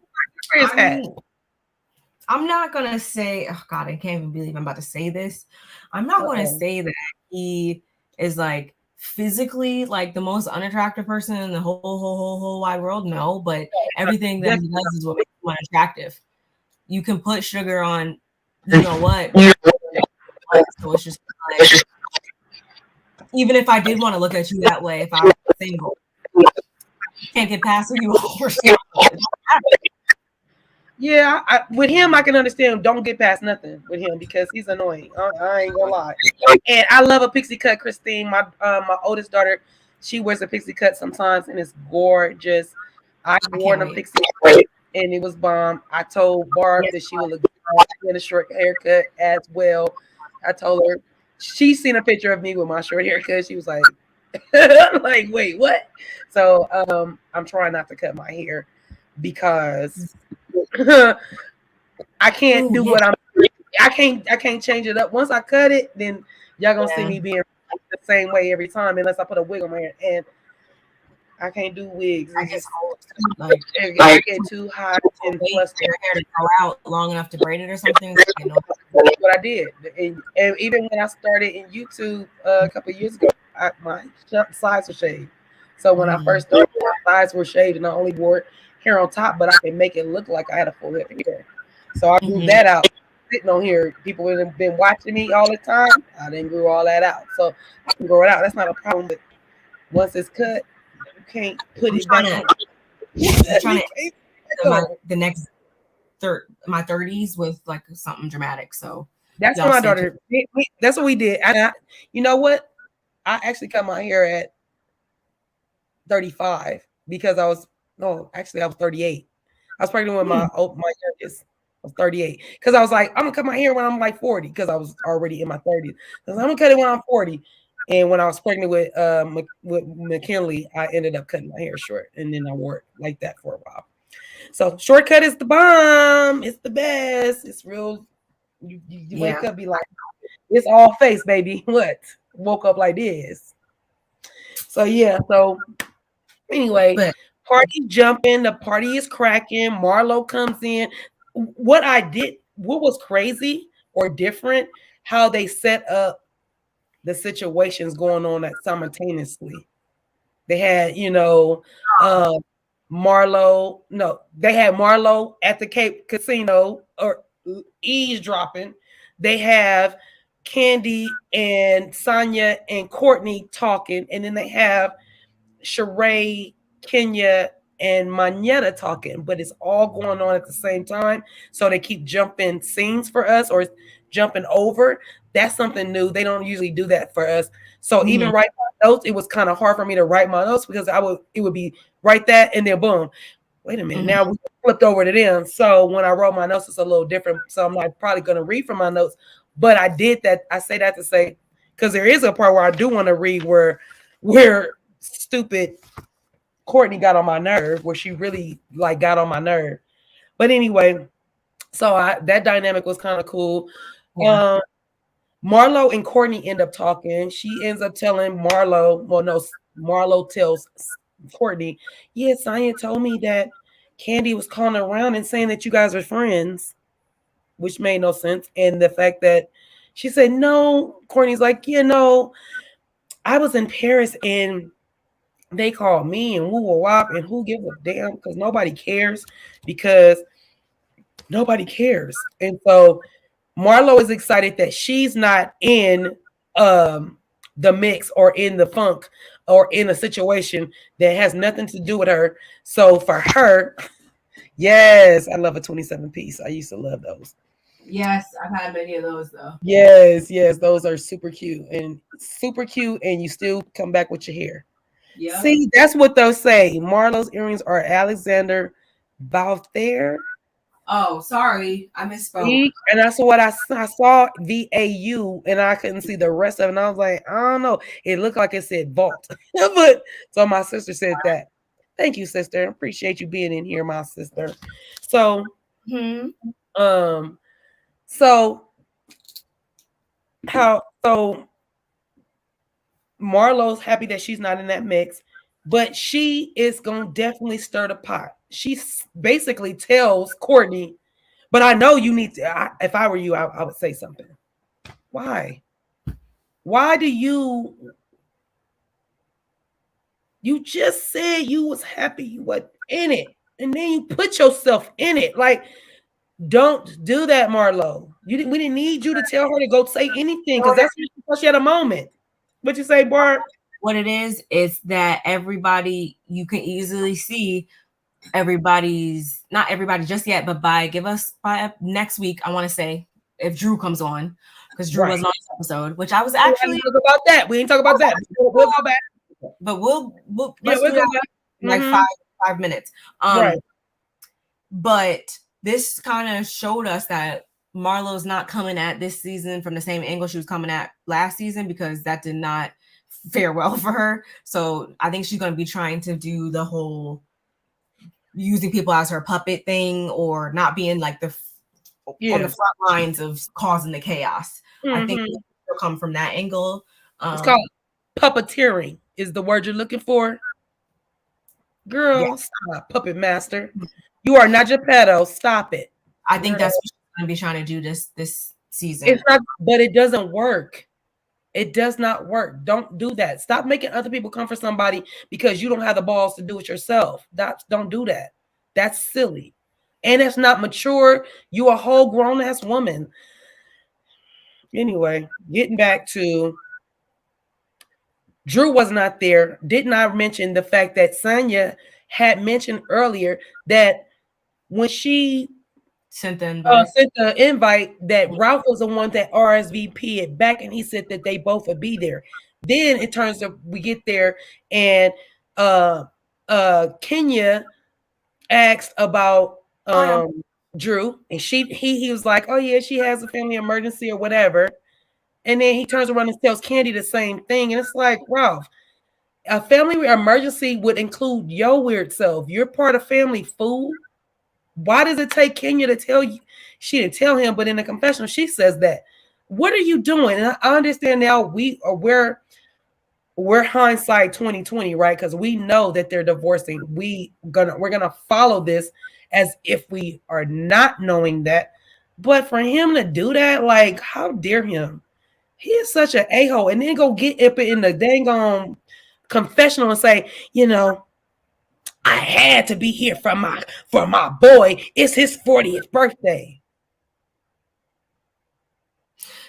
I'm not gonna say, oh God, I can't even believe I'm about to say this. I'm not gonna say that he is like physically like the most unattractive person in the whole wide world. No, but everything that he does is what makes him unattractive. You can put sugar on, you know what? So it's just like, even if I did want to look at you that way, if I was single, can't get past who you are. Yeah, with him, I can understand. Don't get past nothing with him because he's annoying. I ain't gonna lie. And I love a pixie cut, Christine. My oldest daughter, she wears a pixie cut sometimes, and it's gorgeous. I wore a pixie cut, and it was bomb. I told Barb that she would look good in a short haircut as well. I told her she seen a picture of me with my short haircut. She was like, like, wait, what? So I'm trying not to cut my hair because I can't do what I can't change it up. Once I cut it, then y'all gonna see me being the same way every time unless I put a wig on my hair. And I can't do wigs. It's just like I get too hot and wait flustered. for your hair to grow out long enough to braid it or something. You know, That's what I did. And even when I started in YouTube a couple of years ago, my sides were shaved. So when I first started, my sides were shaved, and I only wore hair on top, but I can make it look like I had a full head of hair. So I grew that out. Sitting on here, people would have been watching me all the time. I didn't grow all that out, so I can grow it out. That's not a problem. But once it's cut, you can't put it back on. I'm trying to the next my 30s with like something dramatic. So that's what my daughter. That's what we did. You know what? I actually cut my hair at 35 because I was 38. I was pregnant with my youngest. I was 38 because I was like, I'm gonna cut my hair when I'm like 40 because I was already in my 30s. I'm gonna cut it when I'm 40. And when I was pregnant with McKinley, I ended up cutting my hair short, and then I wore it like that for a while. So shortcut is the bomb. It's the best. It's real. You wake up, be like, it's all face, baby. What? Woke up like this. So yeah. So anyway, party jumping. The party is cracking. Marlo comes in. What was crazy or different, how they set up the situations going on simultaneously. They had, Marlo. No, they had Marlo at the Cape Casino or eavesdropping. They have Candy and Sonia and Courtney talking, and then they have Sheree, Kenya, and Manetta talking, but it's all going on at the same time. So they keep jumping scenes for us or jumping over. That's something new. They don't usually do that for us. So even write my notes, it was kind of hard for me to write my notes because it would be write that and then boom. Wait a minute. Now we flipped over to them. So when I wrote my notes, it's a little different. So I'm not probably going to read from my notes, but I did that. I say that to say, because there is a part where I do want to read where stupid Courtney got on my nerve, where she really like got on my nerve. But anyway, so that dynamic was kind of cool. Yeah. Marlo and Courtney end up talking. She ends up telling Marlo, Marlo tells Courtney, yeah, Sonya told me that Candy was calling around and saying that you guys are friends, which made no sense. And the fact that she said, no, Courtney's like, I was in Paris and they called me and woo wop and who gives a damn because nobody cares and so Marlo is excited that she's not in the mix or in the funk or in a situation that has nothing to do with her. So for her, yes, I love a 27 piece. I used to love those. Yes, I've had many of those though. Yes, those are super cute and you still come back with your hair. Yep. See, that's what they'll say. Marlo's earrings are Alexander Valther. Oh, sorry, I misspoke. See? And that's what I saw VAU, and I couldn't see the rest of it. And I was like, I don't know. It looked like it said vault, but so my sister said that. Thank you, sister. Appreciate you being in here, my sister. So, Marlo's happy that she's not in that mix, but she is going to definitely stir the pot. She basically tells Courtney, but I know you need to, if I were you, I would say something. Why? Why do you just said you was happy you were in it, and then you put yourself in it. Like, don't do that, Marlo. We didn't need you to tell her to go say anything because that's what she had a moment. What you say, Barb? What it is that everybody, you can easily see everybody's, not everybody just yet, but by next week, I want to say, if Drew comes on, because Drew was on this episode, which I was actually talk about that. We didn't talk about that. We'll go back. But we'll let's do that in like 5 minutes. Right. But this kind of showed us that Marlo's not coming at this season from the same angle she was coming at last season, because that did not fare well for her. So I think she's going to be trying to do the whole using people as her puppet thing, or not being like on the front lines of causing the chaos. I think it'll come from that angle. It's called puppeteering. Is the word you're looking for? Girl, Yeah. stop, puppet master. You are not Geppetto. Stop it. I think that's what she's going to be trying to do this season. It's not, but it doesn't work. It does not work. Don't do that. Stop making other people come for somebody because you don't have the balls to do it yourself. Don't do that. That's silly. And it's not mature. You a whole grown ass woman. Anyway, getting back to Drew was not there. Did not mention the fact that Sonya had mentioned earlier that when she sent the invite that Ralph was the one that RSVP'd back, and he said that they both would be there. Then it turns out we get there, and Kenya asked about Drew, and he was like, "Oh yeah, she has a family emergency or whatever." And then he turns around and tells Candy the same thing, and it's like, Ralph, a family emergency would include your weird self. You're part of family, fool. Why does it take Kenya to tell you? She didn't tell him, but in the confessional, she says that. What are you doing? And I understand now we're hindsight 2020, right? Because we know that they're divorcing. We're gonna follow this as if we are not knowing that. But for him to do that, like, how dare him? He is such an a-hole. And then go get up in the dang confessional and say, I had to be here for my boy. It's his 40th birthday.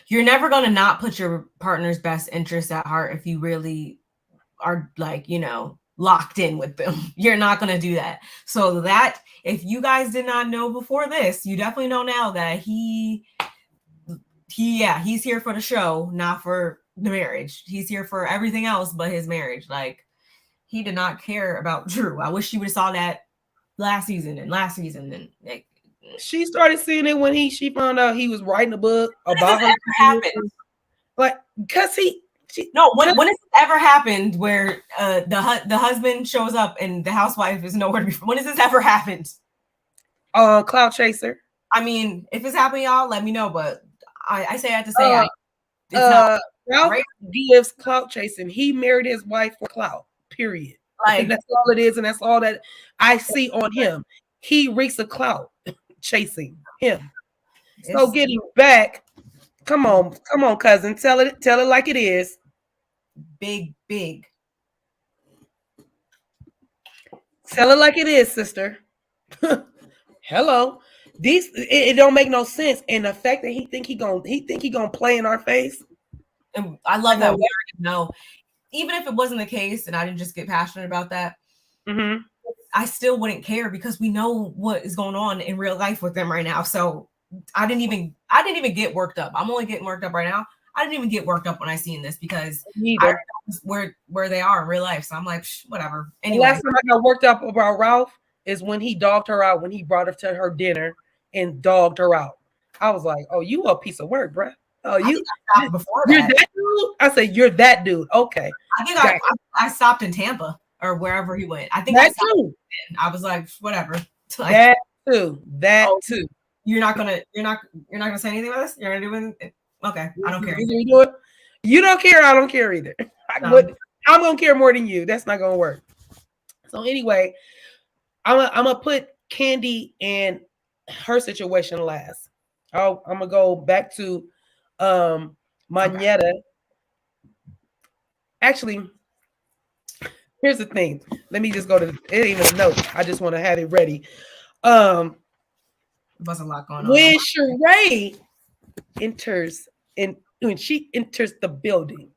You're never going to not put your partner's best interest at heart if you really are, like, locked in with them. You're not going to do that. So that, if you guys did not know before this, you definitely know now that he's here for the show, not for the marriage. He's here for everything else but his marriage. Like, he did not care about Drew. I wish you would have saw that last season. And like, she started seeing it when she found out he was writing a book about her. Happened? Like, because when has it ever happened where the husband shows up and the housewife is nowhere to be? When has this ever happened? Cloud Chaser. I mean, if it's happening, y'all let me know. But I say that to say, it's not. Ralph gives clout chasing. He married his wife for clout. Period. Like, that's all it is, and that's all that I see on him. He reeks of clout chasing him. So getting back, come on, cousin. Tell it like it is. Big. Tell it like it is, sister. Hello. It don't make no sense. And the fact that he think he gonna play in our face. And I love that. No, even if it wasn't the case, and I didn't just get passionate about that, I still wouldn't care because we know what is going on in real life with them right now. So I didn't even get worked up. I'm only getting worked up right now. I didn't even get worked up when I seen this because I know where they are in real life. So I'm like, whatever. Anyway, the last time I got worked up about Ralph is when he dogged her out when he brought her to her dinner and dogged her out. I was like, oh, you a piece of work, bro. Oh, you're that dude? I said, you're that dude. Okay. I think I stopped in Tampa or wherever he went. I think that too. I was like, whatever. Like, that too. You're not gonna say anything about this? You're gonna do it? Okay. I don't care. You don't care. I don't care either. I'm gonna care more than you. That's not gonna work. So anyway, I'm gonna put Candy and her situation last. I'm gonna go back to Magneta. Okay. Actually, here's the thing. Let me just go to it ain't even a note. I just want to have it ready. There was a lot going on. When Sheree enters and when she enters the building,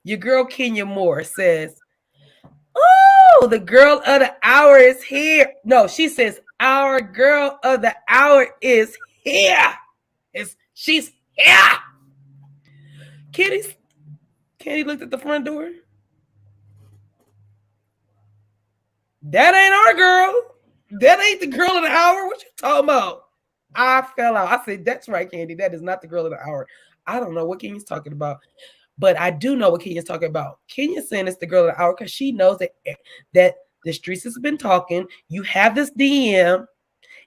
your girl Kenya Moore says, "Oh, the girl of the hour is here." No, she says, "Our girl of the hour is here. She's here." Candy looked at the front door. That ain't our girl. That ain't the girl of the hour. What you talking about? I fell out. I said, that's right, Candy. That is not the girl of the hour. I don't know what Kenya's talking about, but I do know what Kenya's talking about. Kenya's saying it's the girl of the hour because she knows that the streets has been talking. You have this DM,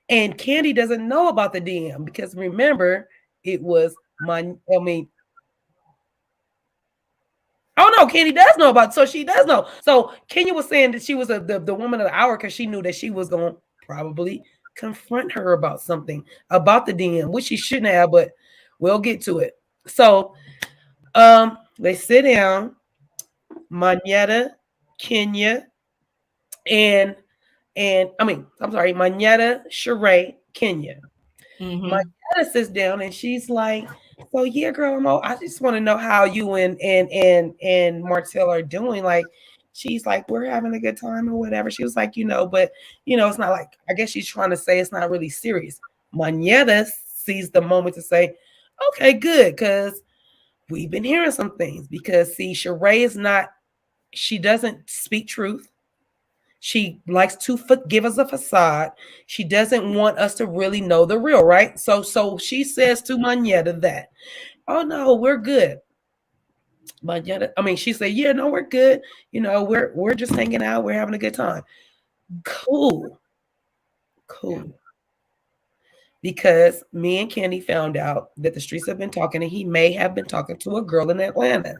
and Candy doesn't know about the DM because remember, it was Oh no, Kenny does know about. So she does know. So Kenya was saying that she was the woman of the hour because she knew that she was going to probably confront her about something about the DM, which she shouldn't have, but we'll get to it. So they sit down, Manetta, Kenya, and I'm sorry, Manetta, Sheree, Kenya. Mm-hmm. Manetta sits down and she's like, "So yeah, girl, I just want to know how you and Martell are doing." Like, she's like, "We're having a good time or whatever." She was like, but it's not like, I guess she's trying to say it's not really serious. Manetta sees the moment to say, "Okay, good," because we've been hearing some things. Because see, Sheree is not. She doesn't speak truth. She likes to give us a facade. She doesn't want us to really know the real, right? So she says to Manetta that, "Oh no, we're good." She said, "Yeah, no, we're good. We're just hanging out. We're having a good time." Cool. Because me and Kenny found out that the streets have been talking, and he may have been talking to a girl in Atlanta.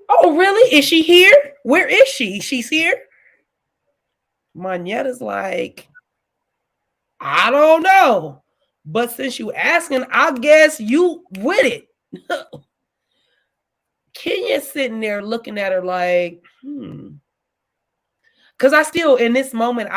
Oh, really? Is she here? Where is she? She's here? Manetta's like, "I don't know. But since you asking, I guess you with it." Kenya's sitting there looking at her like, Because I still, in this moment,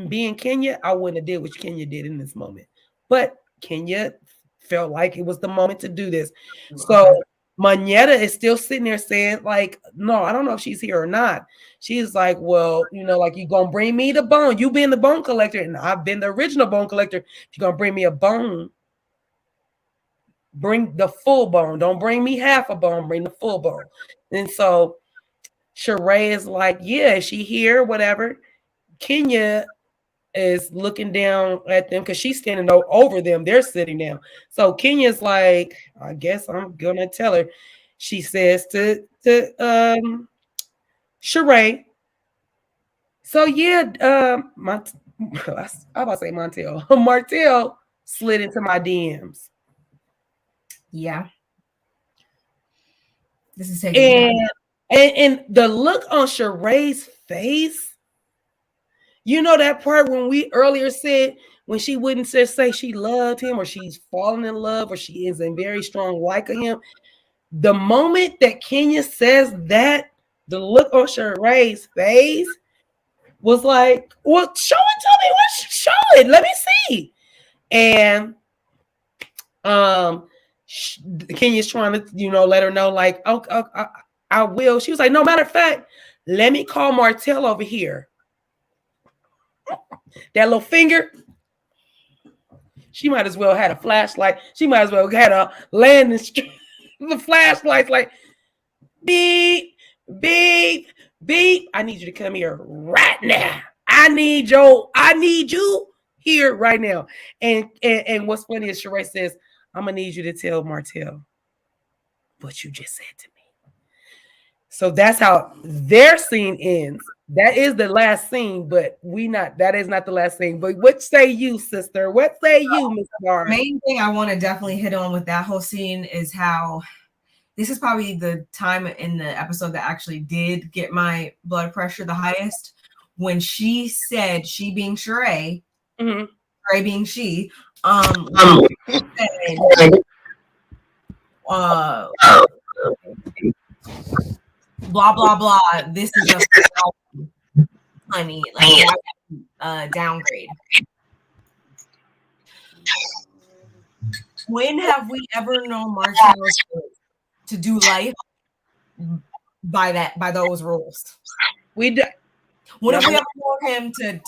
being Kenya, I wouldn't have did what Kenya did in this moment. But Kenya felt like it was the moment to do this. So Manetta is still sitting there saying, like, "No, I don't know if she's here or not." She's like, "Well, like, you going to bring me the bone. You been the bone collector, and I've been the original bone collector. If you're going to bring me a bone, bring the full bone. Don't bring me half a bone. Bring the full bone." And so Sheree is like, "Yeah, is she here? Whatever." Kenya is looking down at them because she's standing over them. They're sitting down. So Kenya's like, "I guess I'm gonna tell her." She says to Sheree, "So yeah, I about to say Montel. Martell slid into my DMs." Yeah. This is taking and the look on Sheree's face. That part when we earlier said when she wouldn't just say she loved him or she's fallen in love or she is in very strong like of him. The moment that Kenya says that, the look on Sheree's face was like, "Well, show it to me. Show it. Let me see." And Kenya's trying to, let her know, like, "Oh, I will." She was like, "No, matter of fact, let me call Martell over here." That little finger, she might as well had a flashlight. She might as well had a landing the flashlight, like, "Beep, beep, beep. I need you to come here right now. I need you here right now." And what's funny is Sheree says, "I'm gonna need you to tell Martell what you just said to me." So that's how their scene ends. That is the last scene, but that is not the last scene. But what say you, sister? What say you, Miss Barnes? The main thing I want to definitely hit on with that whole scene is how this is probably the time in the episode that actually did get my blood pressure the highest. When she said, she being Sheree, Sheree being she, said, blah blah blah. This is a honey, like downgrade. When have we ever known Martell to do life by those rules? We do. When have we ever known him to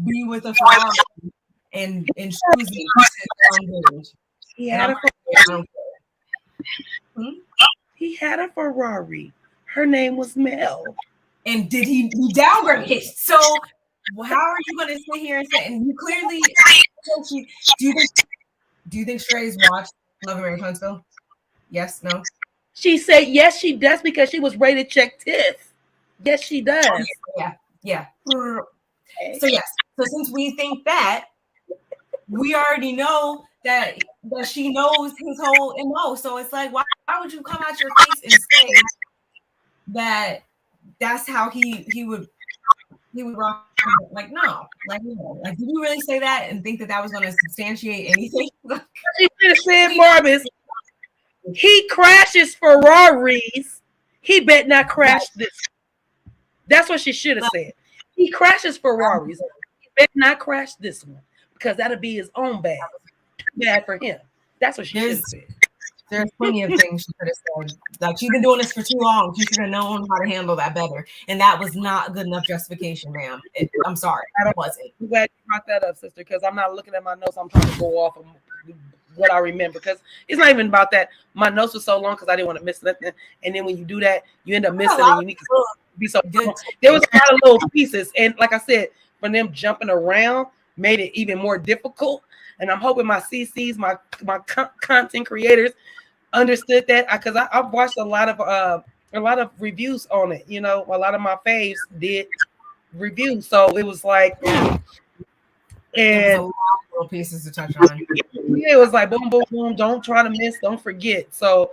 be with a Ferrari and choosing to downgrade? He had a Ferrari. Her name was Mel. And did he downgrade? So how are you going to sit here and say? And you clearly, do you think Sheree's watched Love and Marriage Huntsville? Yes, no. She said yes, she does because she was rated check Tiff. Yes, she does. Yeah. So yes. So since we think that, we already know that she knows his whole MO. So it's like, why would you come out your face and say that that's how he would rock? Like, no, like, did you really say that and think that was going to substantiate anything? She should have said, Marvis, he crashes Ferraris. He bet not crash this. That's what she should have said. He crashes Ferraris. He bet not crash this one because that'll be his own bad. Bad for him. That's what she should have said. There's plenty of things she could have said. Like, she's been doing this for too long. She should have known how to handle that better. And that was not good enough justification, ma'am. I'm sorry. It wasn't. I'm glad you brought that up, sister, because I'm not looking at my notes. I'm trying to go off of what I remember, because it's not even about that. My notes were so long because I didn't want to miss nothing. And then when you do that, you end up missing and you need to be so good. There was a lot of little pieces. And like I said, for them jumping around made it even more difficult. And I'm hoping my CCs, my content creators, understood that, because I've watched a lot of reviews on it. You know, a lot of my faves did reviews, so it was like, and a lot of little pieces to touch on. Yeah, it was like boom, boom, boom. Don't try to miss. Don't forget. So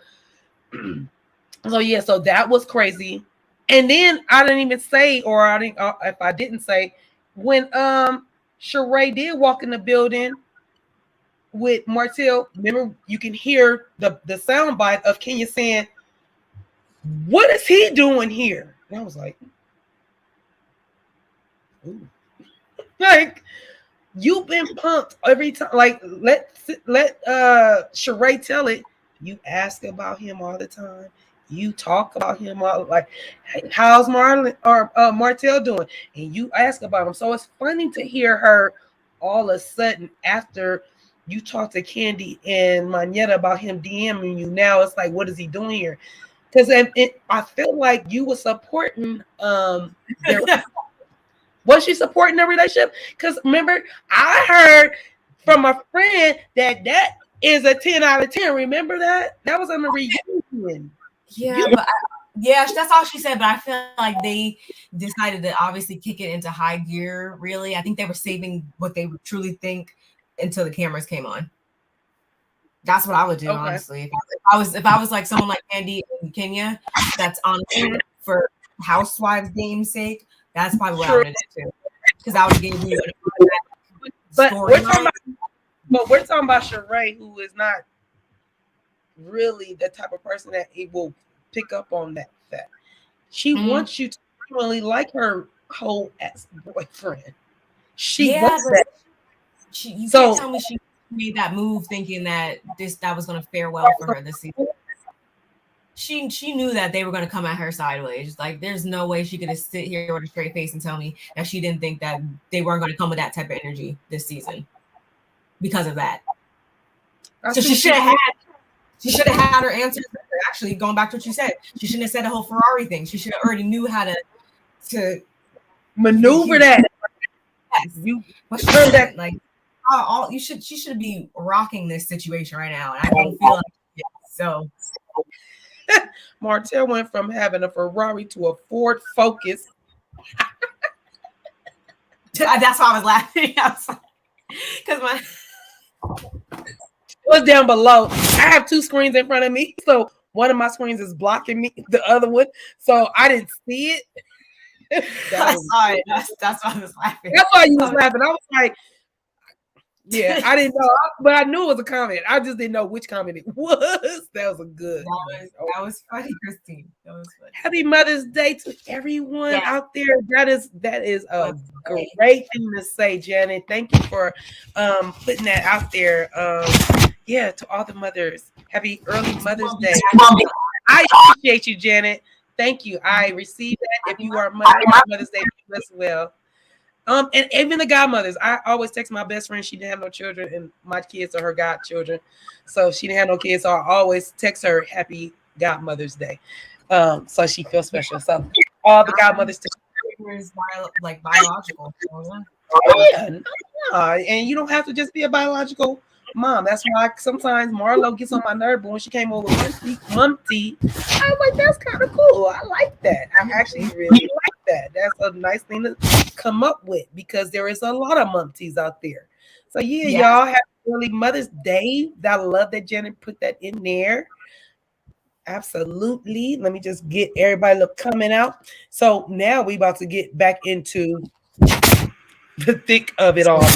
yeah. So that was crazy. And then I didn't even say, or I didn't. If I didn't say, when Sheree did walk in the building with Martell, remember you can hear the sound bite of Kenya saying, "What is he doing here?" And I was like, ooh. Like, you've been punked every time. Like, let Sheree tell it. You ask about him all the time. You talk about him all, like, hey, how's Marlon or Martell doing? And you ask about him. So it's funny to hear her all of a sudden after you talk to Candy and Manetta about him DMing you. Now it's like, what is he doing here? Because I feel like you were supporting was she supporting their relationship? Because remember, I heard from a friend that is a 10 out of 10. Remember that? That was on the reunion. Yeah, but that's all she said. But I feel like they decided to obviously kick it into high gear. Really, I think they were saving what they would truly think until the cameras came on. That's what I would do, honestly. If I was like someone like Candy and Kenya, that's on for Housewives' game's sake, that's probably what I would have did too. Because I would give you but we're talking about Sheree, who is not really the type of person that it will pick up on that fact. She wants you to really like her whole ex-boyfriend. She wants that. You can't tell me she made that move thinking that was going to fare well for her this season. She knew that they were going to come at her sideways. Like, there's no way she could sit here with a straight face and tell me that she didn't think that they weren't going to come with that type of energy this season because of that. So she should have had her answers. Actually, going back to what you said, she shouldn't have said the whole Ferrari thing. She should have already knew how to maneuver that. Yes. But she that like she should be rocking this situation right now, and I don't feel like it. So. Martell went from having a Ferrari to a Ford Focus. That's why I was laughing. Because it was down below. I have two screens in front of me, so one of my screens is blocking me, the other one, so I didn't see it. That's why I was laughing. That's why you was laughing. I was like, yeah, I didn't know, but I knew it was a comment. I just didn't know which comment it was. That was a good. That was funny, Christine. That was funny. Happy Mother's Day to everyone out there. That is a great thing to say, Janet. Thank you for putting that out there. To all the mothers, happy early Mother's Day. I appreciate you, Janet. Thank you. I received that. If you are Mother's Day as well. And even the godmothers, I always text my best friend. She didn't have no children, and my kids are her godchildren, so she didn't have no kids. So I always text her Happy Godmother's Day, so she feels special. So all the godmothers, like biological. And you don't have to just be a biological mom. That's why sometimes Marlo gets on my nerve. But when she came over with Mumty, I was like, that's kind of cool. I like that. I actually really like that. That's a nice thing to come up with, because there is a lot of Mumties out there. So y'all have early Mother's Day. I love that Janet put that in there. Absolutely. Let me just get everybody look coming out. So now we about to get back into the thick of it all.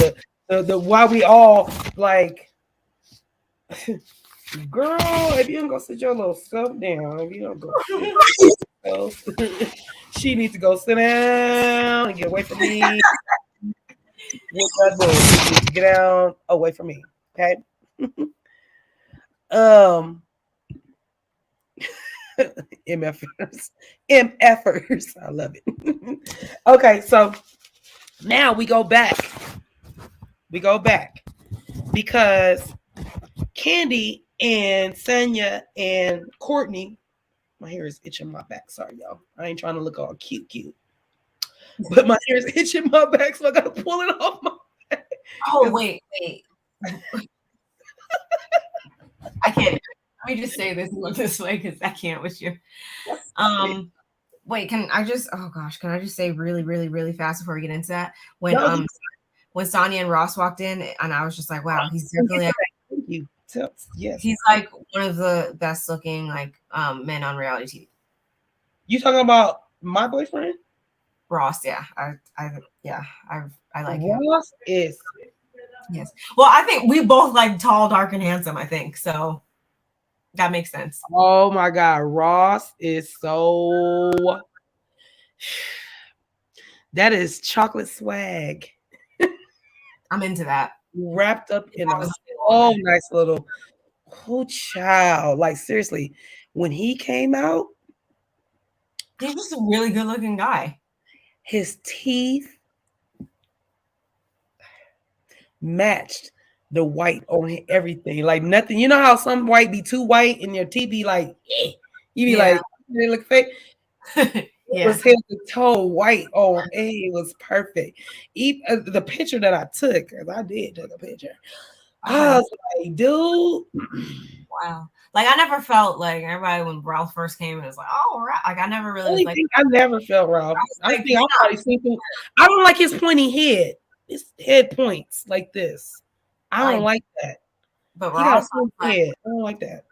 The why we all like, girl, if you don't go sit your little self down, if you don't go sit yourself, she needs to go sit down and get away from me. What that do? She needs to get down away from me. Okay. um MFers. MFers. I love it. Okay, so now we go back. We go back because Candy and Sanya and Courtney, my hair is itching my back. Sorry, y'all. I ain't trying to look all cute. But my hair is itching my back, so I gotta pull it off my back. Oh, wait. I can't. Let me just say this way because I can't with you. Wait, can I just? Oh gosh, can I just say really, really, really fast before we get into that? When Sonia and Ross walked in, and I was just like, wow, he's definitely. Thank you. Yes, he's like one of the best looking like men on reality TV. You talking about my boyfriend? Ross, yeah, I like him. Ross is. Yes. Well, I think we both like tall, dark, and handsome. I think so. That makes sense. Oh my God, Ross is so. That is chocolate swag. I'm into that. Wrapped up in a nice little. Oh, child! Like seriously, when he came out, he's just a really good looking guy. His teeth matched the white on everything, like nothing. You know how some white be too white and your teeth be like, eh. You be like, they look fake. It was head to toe white on. It was perfect. Even the picture that I took, because I did take a picture. I was like, dude. Wow. Like I never felt like everybody when Ralph first came, it was like, oh, right. Like I never really was like. I never felt Ralph. I don't like his pointy head. His head points like this. I don't like that. But he got a head. I don't like that.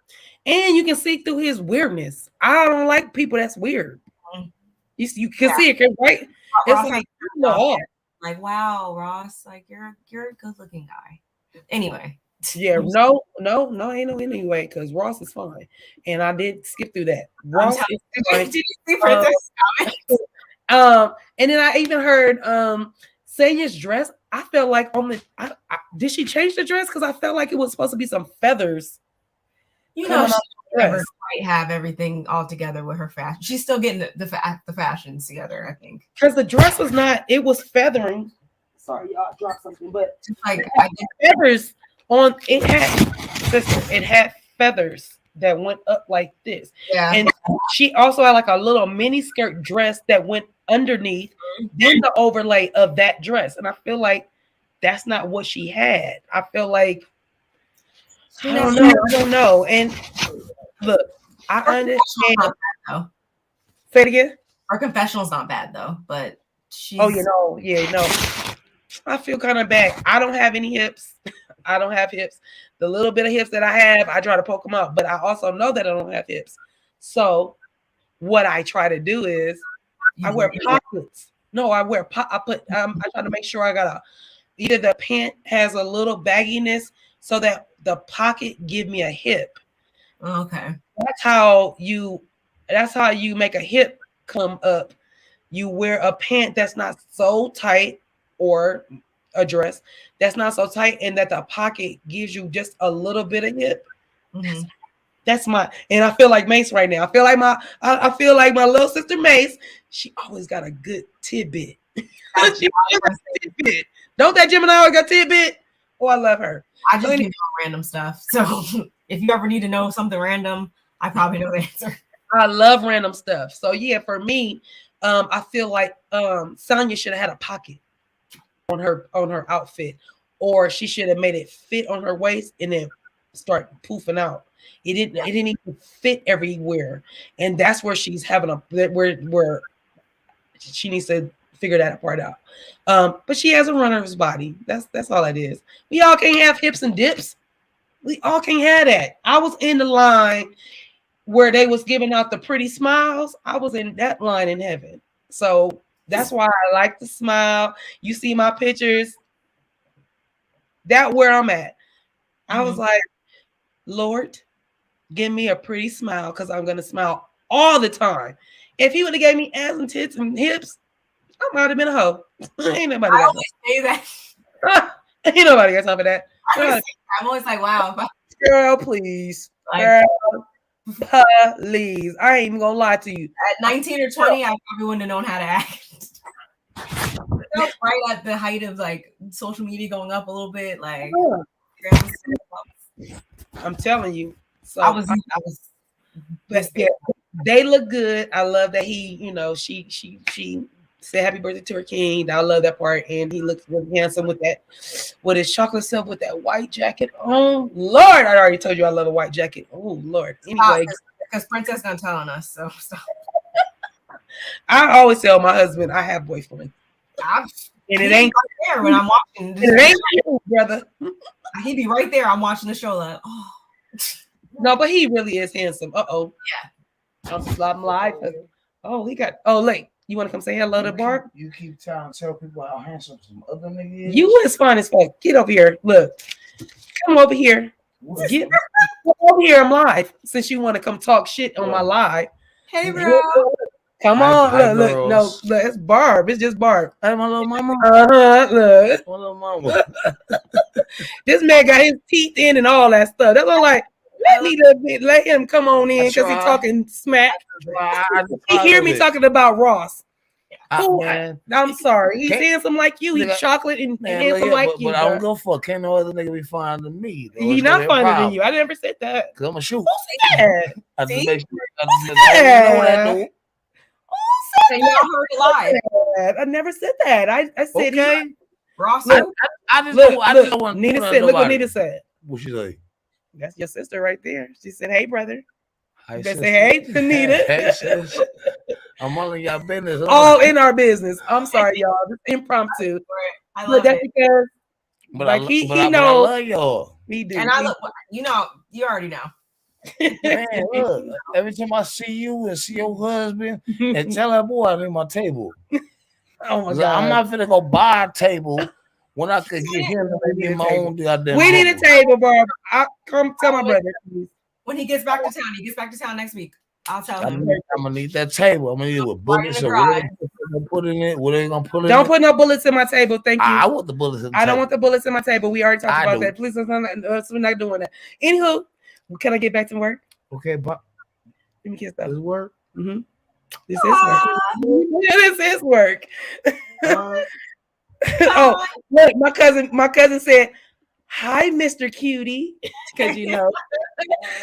And you can see through his weirdness. I don't like people that's weird. You can see it, right? It's like wow, Ross, like you're a good looking guy. Anyway. Yeah, no, ain't no anyway, because Ross is fine. And I did skip through that. Ross is fine. Did you see Princess and then I even heard Sanya's dress. I felt like did she change the dress? Because I felt like it was supposed to be some feathers. You know, she never quite have everything all together with her fashion. She's still getting the fashions together, I think. Because the dress was not, it was feathering. Sorry, y'all, I dropped something, but like feathers on it had feathers that went up like this. Yeah. And she also had like a little mini skirt dress that went underneath, then the overlay of that dress. And I feel like that's not what she had. I feel like I don't know. And look, I understand. Say it again. Our confessional's not bad though, but she's I feel kind of bad. I don't have any hips. I don't have hips. The little bit of hips that I have, I try to poke them out, but I also know that I don't have hips. So what I try to do is I wear pockets. No, I try to make sure I got either the pant has a little bagginess so that the pocket give me a hip. Okay. That's how you make a hip come up. You wear a pant that's not so tight, or a dress that's not so tight, and that the pocket gives you just a little bit of hip. Mm-hmm. That's my, and I feel like Mace right now. I feel like my little sister Mace. She always got a good tidbit. Tidbit. Don't that Gemini always got tidbit? Oh, I love her. I just know random stuff. So if you ever need to know something random, I probably know the answer. I love random stuff. So yeah, for me, I feel like Sonya should have had a pocket on her outfit, or she should have made it fit on her waist and then start poofing out. It didn't even fit everywhere, and that's where she's having where she needs to figure that part out. But she has a runner's body. That's all it is. We all can't have hips and dips. We all can't have that. I was in the line where they was giving out the pretty smiles. I was in that line in heaven. So that's why I like to smile. You see my pictures. That where I'm at. I was like, Lord, give me a pretty smile because I'm gonna smile all the time. If he would have gave me ass and tits and hips, I might have been a hoe. Ain't nobody got always say that. Ain't nobody got time for that. I'm always like, wow. Girl, please. Like, girl, please. I ain't even gonna lie to you. At 19 or 20, I probably wouldn't have known how to act. Right at the height of like social media going up a little bit, like I'm telling you. So I was but yeah, they look good. I love that he, she said happy birthday to her king. I love that part. And he looks really handsome with his chocolate silk with that white jacket. Oh Lord, I already told you I love a white jacket. Oh Lord. Anyway, because Princess not telling us, so. I always tell my husband I have boyfriend. And it ain't right there when I'm watching. It ain't you, brother. He'd be right there. I'm watching the show like, oh. No, but he really is handsome. Uh-oh. Yeah. I'm live. Oh, he got. Oh, Lake. You want to come say hello to Barb? You keep trying to tell people how handsome some other nigga is. You is fine as fuck. Get over here. Look. Come over here. Get over here. I'm live. Since you want to come talk shit on my live. Hey, bro. Come on. Look. No, look. It's Barb. It's just Barb. Hey, my little mama. Look. My little mama. This man got his teeth in and all that stuff. That's all like. Let him come on in because he's talking smack. He hear me talking about Ross. I'm sorry. He's handsome like you. He's chocolate and handsome like you. But I don't go for can't no other nigga be finer than me. He's not finer than you. I never said that. Cause I'm a shoot. Who said that? I just make sure I know So y'all heard it live. I never said that. I said okay. Ross. I just don't want. Nina said. Look what Nina said. What she say? That's your sister right there. She said, "Hey, brother." They say, "Hey, Anita." Hey, sis. I'm all in y'all business. All in our business. I'm sorry, y'all. It's impromptu. I love it. Because, but like he knows. I love y'all. He do. And I look. You already know. Man, look. Every time I see you and see your husband, and tell that boy I need my table. Oh my God! I'm not finna go buy a table. When I could get him to get my own goddamn. We need a table, Barb. I'll come tell my brother. When he gets back to town, next week. I'll tell him. I'm gonna need that table. I'm gonna need it with bullets. So what they gonna put in it? What they gonna put in it? Don't put no bullets in my table. Thank you. I want the bullets in the I don't want the bullets in my table. We already talked about that. Please, we're not doing that. Anywho, can I get back to work? Okay, but let me kiss that. This work? Mm-hmm. This is work. This is work. Oh, look, my cousin said, "Hi, Mr. Cutie," because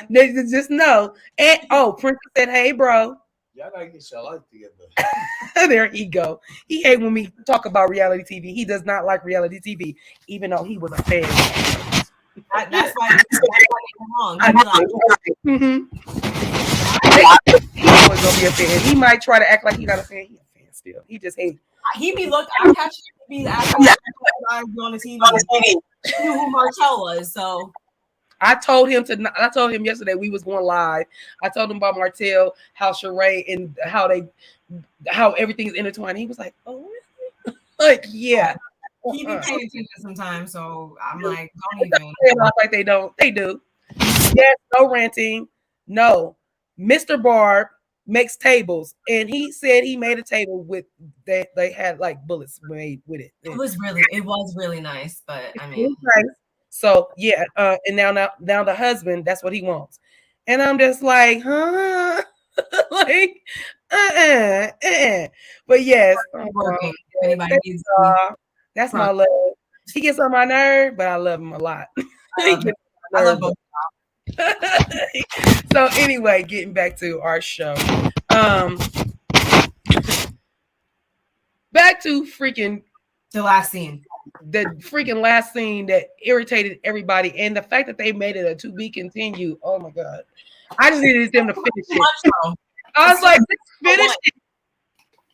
they just know. And Princess said, "Hey, bro." Y'all gotta get your life together. There he go. He hate when we talk about reality TV. He does not like reality TV, even though he was a fan. That's why you're wrong. He was gonna be a fan. He might try to act like he's not a fan. He's a fan still. He just hates. He be looked. I catch him be asking on the TV. He knew who Martell was, so. I told him yesterday we was going live. I told him about Martell, how Sheree, and how everything's intertwined. He was like, "Oh, really?" Like, yeah. He be paying attention sometimes, so I'm like, don't even. Like they don't. They do. Yes, no ranting. No. Mr. Barb makes tables, and he said he made a table with they had like bullets made with it. It was really nice, but I mean, nice. So yeah, and now the husband, that's what he wants, and I'm just like, huh, like, but yes, working. Anybody needs that's my love. He gets on my nerve, but I love him a lot. I love both. So anyway, getting back to our show. Back to freaking the last scene. The freaking last scene that irritated everybody, and the fact that they made it a to be continued. Oh my God. I just needed them to finish it. I was like, let's finish it.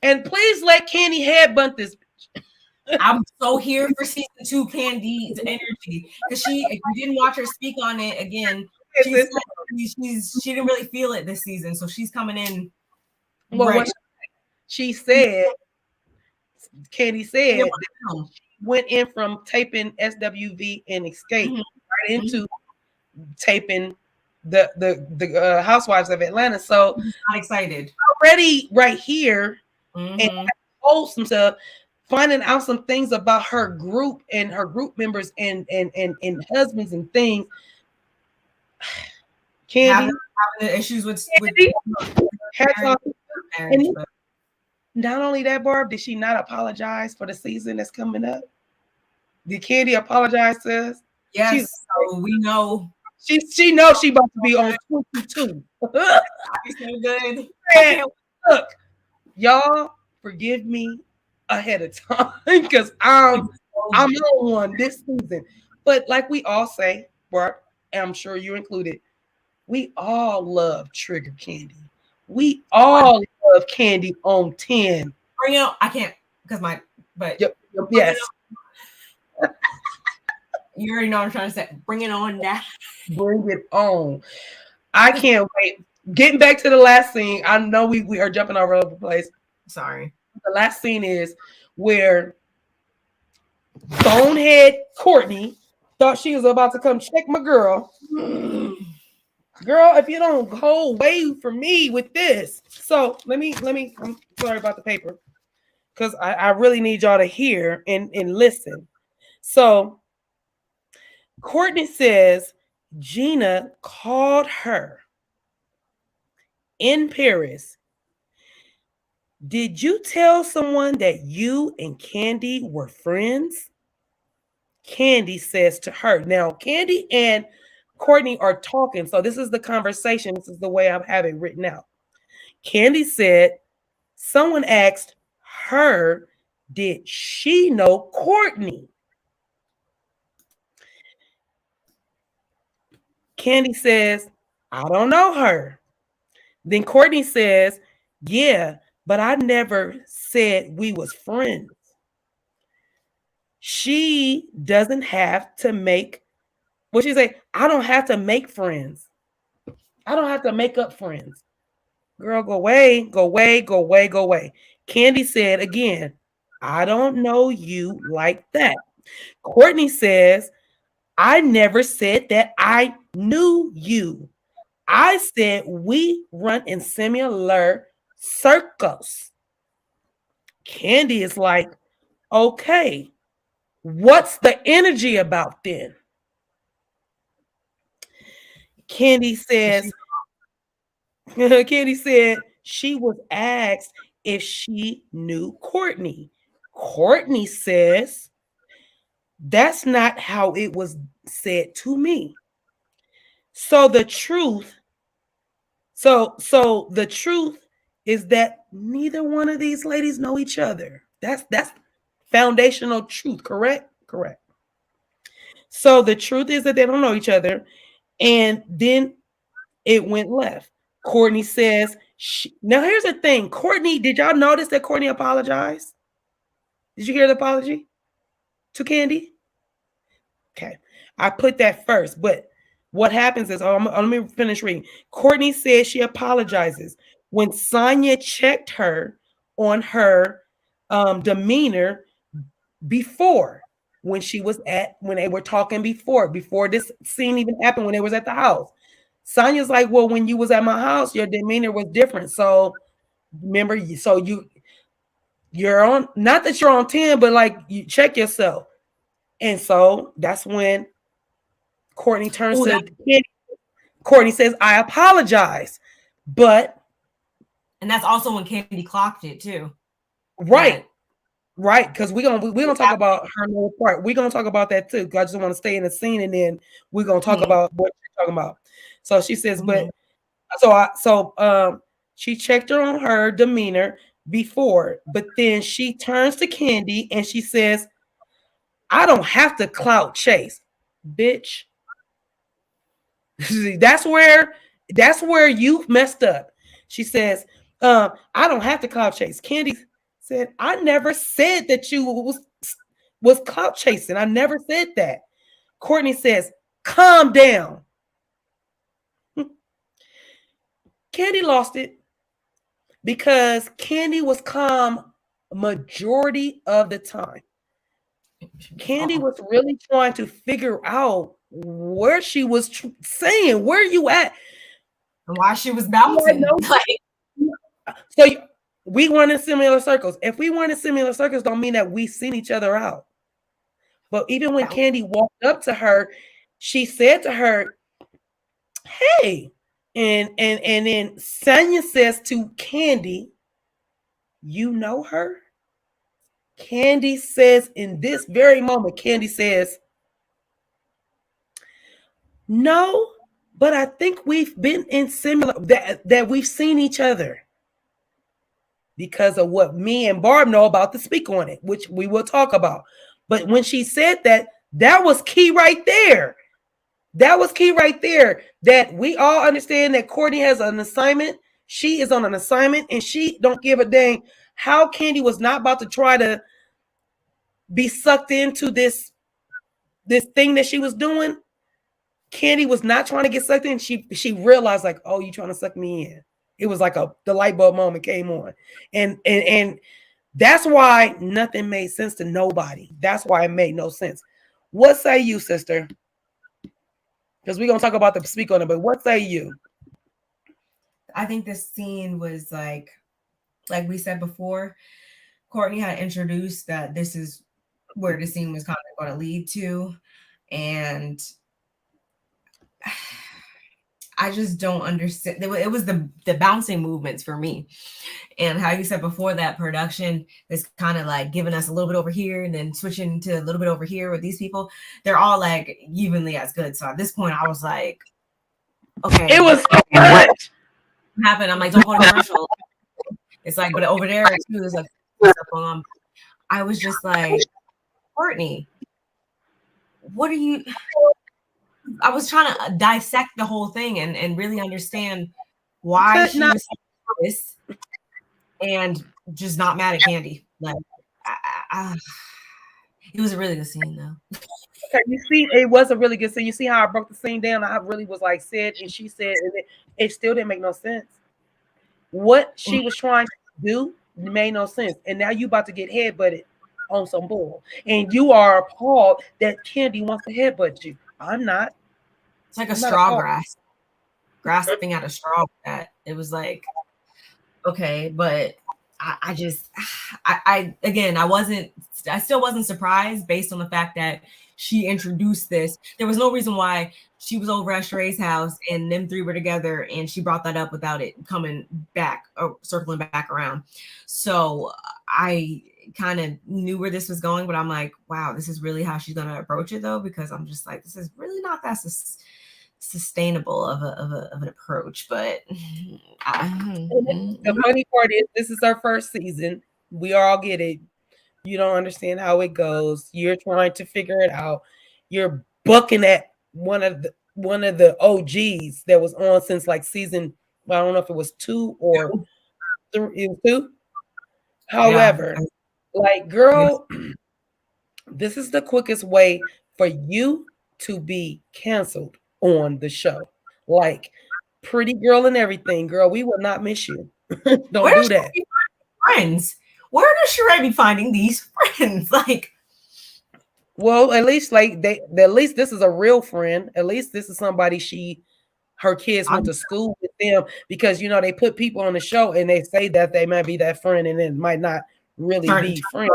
And please let Candy headbutt this. I'm so here for season 2 Candy's energy because she, if you didn't watch her speak on it again, she didn't really feel it this season, so she's coming in. Well, right. What she said, Candy said, that she went in from taping SWV and Escape right into taping the Housewives of Atlanta. So I'm not excited already right here, and told some stuff. Finding out some things about her group and her group members and husbands and things. Candy having issues with and not only that, Barb, did she not apologize for the season that's coming up? Did Candy apologize to us? Yes, so we know. She knows she about to be on 22. So good. Look, y'all forgive me ahead of time because I'm on one this season. But like we all say, Barb, and I'm sure you included, we all love Trigger Candy. We all love Candy on 10. Bring it on. I can't because but yes. You already know what I'm trying to say. Bring it on now. Bring it on. I can't wait. Getting back to the last scene, I know we are jumping all over the place. Sorry. The last scene is where bonehead Courtney thought she was about to come check my girl. Girl, if you don't go away from me with this. So let me, I'm sorry about the paper. Because I really need y'all to hear and listen. So Courtney says Gina called her in Paris. Did you tell someone that you and Candy were friends? Candy says to her. Now, Candy and Courtney are talking. So this is the conversation. This is the way I have it written out. Candy said, someone asked her, did she know Courtney? Candy says, I don't know her. Then Courtney says, yeah, but I never said we was friends. She doesn't have to make, what she say? I don't have to make friends. I don't have to make up friends. Girl, go away, go away, go away, go away. Candy said again, I don't know you like that. Courtney says, I never said that I knew you. I said we run in similar circles. Candy is like, okay, what's the energy about then? Candy says, Candy said she was asked if she knew Courtney. Courtney says, that's not how it was said to me. So the truth, so the truth is that neither one of these ladies know each other. That's foundational truth, correct? Correct. So the truth is that they don't know each other. And then it went left. Courtney says, now here's the thing. Courtney, did y'all notice that Courtney apologized? Did you hear the apology to Candy? Okay. I put that first, but what happens is, let me finish reading. Courtney says she apologizes when Sonia checked her on her demeanor before, when they were talking before this scene even happened, when they was at the house. Sonia's like, well, when you was at my house, your demeanor was different. So remember, so you're on, not that you're on 10, but like you check yourself. And so that's when Courtney turns to Candy. Courtney says, I apologize. And that's also when Candy clocked it too. Right. Right. Because we're gonna talk about her little part. We're gonna talk about that too. I just want to stay in the scene, and then we're gonna talk about what you're talking about. So she says, but she checked her on her demeanor before, but then she turns to Candy and she says, I don't have to clout chase, bitch. That's where you messed up. She says, I don't have to clout chase. Candy said, I never said that you was clout chasing. I never said that. Courtney says, calm down. Candy lost it because Candy was calm majority of the time. Candy was really trying to figure out where she was saying, where you at? Why she was bouncing. So we weren't in similar circles. If we weren't in similar circles, don't mean that we seen each other out. But even when Candy walked up to her, she said to her, hey. And then Sonia says to Candy, you know her? Candy says in this very moment, Candy says, no, but I think we've been in similar, that we've seen each other. Because of what me and Barb know about the Speak On It, which we will talk about. But when she said that, that was key right there. That was key right there. That we all understand that Courtney has an assignment. She is on an assignment and she don't give a dang how Candy was not about to try to be sucked into this thing that she was doing. Candy was not trying to get sucked in. She realized like, oh, you trying to suck me in. It was like the light bulb moment came on. And that's why nothing made sense to nobody. That's why it made no sense. What say you, sister? Because we're going to talk about the Speak On It, but what say you? I think this scene was like we said before, Courtney had introduced that this is where the scene was kind of going to lead to. And I just don't understand. It was the bouncing movements for me. And how you said before that production is kind of like giving us a little bit over here and then switching to a little bit over here with these people. They're all like evenly as good. So at this point, I was like, okay. It was so much. What happened? I'm like, don't go to commercial. It's like, but over there, too, there's like stuff going on. I was just like, Courtney, what are you... I was trying to dissect the whole thing and really understand why she was this and just not mad at Candy. Like, it was a really good scene, though. Okay, you see, it was a really good scene. You see how I broke the scene down? I really was like said, and she said, and it still didn't make no sense. What she was trying to do made no sense. And now you about to get headbutted on some bull. And you are appalled that Candy wants to headbutt you. I'm not. It's like a straw grasping at a straw. That it was like, okay, but I still wasn't surprised based on the fact that she introduced this. There was no reason why she was over at Sheree's house and them three were together and she brought that up without it coming back or circling back around. So I kind of knew where this was going, but I'm like, wow, this is really how she's going to approach it though, because I'm just like, this is really not that sustainable of an approach. But the funny part is this is our first season. We all get it. You don't understand how it goes. You're trying to figure it out. You're bucking at one of the OGs that was on since like season, I don't know if it was 2 or 3. It was 2. However, like, girl, this is the quickest way for you to be canceled on the show. Like, pretty girl and everything, girl. We will not miss you. Don't do that. Friends. Where does Sheree be finding these friends? Like, well, at least at least this is a real friend. At least this is somebody her kids went to school with them, because you know they put people on the show and they say that they might be that friend and it might not really be friends.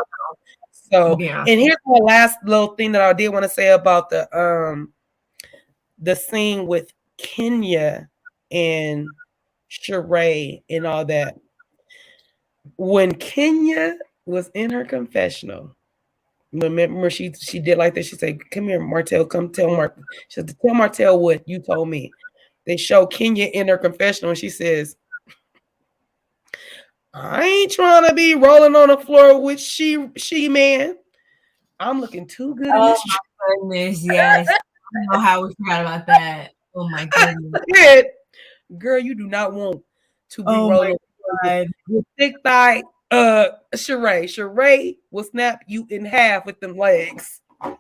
So, and here's my last little thing that I did want to say about the scene with Kenya and Sheree and all that. When Kenya was in her confessional, remember she did like this. She said, "Come here, Martell. Come tell Martell." She said, "Tell Martell what you told me." They show Kenya in her confessional, and she says, "I ain't trying to be rolling on the floor with she man. I'm looking too good in this." Oh my goodness, yes. I don't know how we forgot about that. Oh my goodness. Girl, you do not want to be rolling Your thick thigh, Sheree. Sheree will snap you in half with them legs. I'm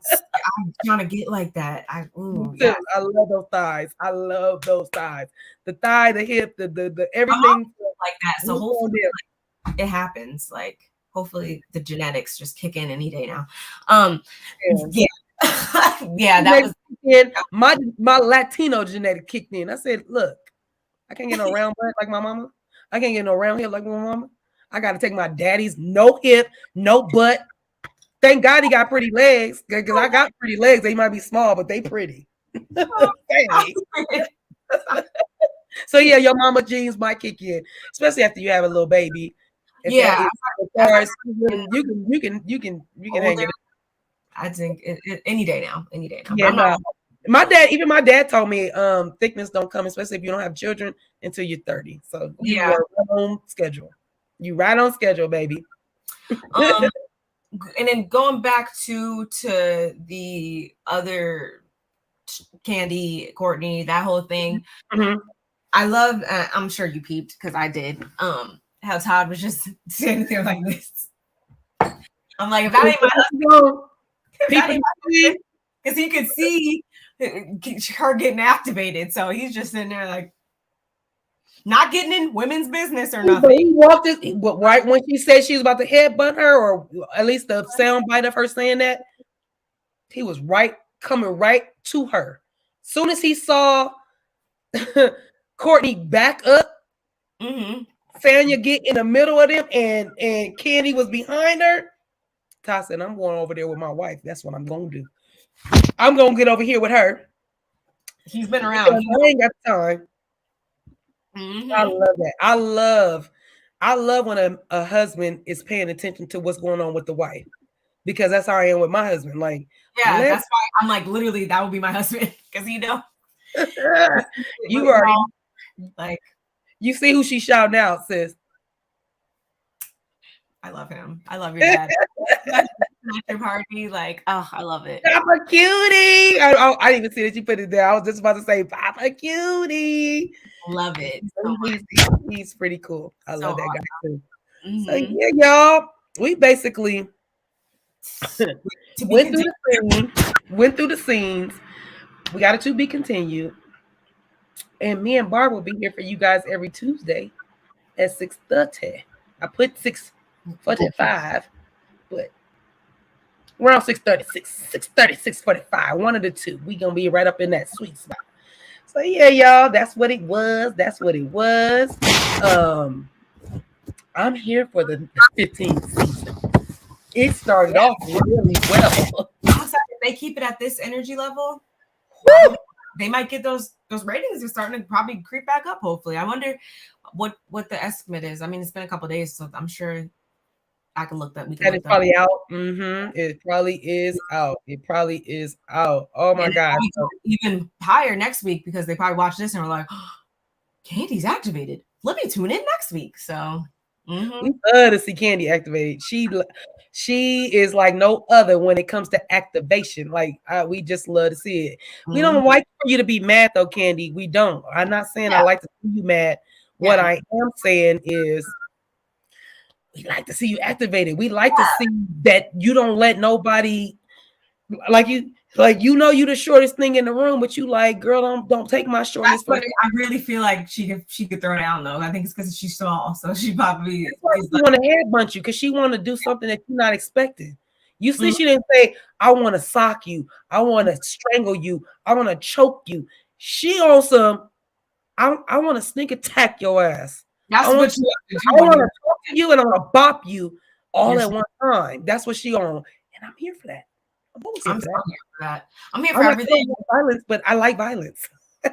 trying to get like that. I love those thighs. I love those thighs. The thigh, the hip, the everything like that. So hopefully it happens. Like hopefully the genetics just kick in any day now. Yeah. Yeah, that was my Latino genetic kicked in. I said, look, I can't get no round butt like my mama. I can't get no round hip like my mama. I got to take my daddy's no hip, no butt. Thank God he got pretty legs, because I got pretty legs. They might be small, but they pretty. So yeah, your mama genes might kick in, especially after you have a little baby. If you can hang it. I think any day now. Yeah, my dad told me thickness don't come, especially if you don't have children, until you're 30. So you are right on schedule. You right on schedule, baby. And then going back to the other Candy, Courtney, that whole thing. Mm-hmm. I love. I'm sure you peeped because I did. How Todd was just standing there like this. I'm like, if that ain't my husband, because he could see her getting activated, so he's just sitting there like not getting in women's business or nothing. But he walked it right when she said she was about to headbutt her, or at least the sound bite of her saying that. He was coming right to her. Soon as he saw Courtney back up, Sanya get in the middle of them, and Candy was behind her. Ty said, I'm going over there with my wife. That's what I'm going to do. I'm going to get over here with her. He's been around. I ain't got time. I love that. I love when a husband is paying attention to what's going on with the wife, because that's how I am with my husband. Like, that's why I'm like, literally, that would be my husband, because you already like, you see who she's shouting out, sis. I love him. I love your dad. Your party, like, oh, I love it. Papa Cutie. I didn't even see that you put it there. I was just about to say Papa Cutie. Love it. He's pretty cool. I love that guy too. So yeah, y'all, we basically went through the scenes. We got it to be continued. And me and Barb will be here for you guys every Tuesday at 6:30. I put 6:45, but we're on 6:30, 6:45. One of the two. We gonna be right up in that sweet spot. So yeah, y'all, that's what it was. I'm here for the 15th season. It started off really well. If they keep it at this energy level, they might get those ratings are starting to probably creep back up. Hopefully, I wonder what the estimate is. I mean, it's been a couple of days, so I'm sure I can look that. It's probably out. It probably is out. Oh my God! Even higher next week, because they probably watch this and are like, oh, Candy's activated. Let me tune in next week. So we love to see Candy activated. She is like no other when it comes to activation. Like we just love to see it. We don't like for you to be mad though, Candy. We don't. I'm not saying I like to see you mad. What I am saying is we like to see you activated. We like to see that you don't let nobody you the shortest thing in the room, but you like, girl, don't take my shortness. I really feel like she could throw down though. I think it's because she's small, so she probably want to head bunch you because she want to do something that you're not expecting. You see, she didn't say, I want to sock you, I want to strangle you, I want to choke you. She on some, I want to sneak attack your ass. That's what you I want to talk to you and I want to bop you all at one time. That's what she on, and I'm here for that. I'm here for that. I'm here for everything. Violence, but I like violence. The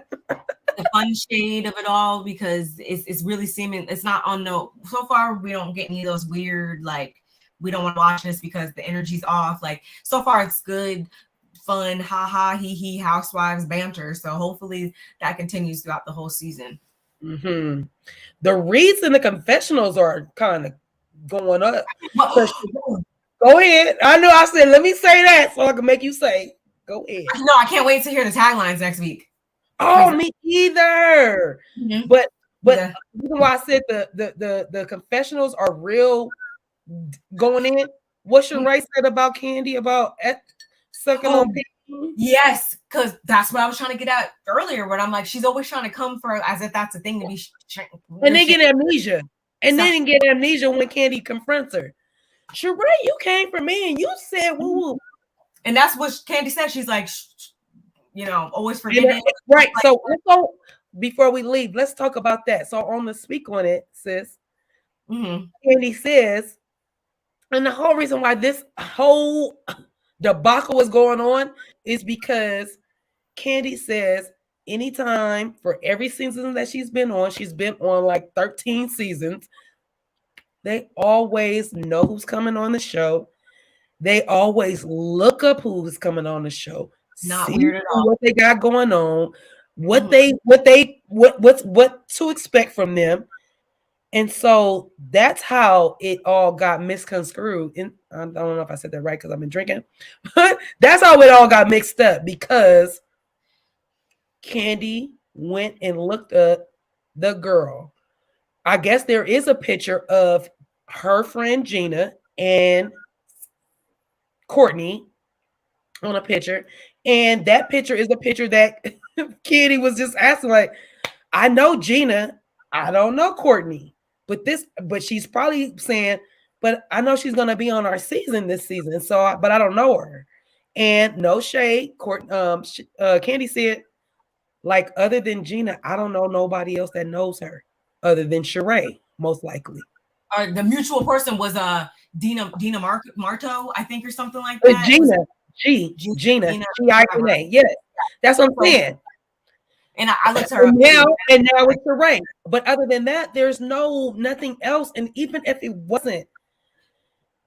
fun shade of it all, because it's really seeming it's not on so far we don't get any of those weird like we don't want to watch this because the energy's off. Like so far it's good, fun, ha he he housewives banter. So hopefully that continues throughout the whole season. The reads in the confessionals are kind of going up. Go ahead. I know I said, let me say that so I can make you say, go ahead. No, I can't wait to hear the taglines next week. Oh, me either. But But the reason why I said the confessionals are real going in. What Sheree said about Candy about sucking on people. Yes, because that's what I was trying to get at earlier. When I'm like, she's always trying to come for as if that's a thing to be. And then get amnesia. And then get amnesia when Candy confronts her. Sheree, you came for me and you said woo woo. And that's what Candy said. She's like, always forgetting. Right. So let's go before we leave. Let's talk about that. So on the speak on it, sis. Candy says, and the whole reason why this whole debacle was going on is because Candy says anytime for every season that she's been on like 13 seasons. They always know who's coming on the show. They always look up who's coming on the show. Not weird at all. What they got going on, what to expect from them. And so that's how it all got misconstrued. And I don't know if I said that right because I've been drinking, but that's how it all got mixed up because Candy went and looked up the girl. I guess there is a picture of her friend Gina and Courtney on a picture. And that picture is a picture that Candy was just asking, like, I know Gina, I don't know Courtney. But she's probably saying, but I know she's gonna be on our season this season. So, but I don't know her. And no shade, Candy said, like, other than Gina, I don't know nobody else that knows her other than Sheree, most likely. The mutual person was Dina Marto, I think, or something like that. Gina, G-I-N-A. Yes, that's what I'm saying. And I looked her up and now it's Sheree. But other than that, there's nothing else. And even if it wasn't,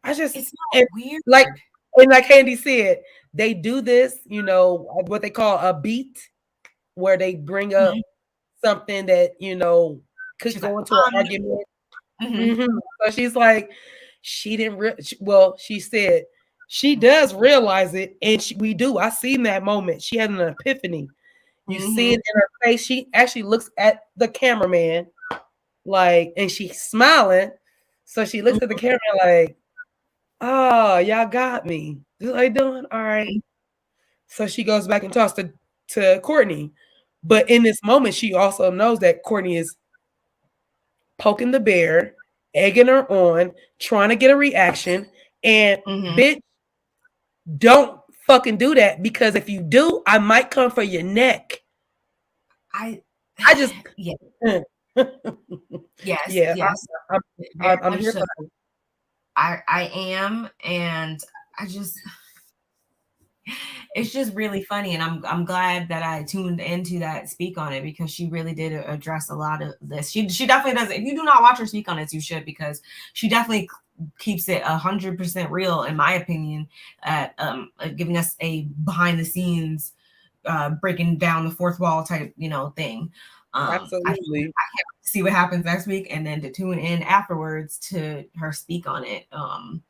it's weird. Like Candy said, they do this, what they call a beat, where they bring up something that could go into an argument. So she's like, she didn't. She said she does realize it, and we do. I seen that moment. She had an epiphany. You see it in her face. She actually looks at the cameraman, and she's smiling. So she looks at the camera like, "Oh, y'all got me. What are you doing? All right." So she goes back and talks to Courtney. But in this moment, she also knows that Courtney is poking the bear, egging her on, trying to get a reaction. And bitch, don't fucking do that, because if you do, I might come for your neck. I just yes. I'm here. I am, and it's just really funny, and I'm glad that I tuned into that speak on it, because she really did address a lot of this. She definitely does. If you do not watch her speak on it, you should, because she definitely keeps it 100% real, in my opinion, at giving us a behind the scenes, breaking down the fourth wall type thing. Absolutely. I can't see what happens next week, and then to tune in afterwards to her speak on it. And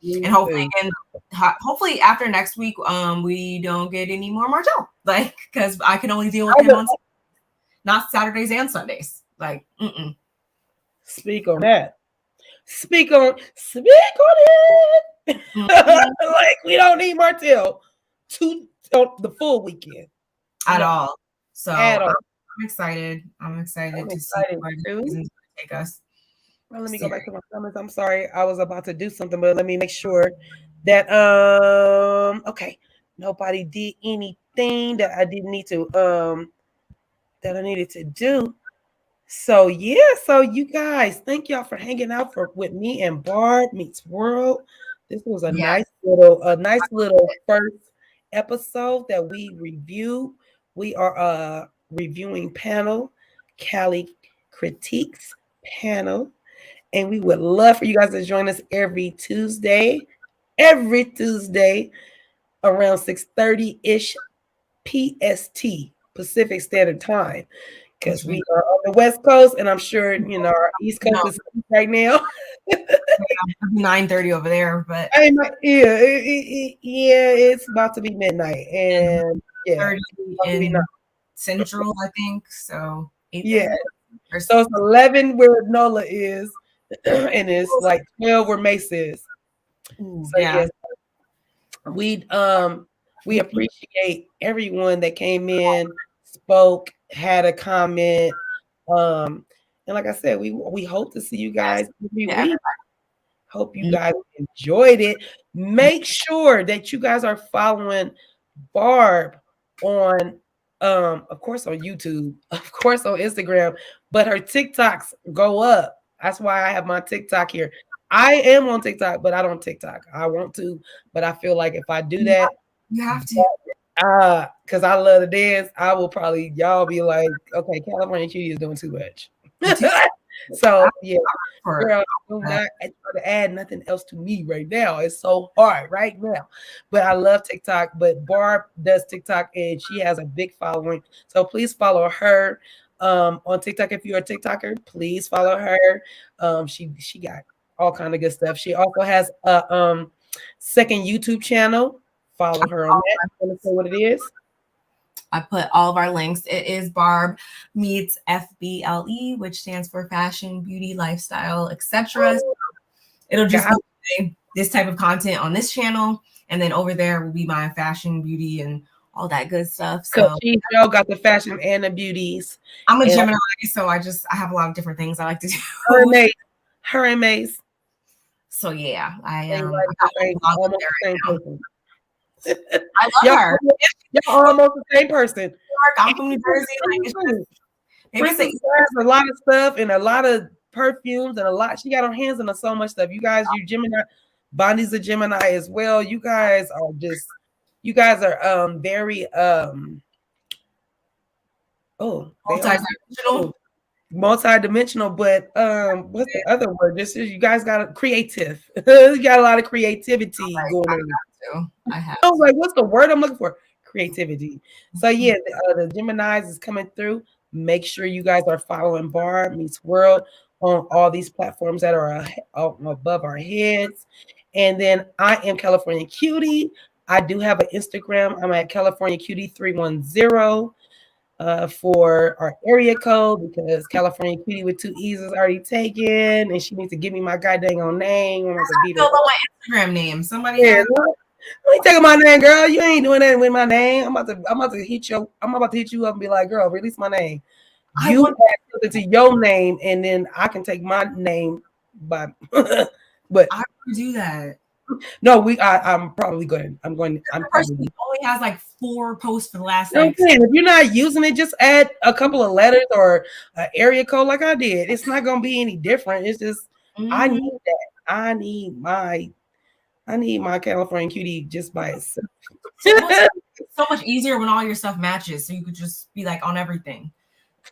hopefully after next week, we don't get any more Martell, because I can only deal with him on not Saturdays and Sundays. Speak on that. Speak on it. We don't need Martell the full weekend at all. So at all. I'm excited. to see where the season's gonna take us. Well, let me go back to my comments. I'm sorry, I was about to do something, but let me make sure that okay, nobody did anything that I didn't need to that I needed to do. So yeah, so you guys, thank y'all for hanging out with me and Barb Meets World. This was a nice little first episode that we reviewed. We are reviewing panel, Cali Critiques panel, and we would love for you guys to join us every Tuesday around 6:30-ish PST, Pacific Standard Time. Because we are on the West Coast, and I'm sure our East Coast is right now. 9:30 over there, but it's about to be midnight, and 30 in Central, I think. So yeah, So it's 11 where Nola is, and it's like 12 where Mace is. So yeah. yes, we appreciate everyone that came in, spoke, had a comment. And like I said, we hope to see you guys every week. Hope you guys enjoyed it. Make sure that you guys are following Barb on of course on YouTube, of course on Instagram, but her TikToks go up. That's why I have my TikTok here. I am on TikTok, but I don't TikTok. I want to, but I feel like if I do that, you have to. because I love to dance, I will probably y'all be like, okay, California Cutie is doing too much. So yeah, girl, do not try to add nothing else to me right now. It's so hard right now. But I love TikTok. But Barb does TikTok and she has a big following. So please follow her on TikTok. If you're a TikToker, please follow her. She got all kind of good stuff. She also has a second YouTube channel. Follow her on that. I'm gonna say what it is. I put all of our links. It is Barb Meets FBLE, which stands for Fashion, Beauty, Lifestyle, etc. It'll just be this type of content on this channel, and then over there will be my fashion, beauty, and all that good stuff. So she got the fashion and the beauties. I'm a Gemini, so I have a lot of different things I like to do. Her and Mace. So yeah, I am. Almost the same person. I love her. Y'all almost the same person. I'm from New Jersey. Princess has a lot of stuff and a lot of perfumes and a lot. She got her hands on so much stuff. You guys, you Gemini. Bonnie's a Gemini as well. You guys are very multi-dimensional, but what's the other word? Just you guys got a creative. You got a lot of creativity going on. I was like, what's the word I'm looking for? Creativity. So yeah, the Geminis is coming through. Make sure you guys are following Barb Meets World on all these platforms that are above our heads. And then I am California Cutie. I do have an Instagram. I'm at California Cutie 310 for our area code because California Cutie with 2 E's is already taken, and she needs to give me my goddamn own name. I'm about my Instagram name. Somebody. Yeah, let me take my name, girl. You ain't doing that with my name. I'm about to hit you up and be like, girl, release my name. You add something to your name, and then I can take my name by. But I would do that. No, I'm probably going. I'm probably only has like 4 posts for the last. If you're not using it, just add a couple of letters or an area code like I did. It's not gonna be any different. It's just I need that. I need my California Cutie just by itself. So much easier when all your stuff matches, so you could just be like on everything.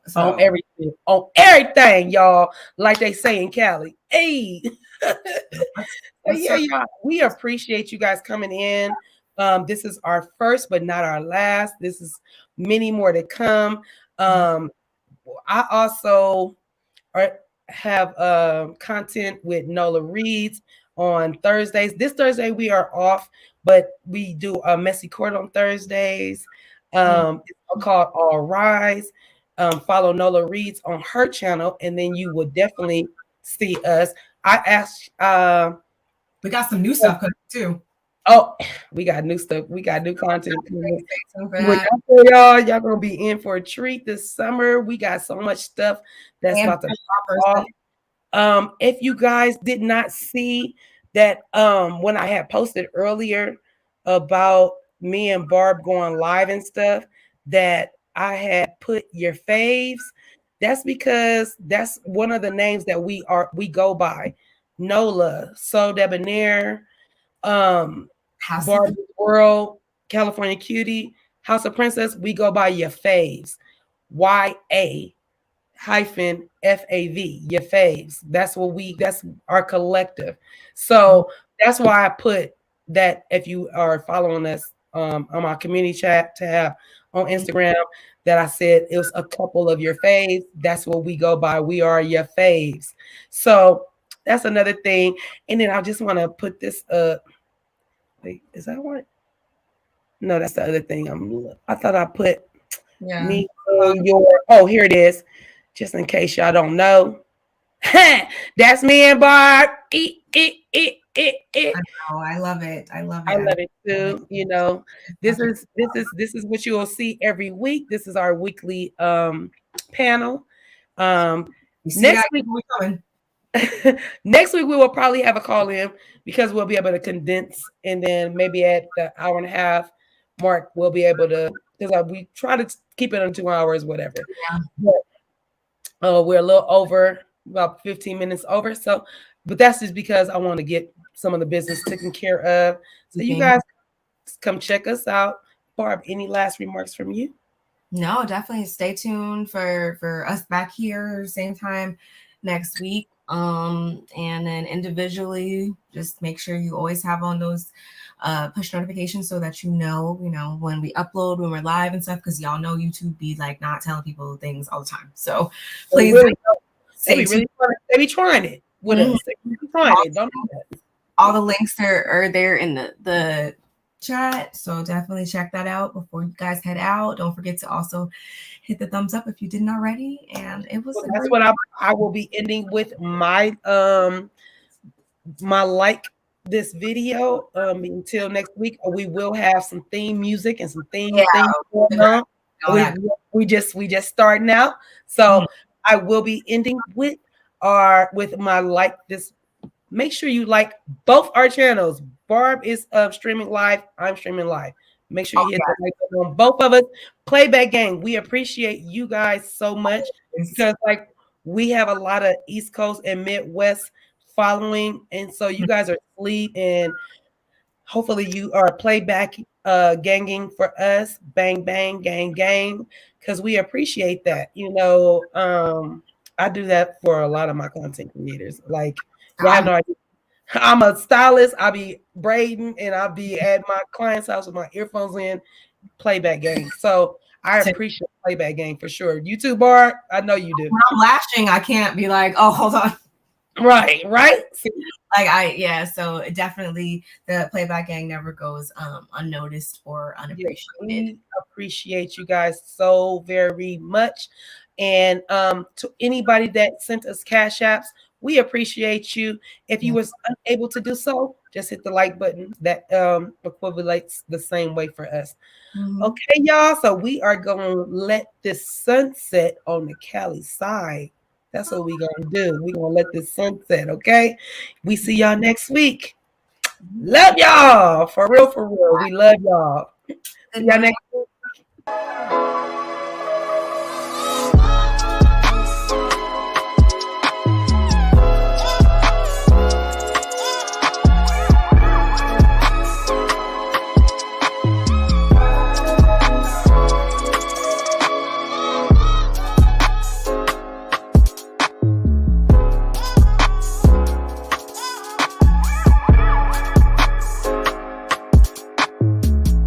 So. On everything, y'all. Like they say in Cali. Hey. Yeah, y'all. We appreciate you guys coming in. This is our first, but not our last. This is many more to come. I also have content with Nola Reads on Thursdays. This Thursday we are off, but we do a messy court on Thursdays. It's called All Rise. Follow Nola Reads on her channel, and then you will definitely see us. I asked. We got some new stuff coming too. Oh, we got new stuff. We got new content. Y'all gonna be in for a treat this summer. We got so much stuff that's about to pop off. If you guys did not see that, when I had posted earlier about me and Barb going live and stuff, that I had put your faves. That's because that's one of the names that we go by. Nola, So Debonair, Barbie World, California Cutie, House of Princess, we go by your faves. YA hyphen FAV, your faves. That's our collective. So that's why I put that if you are following us on my community chat tab on Instagram, that I said it was a couple of your faves. That's what we go by. We are your faves. So that's another thing. And then I just want to put this up. Wait, is that one? No, that's the other thing. I thought I put me your. Oh, here it is. just in case y'all don't know. That's me and Barb. I love it. I love it. I love it too. You know, this is what you will see every week. This is our weekly panel. You see Next that? week We're coming. next week we will probably have a call in because we'll be able to condense, and then maybe at the hour and a half mark we'll be able to, because we try to keep it on 2 hours, whatever. Yeah. But we're a little over, about 15 minutes over. So, but that's just because I want to get some of the business taken care of. So you guys come check us out. Barb, any last remarks from you? No, definitely stay tuned for us back here same time next week. And then individually, just make sure you always have on those push notifications so that you know when we upload, when we're live and stuff, because y'all know YouTube be like not telling people things all the time. So please they be trying it with us. They be trying it. Don't do that. All the links are there in the chat, so definitely check that out before you guys head out. Don't forget to also hit the thumbs up if you didn't already. And it was that's what I will be ending with my my like this video. Until next week, we will have some theme music and some theme things going on. We just starting out, so I will be ending with my like this. Make sure you like both our channels. Barb is streaming live. I'm streaming live. Make sure you hit the like button on both of us. Playback Gang, we appreciate you guys so much because like we have a lot of East Coast and Midwest following, and so you guys are asleep, and hopefully you are playback ganging for us. Bang bang gang gang, because we appreciate that. I do that for a lot of my content creators. Like, y'all have no idea. I'm a stylist. I'll be braiding and I'll be at my client's house with my earphones in, playback gang. So I appreciate playback gang for sure. You too, Bart. I know you do. When I'm lashing, I can't be like, oh, hold on. Right. So definitely the playback gang never goes unnoticed or unappreciated. We appreciate you guys so very much. And to anybody that sent us cash apps, we appreciate you. If you was unable to do so, just hit the like button. That equivalates the same way for us. Okay, y'all. So we are going to let this sunset on the Cali side. That's what we're going to do. We're going to let this sunset, okay? We see y'all next week. Love y'all. For real, for real. We love y'all. See y'all next week.